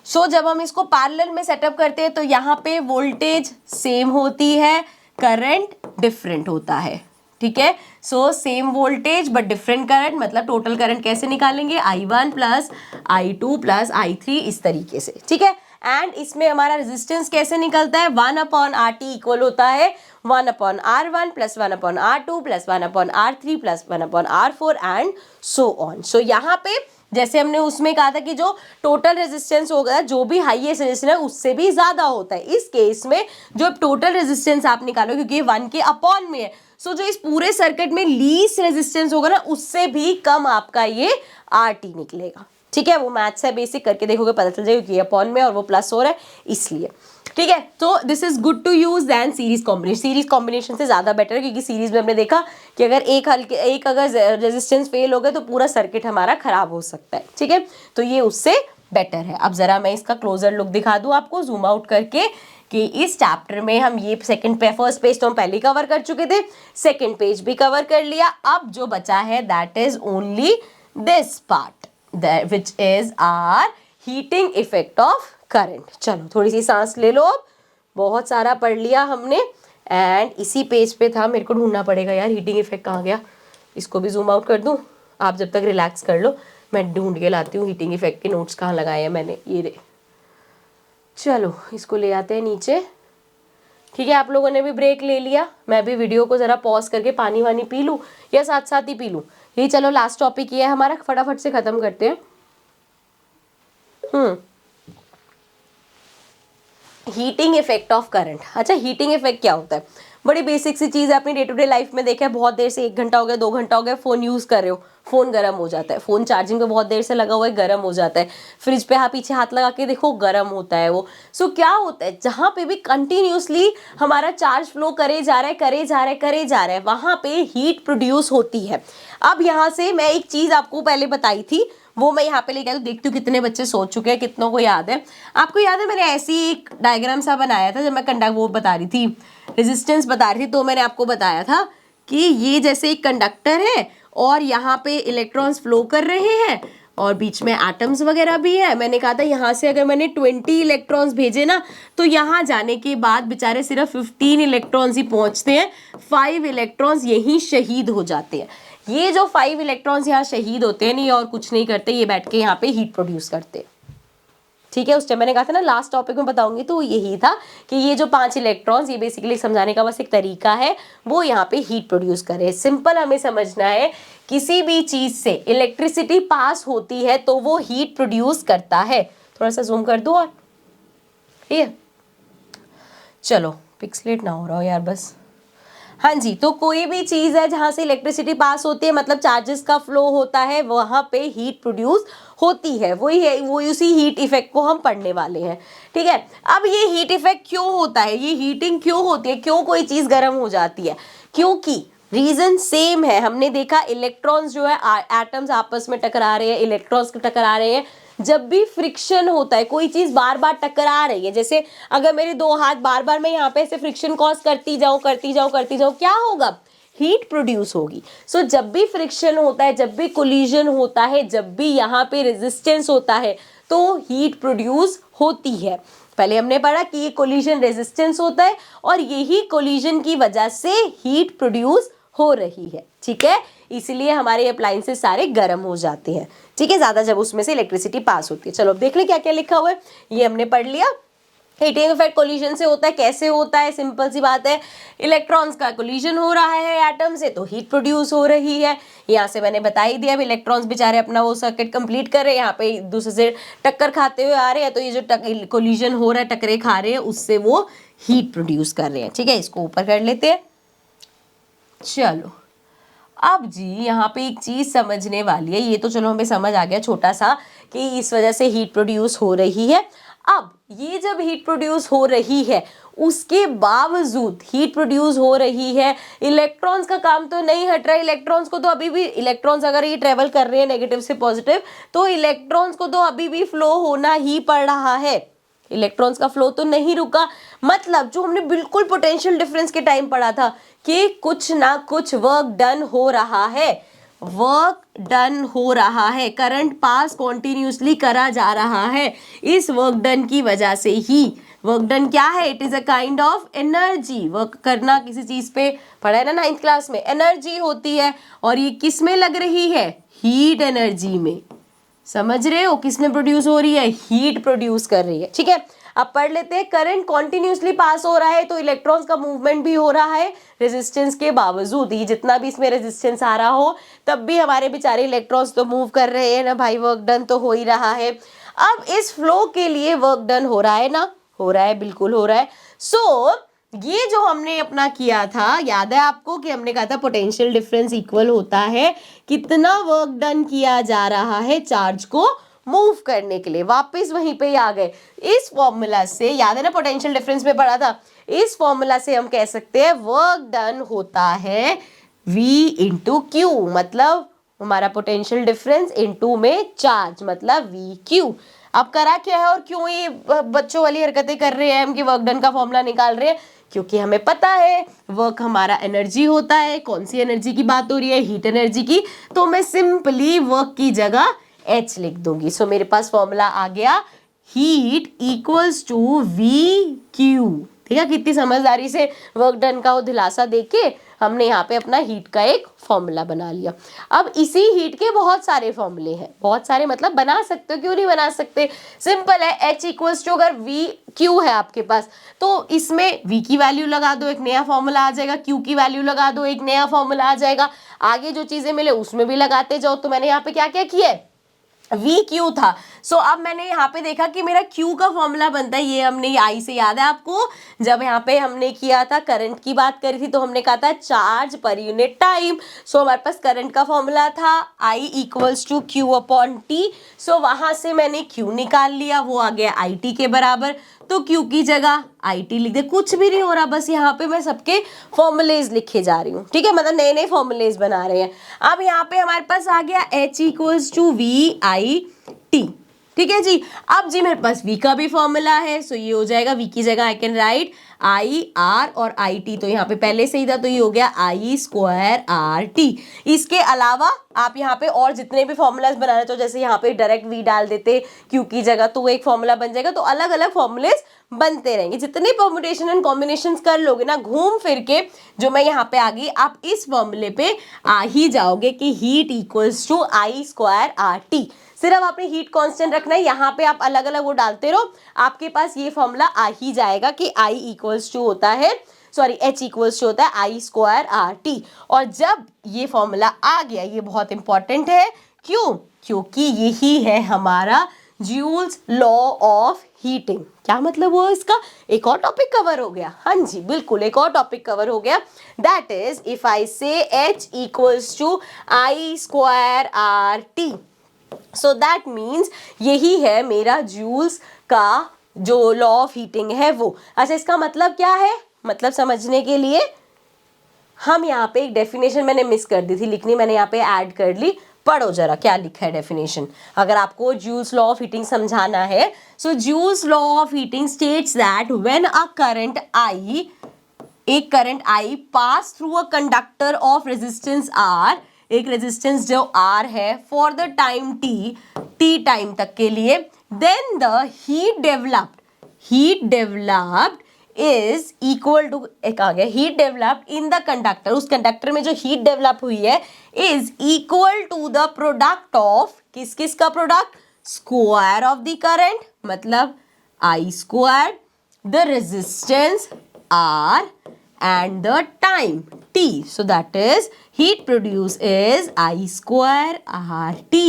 सो जब हम इसको पैरेलल में सेटअप करते हैं तो यहाँ पे वोल्टेज सेम होती है, करंट डिफरेंट होता है। ठीक है, so same voltage but different current, मतलब टोटल करंट कैसे निकालेंगे, I1 plus I2 plus I3 इस तरीके से। ठीक है, एंड इसमें हमारा रेजिस्टेंस कैसे निकलता है, 1/RT इक्वल होता है 1/R1 plus 1/R2 plus 1/R3 plus 1/R4 and so on. So यहाँ पे जैसे हमने उसमें कहा था कि जो टोटल रेजिस्टेंस होगा, जो भी हाईएस्ट रेजिस्टेंस है उससे भी ज्यादा होता है। इस केस में जो टोटल रेजिस्टेंस आप निकालो, क्योंकि ये 1 के अपॉन में है, सो जो इस पूरे सर्किट में लीस्ट रेजिस्टेंस होगा ना उससे भी कम आपका ये RT निकलेगा। ठीक है, वो मैथ्स है, बेसिक करके देखोगे पता चल जाएगा कि ये अपॉन में और वो प्लस हो रहा है इसलिए। ठीक है, तो this is good to use then series combination. Series combination से ज्यादा बेटर है, क्योंकि सीरीज में हमने देखा कि अगर एक अगर रेजिस्टेंस फेल हो गए तो पूरा सर्किट हमारा खराब हो सकता है। ठीक है, तो ये उससे बेटर है। अब जरा मैं इसका क्लोजर लुक दिखा दूं आपको जूम आउट करके, कि इस चैप्टर में हम ये सेकंड पे, फर्स्ट पेज तो हम पहले कवर कर चुके थे, सेकंड पेज भी कवर कर लिया। अब जो बचा है that is only this part, which is our heating effect of current। चलो थोड़ी सी सांस ले लो, अब बहुत सारा पढ़ लिया हमने, एंड इसी पेज पे था, मेरे को ढूंढना पड़ेगा यार हीटिंग इफेक्ट कहाँ गया। इसको भी जूम आउट कर दूं, आप जब तक रिलैक्स कर लो, मैं ढूंढ के लाती हूँ हीटिंग इफेक्ट के नोट्स कहाँ लगाए हैं मैंने, ये रे। चलो इसको ले आते हैं नीचे। ठीक है, आप लोगों ने भी ब्रेक ले लिया, मैं भी वीडियो को जरा पॉज करके पानी वानी पी लूँ या साथ साथ ही पी लूँ, ये चलो लास्ट टॉपिक ये है हमारा, फटाफट से खत्म करते हैं। Heating effect of current. अच्छा, हीटिंग इफेक्ट क्या होता है, बड़ी बेसिक सी चीज़ है, अपनी डे टू डे लाइफ में देखा है, बहुत देर से 1 घंटा हो गया 2 घंटा हो गया फ़ोन यूज़ कर रहे हो, फ़ोन गर्म हो जाता है, फ़ोन चार्जिंग पे बहुत देर से लगा हुआ है गर्म हो जाता है, फ्रिज पे पीछे हाथ लगा के देखो गर्म होता है वो। सो क्या होता है, जहाँ पे भी कंटिन्यूसली हमारा चार्ज फ्लो करे जा रहा है वहाँ पे हीट प्रोड्यूस होती है। अब यहाँ से मैं एक चीज़ आपको पहले बताई थी, वो मैं यहाँ पे लेके आई, तो देखती हूँ कितने बच्चे सोच चुके हैं, कितनों को याद है। आपको याद है मैंने ऐसी एक डायग्राम सा बनाया था जब मैं वो बता रही थी, रेजिस्टेंस बता रही थी, तो मैंने आपको बताया था कि ये जैसे एक कंडक्टर है और यहाँ पे इलेक्ट्रॉन्स फ्लो कर रहे हैं और बीच में एटम्स वगैरह भी है। मैंने कहा था यहाँ से अगर मैंने 20 इलेक्ट्रॉन्स भेजे ना, तो यहाँ जाने के बाद बेचारे सिर्फ 15 इलेक्ट्रॉन्स ही पहुँचते हैं, 5 इलेक्ट्रॉन्स यहीं शहीद हो जाते हैं। ये जो 5 इलेक्ट्रॉन्स यहाँ शहीद होते हैं नहीं और कुछ नहीं करते, ये बैठ के यहाँ पे हीट प्रोड्यूस करते हैं। ठीक है, उस टाइम मैंने कहा था ना लास्ट टॉपिक में बताऊंगी, तो यही था कि ये जो 5 इलेक्ट्रॉन्स, ये बेसिकली समझाने का बस एक तरीका है, वो यहाँ पे हीट प्रोड्यूस करे। सिंपल हमें समझना है, किसी भी चीज से इलेक्ट्रिसिटी पास होती है तो वो हीट प्रोड्यूस करता है। थोड़ा सा जूम कर दो, और ठीक है, चलो पिक्सलेट ना हो रहा हो यार बस। हाँ जी, तो कोई भी चीज है जहां से इलेक्ट्रिसिटी पास होती है मतलब चार्जेस का फ्लो होता है, वहां पे हीट प्रोड्यूस होती है। वही है, वो उसी हीट इफेक्ट को हम पढ़ने वाले हैं। ठीक है, अब ये हीट इफेक्ट क्यों होता है, ये हीटिंग क्यों होती है, क्यों कोई चीज गर्म हो जाती है? क्योंकि रीजन सेम है। हमने देखा इलेक्ट्रॉन्स जो है एटम्स आपस में टकरा रहे हैं, इलेक्ट्रॉन्स टकरा रहे हैं। जब भी फ्रिक्शन होता है, कोई चीज बार बार टकरा रही है, जैसे अगर मेरे दो हाथ बार बार मैं यहाँ पे ऐसे फ्रिक्शन कॉज करती जाऊं क्या होगा? हीट प्रोड्यूस होगी। सो जब भी फ्रिक्शन होता है, जब भी कोलिजन होता है, जब भी यहाँ पे रेजिस्टेंस होता है, तो हीट प्रोड्यूस होती है। पहले हमने पढ़ा कि ये कोलिजन रेजिस्टेंस होता है और यही कोलिजन की वजह से हीट प्रोड्यूस हो रही है। ठीक है, इसलिए हमारे अप्लायंसेस सारे गर्म हो जाते हैं। ठीक है, ज्यादा जब उसमें से इलेक्ट्रिसिटी पास होती है। चलो अब देख ले क्या क्या लिखा हुआ है, ये हमने पढ़ लिया। हीटिंग इफेक्ट कोलिजन से होता है, कैसे होता है? सिंपल सी बात है, इलेक्ट्रॉन्स का कोलिजन हो रहा है एटम से तो हीट प्रोड्यूस हो रही है। यहाँ से मैंने बता ही दिया, अब इलेक्ट्रॉन्स बेचारे अपना वो सर्किट कंप्लीट कर रहे हैं, यहाँ पे एक दूसरे से टक्कर खाते हुए आ रहे हैं, तो ये जो कोलिजन हो रहा है, टक्करे खा रहे हैं, उससे वो हीट प्रोड्यूस कर रहे हैं। ठीक है, इसको ऊपर कर लेते हैं। चलो अब जी यहाँ पे एक चीज समझने वाली है, ये तो चलो हमें समझ आ गया छोटा सा कि इस वजह से हीट प्रोड्यूस हो रही है। अब ये जब हीट प्रोड्यूस हो रही है, उसके बावजूद हीट प्रोड्यूस हो रही है, इलेक्ट्रॉन्स का काम तो नहीं हट रहा है। इलेक्ट्रॉन्स को तो अभी भी, इलेक्ट्रॉन्स अगर ये ट्रेवल कर रहे हैं नेगेटिव से पॉजिटिव, तो इलेक्ट्रॉन्स को तो अभी भी फ्लो होना ही पड़ रहा है। इलेक्ट्रॉन्स का फ्लो तो नहीं रुका। मतलब जो हमने बिल्कुल पोटेंशियल डिफरेंस के टाइम पढ़ा था कि कुछ ना कुछ वर्क डन हो रहा है, वर्क डन हो रहा है, करंट पास कॉन्टिन्यूसली करा जा रहा है। इस वर्क डन की वजह से ही, वर्क डन क्या है? It is a kind of energy. Work करना किसी चीज पे पढ़ा है ना 9th क्लास में, एनर्जी होती है। और ये किस में लग रही है? हीट एनर्जी में। समझ रहे हो, किस में प्रोड्यूस हो रही है? हीट प्रोड्यूस कर रही है। ठीक है, अब पढ़ लेते हैं। करंट कॉन्टिन्यूसली पास हो रहा है तो इलेक्ट्रॉन्स का मूवमेंट भी हो रहा है रेजिस्टेंस के बावजूद ही। जितना भी इसमें रेजिस्टेंस आ रहा हो, तब भी हमारे बेचारे इलेक्ट्रॉन्स तो मूव कर रहे हैं ना भाई, वर्क डन तो हो ही रहा है। अब इस फ्लो के लिए वर्क डन हो रहा है ना? हो रहा है, बिल्कुल हो रहा है। सो ये जो हमने अपना किया था, याद है आपको कि हमने कहा था पोटेंशियल डिफरेंस इक्वल होता है कितना वर्क डन किया जा रहा है चार्ज को मूव करने के लिए। वापस वहीं पे आ गए। इस फॉर्मूला से, याद है ना पोटेंशियल डिफरेंस में पढ़ा था, इस फॉर्मूला से हम कह सकते हैं वर्क डन होता है V इंटू क्यू। मतलब हमारा पोटेंशियल डिफरेंस इंटू में चार्ज, मतलब वी क्यू। अब करा क्या है और क्यों ये बच्चों वाली हरकतें कर रहे हैं हम कि वर्क डन का फॉर्मूला निकाल रहे हैं? क्योंकि हमें पता है वर्क हमारा एनर्जी होता है। कौन सी एनर्जी की बात हो रही है? हीट एनर्जी की। तो मैं सिंपली वर्क की जगह H लिख दूंगी। सो मेरे पास फॉर्मूला आ गया heat equals to V Q. ठीक है, कितनी समझदारी से वर्क डन का वो दिलासा देके हमने यहाँ पे अपना हीट का एक फॉर्मूला बना लिया। अब इसी हीट के बहुत सारे फॉर्मूले हैं, बहुत सारे मतलब बना सकते हो, क्यों नहीं बना सकते? सिंपल है, H इक्वल्स टू, अगर वी क्यू है आपके पास तो इसमें V की वैल्यू लगा दो, एक नया फॉर्मूला आ जाएगा। Q की वैल्यू लगा दो, एक नया फॉर्मूला आ जाएगा। आगे जो चीजें मिले उसमें भी लगाते जाओ। तो मैंने यहाँ पे क्या क्या किया है? VQ था। सो अब मैंने यहाँ पे देखा कि मेरा Q का फॉर्मूला बनता है, ये हमने I से, याद है आपको जब यहाँ पे हमने किया था करंट की बात करी थी तो हमने कहा था चार्ज पर यूनिट टाइम। सो हमारे पास करंट का फॉर्मूला था I equals to Q upon T। So वहां से मैंने Q निकाल लिया, वो आ गया IT के बराबर। तो Q की जगह IT लिख दे। कुछ भी नहीं हो रहा, बस यहाँ पे मैं सबके फॉर्मूलेज लिखे जा रही हूँ। ठीक है, मतलब नए नए फॉर्मूलेज बना रहे हैं। अब यहाँ पे हमारे पास आ गया H इक्वल्स टू VIT। ठीक है जी, अब जी मेरे पास V का भी फॉर्मूला है। सो ये हो जाएगा, V की जगह आई कैन राइट IR और IT, तो यहाँ पे पहले से ही था तो ये हो गया I स्क्वायर RT। इसके अलावा आप यहाँ पे और जितने भी फॉर्मूलाज बना रहे हो, जैसे यहाँ पे डायरेक्ट V डाल देते Q की जगह तो वो एक फॉर्मूला बन जाएगा। तो अलग अलग फॉर्मूलेज बनते रहेंगे। जितने परम्यूटेशन एंड कॉम्बिनेशन कर लोगे ना घूम फिर के, जो मैं यहाँ पे आ गई, आप इस फॉर्मूले पे आ ही जाओगे कि heat equals to I square RT। सिर्फ आपने हीट कांस्टेंट रखना है, यहाँ पे आप अलग अलग वो डालते रहो, आपके पास ये फॉर्मूला आ ही जाएगा कि I इक्वल्स टू होता है, सॉरी H इक्वल्स टू होता है I स्क्वायर RT। और जब ये फॉर्मूला आ गया, ये बहुत इंपॉर्टेंट है। क्यों? क्योंकि यही है हमारा जूल्स लॉ ऑफ हीटिंग। क्या मतलब हुआ इसका? एक और टॉपिक कवर हो गया। हाँ जी बिल्कुल, एक और टॉपिक कवर हो गया। दैट इज इफ आई से H equals to I square RT, so that means यही है मेरा जूल्स का जो लॉ ऑफ हीटिंग है वो। अच्छा, इसका मतलब क्या है? मतलब समझने के लिए हम यहाँ पे एक डेफिनेशन मैंने मिस कर दी थी लिखनी, मैंने यहाँ पे ऐड कर ली। पढ़ो जरा क्या लिखा है डेफिनेशन, अगर आपको जूल्स लॉ ऑफ हीटिंग समझाना है। So Joule's law of heating states that when a current I, एक current I pass through a conductor of resistance R, एक रेजिस्टेंस जो R है, for the time T time तक के लिए, then the heat developed is equal to, एक आ गया heat developed in the conductor, उस कंडक्टर में जो हीट डेवलप हुई है is equal to the product of, किस किस का product? Square of the current, मतलब I square, the resistance R and the time T. So that is heat produced is I square RT.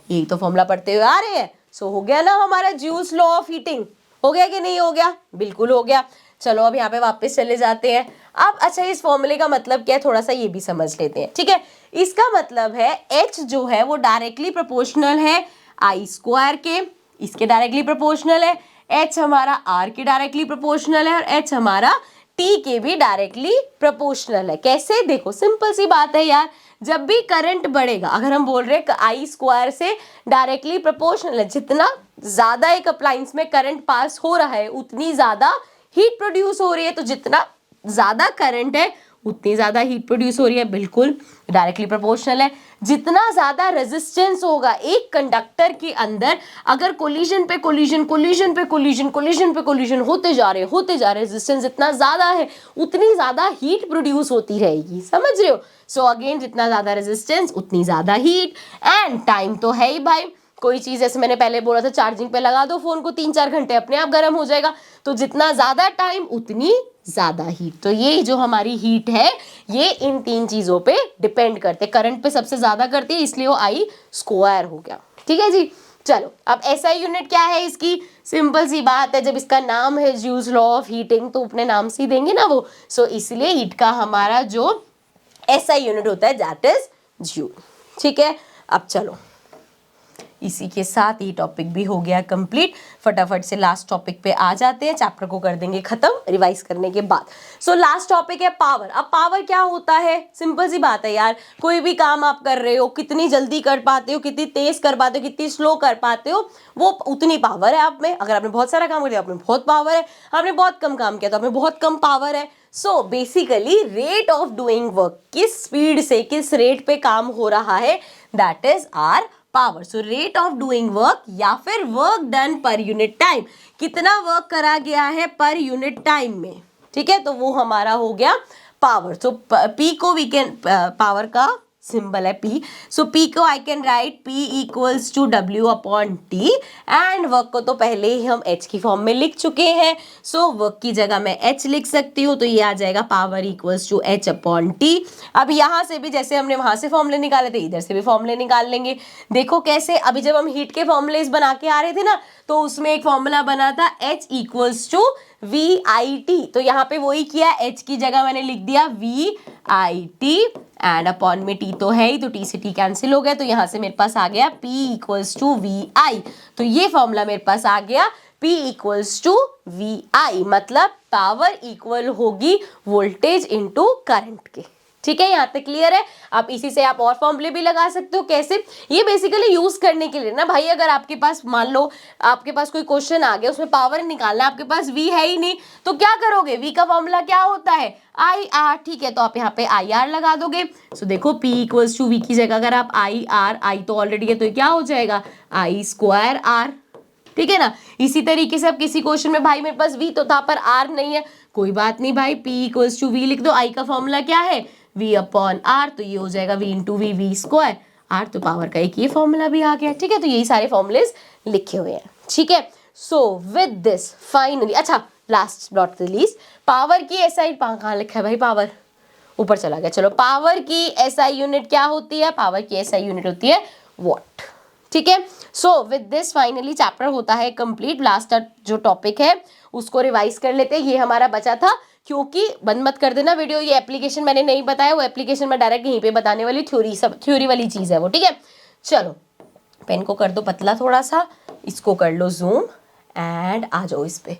यही तो formula पढ़ते हुए आ रहे हैं। सो हो गया ना हमारा जूल्स लॉ ऑफ हीटिंग, हो गया कि नहीं हो गया? बिल्कुल हो गया। चलो अब यहाँ पे वापस चले जाते हैं। अब अच्छा, इस फॉर्मूले का मतलब क्या है थोड़ा सा ये भी समझ लेते हैं, ठीक है। इसका मतलब है H जो है वो डायरेक्टली प्रोपोर्शनल है I स्क्वायर के, इसके डायरेक्टली प्रोपोर्शनल है। H हमारा R के डायरेक्टली प्रोपोर्शनल है और H हमारा T के भी डायरेक्टली प्रोपोर्शनल है। कैसे? देखो सिंपल सी बात है यार, जब भी करंट बढ़ेगा, अगर हम बोल रहे हैं I स्क्वायर से डायरेक्टली प्रोपोर्शनल है, जितना ज्यादा एक अप्लायंस में करंट पास हो रहा है उतनी ज्यादा हीट प्रोड्यूस हो रही है, तो जितना ज्यादा करंट है उतनी ज्यादा हीट प्रोड्यूस हो रही है, बिल्कुल डायरेक्टली प्रोपोर्शनल है। जितना ज्यादा रेजिस्टेंस होगा एक कंडक्टर के अंदर, अगर कोलिजन पे कोलिजन कोलिजन पे कोलिजन कोलिजन पे कोलिजन होते जा रहे रेजिस्टेंस जितना ज्यादा है उतनी ज्यादा हीट प्रोड्यूस होती रहेगी, समझ रहे हो? सो अगेन, जितना ज्यादा रेजिस्टेंस उतनी ज्यादा हीट, एंड टाइम तो है ही भाई। कोई चीज जैसे मैंने पहले बोला था, चार्जिंग पे लगा दो फोन को 3-4 घंटे अपने आप गर्म हो जाएगा, तो जितना ज्यादा टाइम उतनी ज्यादा हीट। तो ये जो हमारी हीट है ये इन 3 चीजों पे डिपेंड करते, करंट पे सबसे ज्यादा करती है, इसलिए वो I स्क्वायर हो गया, ठीक है जी। चलो अब SI यूनिट क्या है इसकी? सिंपल सी बात है, जब इसका नाम है जूल्स लॉ ऑफ हीटिंग तो अपने नाम से ही देंगे ना वो। सो इसलिए हीट का हमारा जो SI यूनिट होता है दैट इज जूल, ठीक है। अब चलो इसी के साथ ये टॉपिक भी हो गया कंप्लीट। फटाफट से लास्ट टॉपिक पे आ जाते हैं, चैप्टर को कर देंगे खत्म रिवाइज करने के बाद। सो लास्ट टॉपिक है पावर। अब पावर क्या होता है? सिंपल सी बात है यार, कोई भी काम आप कर रहे हो, कितनी जल्दी कर पाते हो, कितनी तेज कर पाते हो, कितनी स्लो कर पाते हो, वो उतनी पावर है आप में। अगर आपने बहुत सारा काम कर लिया आप में बहुत पावर है, आपने बहुत कम काम किया तो आप में बहुत कम पावर है। So basically rate of doing work, किस स्पीड से किस रेट पे काम हो रहा है, that is our power. So rate of doing work या फिर work done per unit time, कितना वर्क करा गया है पर यूनिट टाइम में, ठीक है, तो वो हमारा हो गया पावर। सो P को वी कैन, पावर का सिंबल है P, सो P को I can write P equals to W upon T, and work को तो पहले ही हम H की फॉर्म में लिख चुके हैं। सो वर्क की जगह मैं H लिख सकती हूँ, तो ये आ जाएगा power equals to H upon T। अब यहाँ से भी जैसे हमने वहां से फॉर्मूले निकाले थे इधर से भी फॉर्मूले निकाल लेंगे। देखो कैसे, अभी जब हम हीट के फॉर्मूलेस बना के आ रहे थे ना, तो उसमें एक फॉर्मूला बना था H इक्वल्स टू VIT, तो यहाँ पे वही किया, H की जगह मैंने लिख दिया VIT, एंड अपॉन में T तो है ही, तो T से T कैंसिल हो गया, तो यहाँ से मेरे पास आ गया P इक्वल्स टू VI। तो ये फॉर्मूला मेरे पास आ गया P इक्वल्स टू VI, मतलब पावर इक्वल होगी वोल्टेज इनटू करंट के, ठीक है। यहाँ तक क्लियर है? आप इसी से आप और फॉर्मूले भी लगा सकते हो। कैसे? ये बेसिकली यूज करने के लिए ना भाई, अगर आपके पास मान लो आपके पास कोई क्वेश्चन आ गया उसमें पावर निकालना, आपके पास V है ही नहीं, तो क्या करोगे? V का फॉर्मूला क्या होता है? IR, ठीक है, तो आप यहाँ पे IR लगा दोगे। सो देखो P इक्वल्स टू V की जगह अगर आप I तो ऑलरेडी है, तो क्या हो जाएगा I स्क्वायर R, ठीक है ना। इसी तरीके से अब किसी क्वेश्चन में भाई मेरे पास V तो था पर R नहीं है, कोई बात नहीं भाई, P इक्वल्स टू V लिख दो। I का फॉर्मूला क्या है? V अपॉन R, तो ये हो जाएगा V into V square R, तो पावर का एक ये फॉर्मूला भी आ गया, ठीक है। तो यही सारे फॉर्मूलेस लिखे हुए हैं, ठीक है। सो विद दिस फाइनली, अच्छा last not the least, power की SI कहाँ लिखा है भाई? पावर ऊपर चला गया। चलो, पावर की SI यूनिट क्या होती है? पावर की SI यूनिट होती है वॉट, ठीक है। So with this finally chapter होता है कंप्लीट। लास्ट जो टॉपिक है उसको रिवाइज कर लेते हैं, ये हमारा बचा था, क्योंकि बंद मत कर देना वीडियो, ये एप्लीकेशन मैंने नहीं बताया, वो एप्लीकेशन मैं डायरेक्ट यहीं पे बताने वाली, थ्योरी सब थ्योरी वाली चीज़ है वो, ठीक है। चलो पेन को कर दो पतला थोड़ा सा, इसको कर लो जूम एंड आ जाओ इस पे।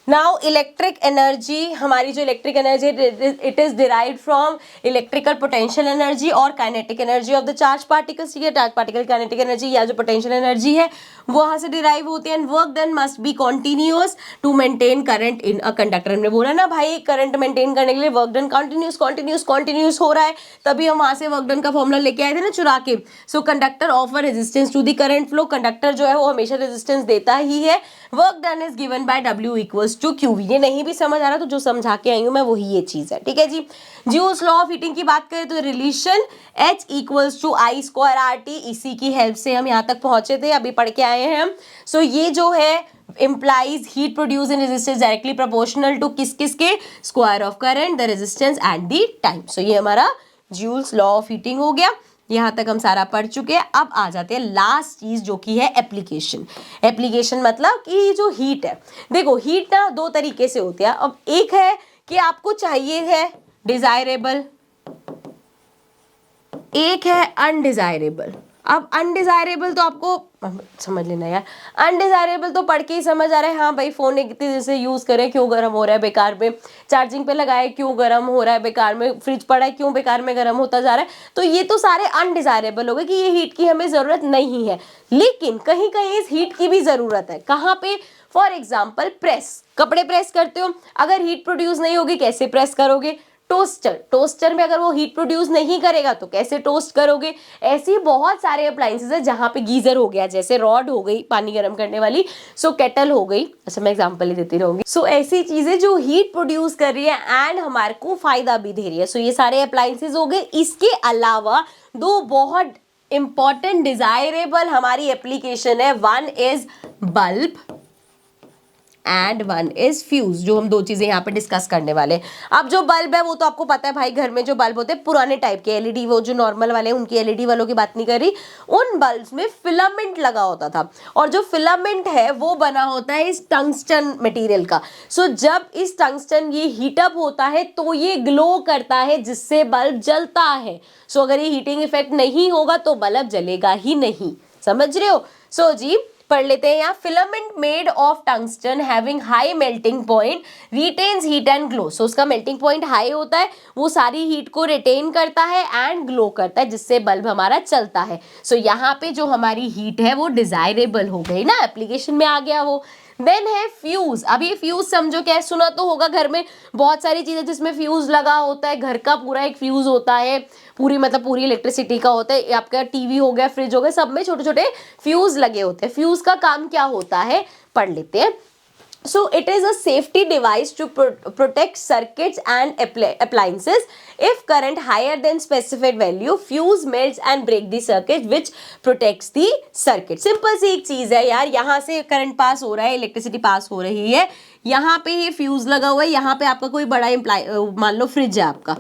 नाउ इलेक्ट्रिक एनर्जी, हमारी जो electric energy it is derived from electrical potential energy और kinetic energy of the charge particles. ठीक है, चार्ज पार्टिकल काइनेटिक एनर्जी या जो पोटेंशियल एनर्जी है वो वहां से डिराइव होती है। And work done must be continuous to maintain current in a conductor. हमने बोला ना भाई करंट मेंटेन करने के लिए वर्क डन कॉन्टिन्यूस हो रहा है, तभी हम वहां से वर्क डन का फॉर्मूला लेके आए थे ना चुरा के। So conductor offer resistance to the current flow, conductor जो है वो हमेशा रेजिस्टेंस देता ही है। Work done is given by W equals to QV। ये नहीं भी समझ आ रहा तो जो समझा के आई हूं मैं वही ये चीज है, ठीक है जी। ज्यूल्स लॉ ऑफ हीटिंग की बात करें तो relation H equals to I square RT, इसी की हेल्प से हम यहाँ तक पहुंचे थे, अभी पढ़ के आए हैं हम। सो ये जो है implies heat produced in resistance directly proportional to किस किस के square of current, the resistance and the time. So ये हमारा ज्यूल्स लॉ ऑफ हीटिंग हो गया। यहाँ तक हम सारा पढ़ चुके हैं। अब आ जाते हैं लास्ट चीज जो कि है एप्लीकेशन। एप्लीकेशन मतलब कि जो हीट है, देखो हीट ना दो तरीके से होती है। अब एक है कि आपको चाहिए है डिजायरेबल, एक है अनडिजायरेबल। अब अनडिजायरेबल तो आपको समझ लेना यार, अनडिजायरेबल तो पढ़ के ही समझ आ रहा है, हाँ भाई फोन कितनी देर से यूज करें क्यों गर्म हो रहा है बेकार में, चार्जिंग पे लगाए क्यों गर्म हो रहा है बेकार में, फ्रिज पड़ा है क्यों बेकार में गर्म होता जा रहा है। तो ये तो सारे अनडिजायरेबल हो गए कि ये हीट की हमें जरूरत नहीं है। लेकिन कहीं कहीं इस हीट की भी जरूरत है। कहाँ पे? फॉर एग्जाम्पल प्रेस, कपड़े प्रेस करते हो, अगर हीट प्रोड्यूस नहीं होगी कैसे प्रेस करोगे? टोस्टर में अगर वो हीट प्रोड्यूस नहीं करेगा तो कैसे टोस्ट करोगे? ऐसी बहुत सारे अप्लायंसेस है जहां पे गीजर हो गया, जैसे रॉड हो गई पानी गर्म करने वाली, सो केटल हो गई, अच्छा मैं एग्जांपल ही देती रहूंगी। सो ऐसी चीजें जो हीट प्रोड्यूस कर रही है एंड हमारे को फायदा भी दे रही है। सो ये सारे अप्लायंसेस हो गए। इसके अलावा दो बहुत इंपॉर्टेंट डिजायरेबल हमारी एप्लीकेशन है, one is bulb and one is fuse, जो हम दो चीजें यहाँ पे डिस्कस करने वाले। अब जो बल्ब है वो तो आपको पता है भाई, घर में जो बल्ब होते हैं पुराने टाइप के LED, वो जो नॉर्मल वाले हैं उनकी LED वालों की बात नहीं कर रही, उन बल्ब्स में फिलामेंट लगा होता था, और जो फिलामेंट है वो बना होता है इस टंगस्टन मटेरियल का। सो जब इस टंगस्टन ये हीटअप होता है तो ये ग्लो करता है जिससे बल्ब जलता है। सो अगर ये हीटिंग इफेक्ट नहीं होगा तो बल्ब जलेगा ही नहीं, समझ रहे हो? सो जी पढ़ लेते हैं यहाँ, filament made of tungsten having high melting point retains heat and glow. So उसका मेल्टिंग पॉइंट हाई होता है, वो सारी हीट को रिटेन करता है एंड ग्लो करता है जिससे बल्ब हमारा चलता है। सो यहाँ पे जो हमारी हीट है वो डिजायरेबल हो गई ना, एप्लीकेशन में आ गया वो। देन है फ्यूज। अब ये फ्यूज समझो क्या है, सुना तो होगा घर में बहुत सारी चीजें जिसमें फ्यूज लगा होता है, घर का पूरा एक फ्यूज होता है, पूरी मतलब पूरी इलेक्ट्रिसिटी का होता है। आपका टीवी हो गया, फ्रिज हो गया, सब में छोटे छोटे फ्यूज लगे होते हैं। फ्यूज का काम क्या होता है पढ़ लेते हैं। So it is a safety device to protect circuits and appliances. If current higher than specified value, fuse melts and break the circuit which protects the circuit. Simple सी एक चीज है यार, यहाँ से करंट पास हो रहा है, इलेक्ट्रिसिटी पास हो रही है, यहाँ पे ये फ्यूज लगा हुआ है, यहाँ पे आपका कोई बड़ा मान लो फ्रिज है आपका,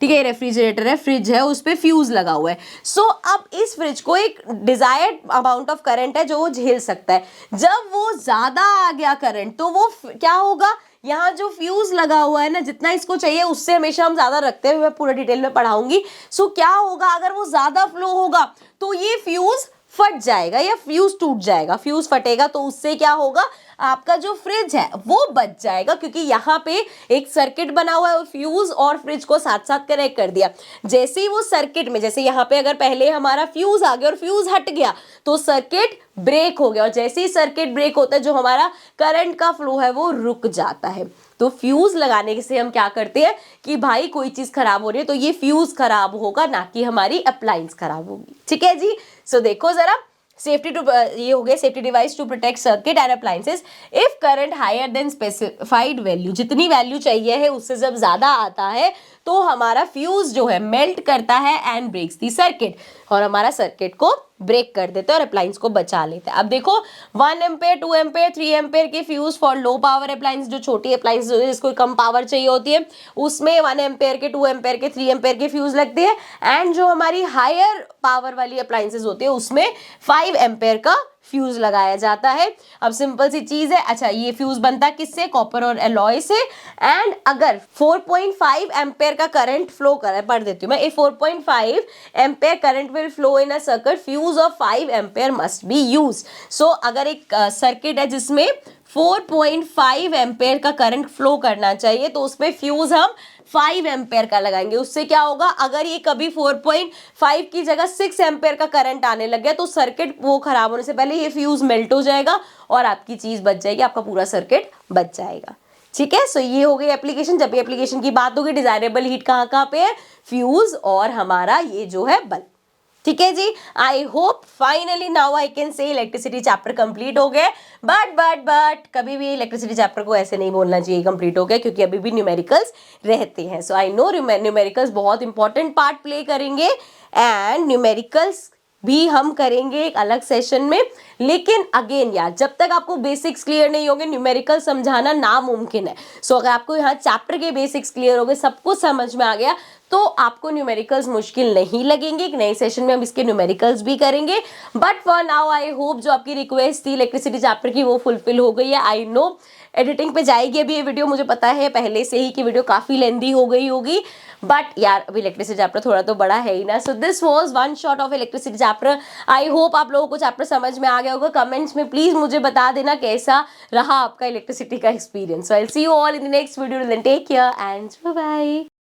ठीक है, रेफ्रिजरेटर है, फ्रिज है, उस पे फ्यूज लगा हुआ है। सो अब इस फ्रिज को एक डिजायर्ड अमाउंट ऑफ करंट है जो वो झेल सकता है। जब वो ज्यादा आ गया करंट तो वो क्या होगा, यहाँ जो फ्यूज लगा हुआ है ना, जितना इसको चाहिए उससे हमेशा हम ज्यादा रखते हैं, मैं पूरा डिटेल में पढ़ाऊंगी। सो क्या होगा, अगर वो ज्यादा फ्लो होगा तो ये फ्यूज फट जाएगा या फ्यूज टूट जाएगा। फ्यूज फटेगा तो उससे क्या होगा, आपका जो फ्रिज है वो बच जाएगा, क्योंकि यहाँ पे एक सर्किट बना हुआ है, फ्यूज और फ्रिज को साथ साथ कनेक्ट कर दिया। जैसे ही वो सर्किट में, जैसे यहाँ पे अगर पहले हमारा फ्यूज आ गया और फ्यूज हट गया तो सर्किट ब्रेक हो गया, और जैसे ही सर्किट ब्रेक होता है जो हमारा करंट का फ्लो है वो रुक जाता है। तो फ्यूज लगाने से हम क्या करते हैं कि भाई कोई चीज खराब हो रही है तो ये फ्यूज खराब होगा, ना कि हमारी अप्लायंस खराब होगी, ठीक है जी। सो देखो जरा, सेफ्टी टू ये हो गया, safety device to protect circuit and appliances if current higher than specified value. जितनी वैल्यू चाहिए है उससे जब ज्यादा आता है तो हमारा फ्यूज जो है मेल्ट करता है एंड ब्रेक्स दी सर्किट, और हमारा सर्किट को ब्रेक कर देते हैं और अप्लायंस को बचा लेते हैं। अब देखो 1 एम्पेयर 2 एम्पेयर 3 एम्पेयर के fuse for low power appliance, जो छोटी अप्लायंस जिसको कम पावर चाहिए होती है, उसमें 1 एम्पेयर के 2 एम्पेयर के 3 एम्पेयर के फ्यूज लगते हैं। एंड जो हमारी हायर पावर वाली अप्लायंसेस होती है उसमें 5 एम्पेयर का फ्यूज लगाया जाता है। अब सिंपल सी चीज है। अच्छा, ये फ्यूज बनता किससे? कॉपर और एलॉय से। एंड अगर 4.5 एम्पेयर का करंट फ्लो कर, पढ़ देती हूँ मैं, a 4.5 ampere current will flow in a circuit, fuse of 5 ampere must be use. So अगर एक सर्किट है जिसमें 4.5 एम्पेयर का करंट फ्लो करना चाहिए तो उसमें फ्यूज हम 5 एम्पेयर का लगाएंगे। उससे क्या होगा, अगर ये कभी 4.5 की जगह 6 एम्पेयर का करंट आने लग गया तो सर्किट वो खराब होने से पहले ये फ्यूज मेल्ट हो जाएगा और आपकी चीज बच जाएगी, आपका पूरा सर्किट बच जाएगा। ठीक है, सो ये हो गई एप्लीकेशन। जब भी एप्लीकेशन की बात होगी, डिजायरेबल हीट कहाँ कहाँ पे है? फ्यूज और हमारा ये जो है बल्ब। ठीक है जी, I hope finally now I can say electricity chapter complete हो गया। बट कभी भी इलेक्ट्रिसिटी चैप्टर को ऐसे नहीं बोलना चाहिए कंप्लीट हो गया, क्योंकि अभी भी न्यूमेरिकल्स रहते हैं। सो आई नो न्यूमेरिकल्स बहुत इंपॉर्टेंट पार्ट प्ले करेंगे एंड न्यूमेरिकल्स भी हम करेंगे एक अलग सेशन में। लेकिन अगेन यार, जब तक आपको बेसिक्स क्लियर नहीं होंगे न्यूमेरिकल समझाना नामुमकिन है। सो अगर आपको यहाँ चैप्टर के बेसिक्स क्लियर हो गए, सब कुछ समझ में आ गया, तो आपको न्यूमेरिकल्स मुश्किल नहीं लगेंगे। एक नए सेशन में हम इसके न्यूमेरिकल्स भी करेंगे। But for now I hope जो आपकी रिक्वेस्ट थी इलेक्ट्रिसिटी चैप्टर की वो फुलफिल हो गई है। आई नो एडिटिंग पे जाएगी अभी ये वीडियो, मुझे पता है पहले से ही कि वीडियो काफी लेंदी हो गई होगी, बट यार अभी इलेक्ट्रिसिटी चैप्टर थोड़ा तो बड़ा है ही ना। So this was one shot of electricity chapter. I hope आप लोगों को चैप्टर समझ में आ गया होगा। कमेंट्स में प्लीज मुझे बता देना कैसा रहा आपका इलेक्ट्रिसिटी का experience. So I will see you all in the next video. Take care and bye bye.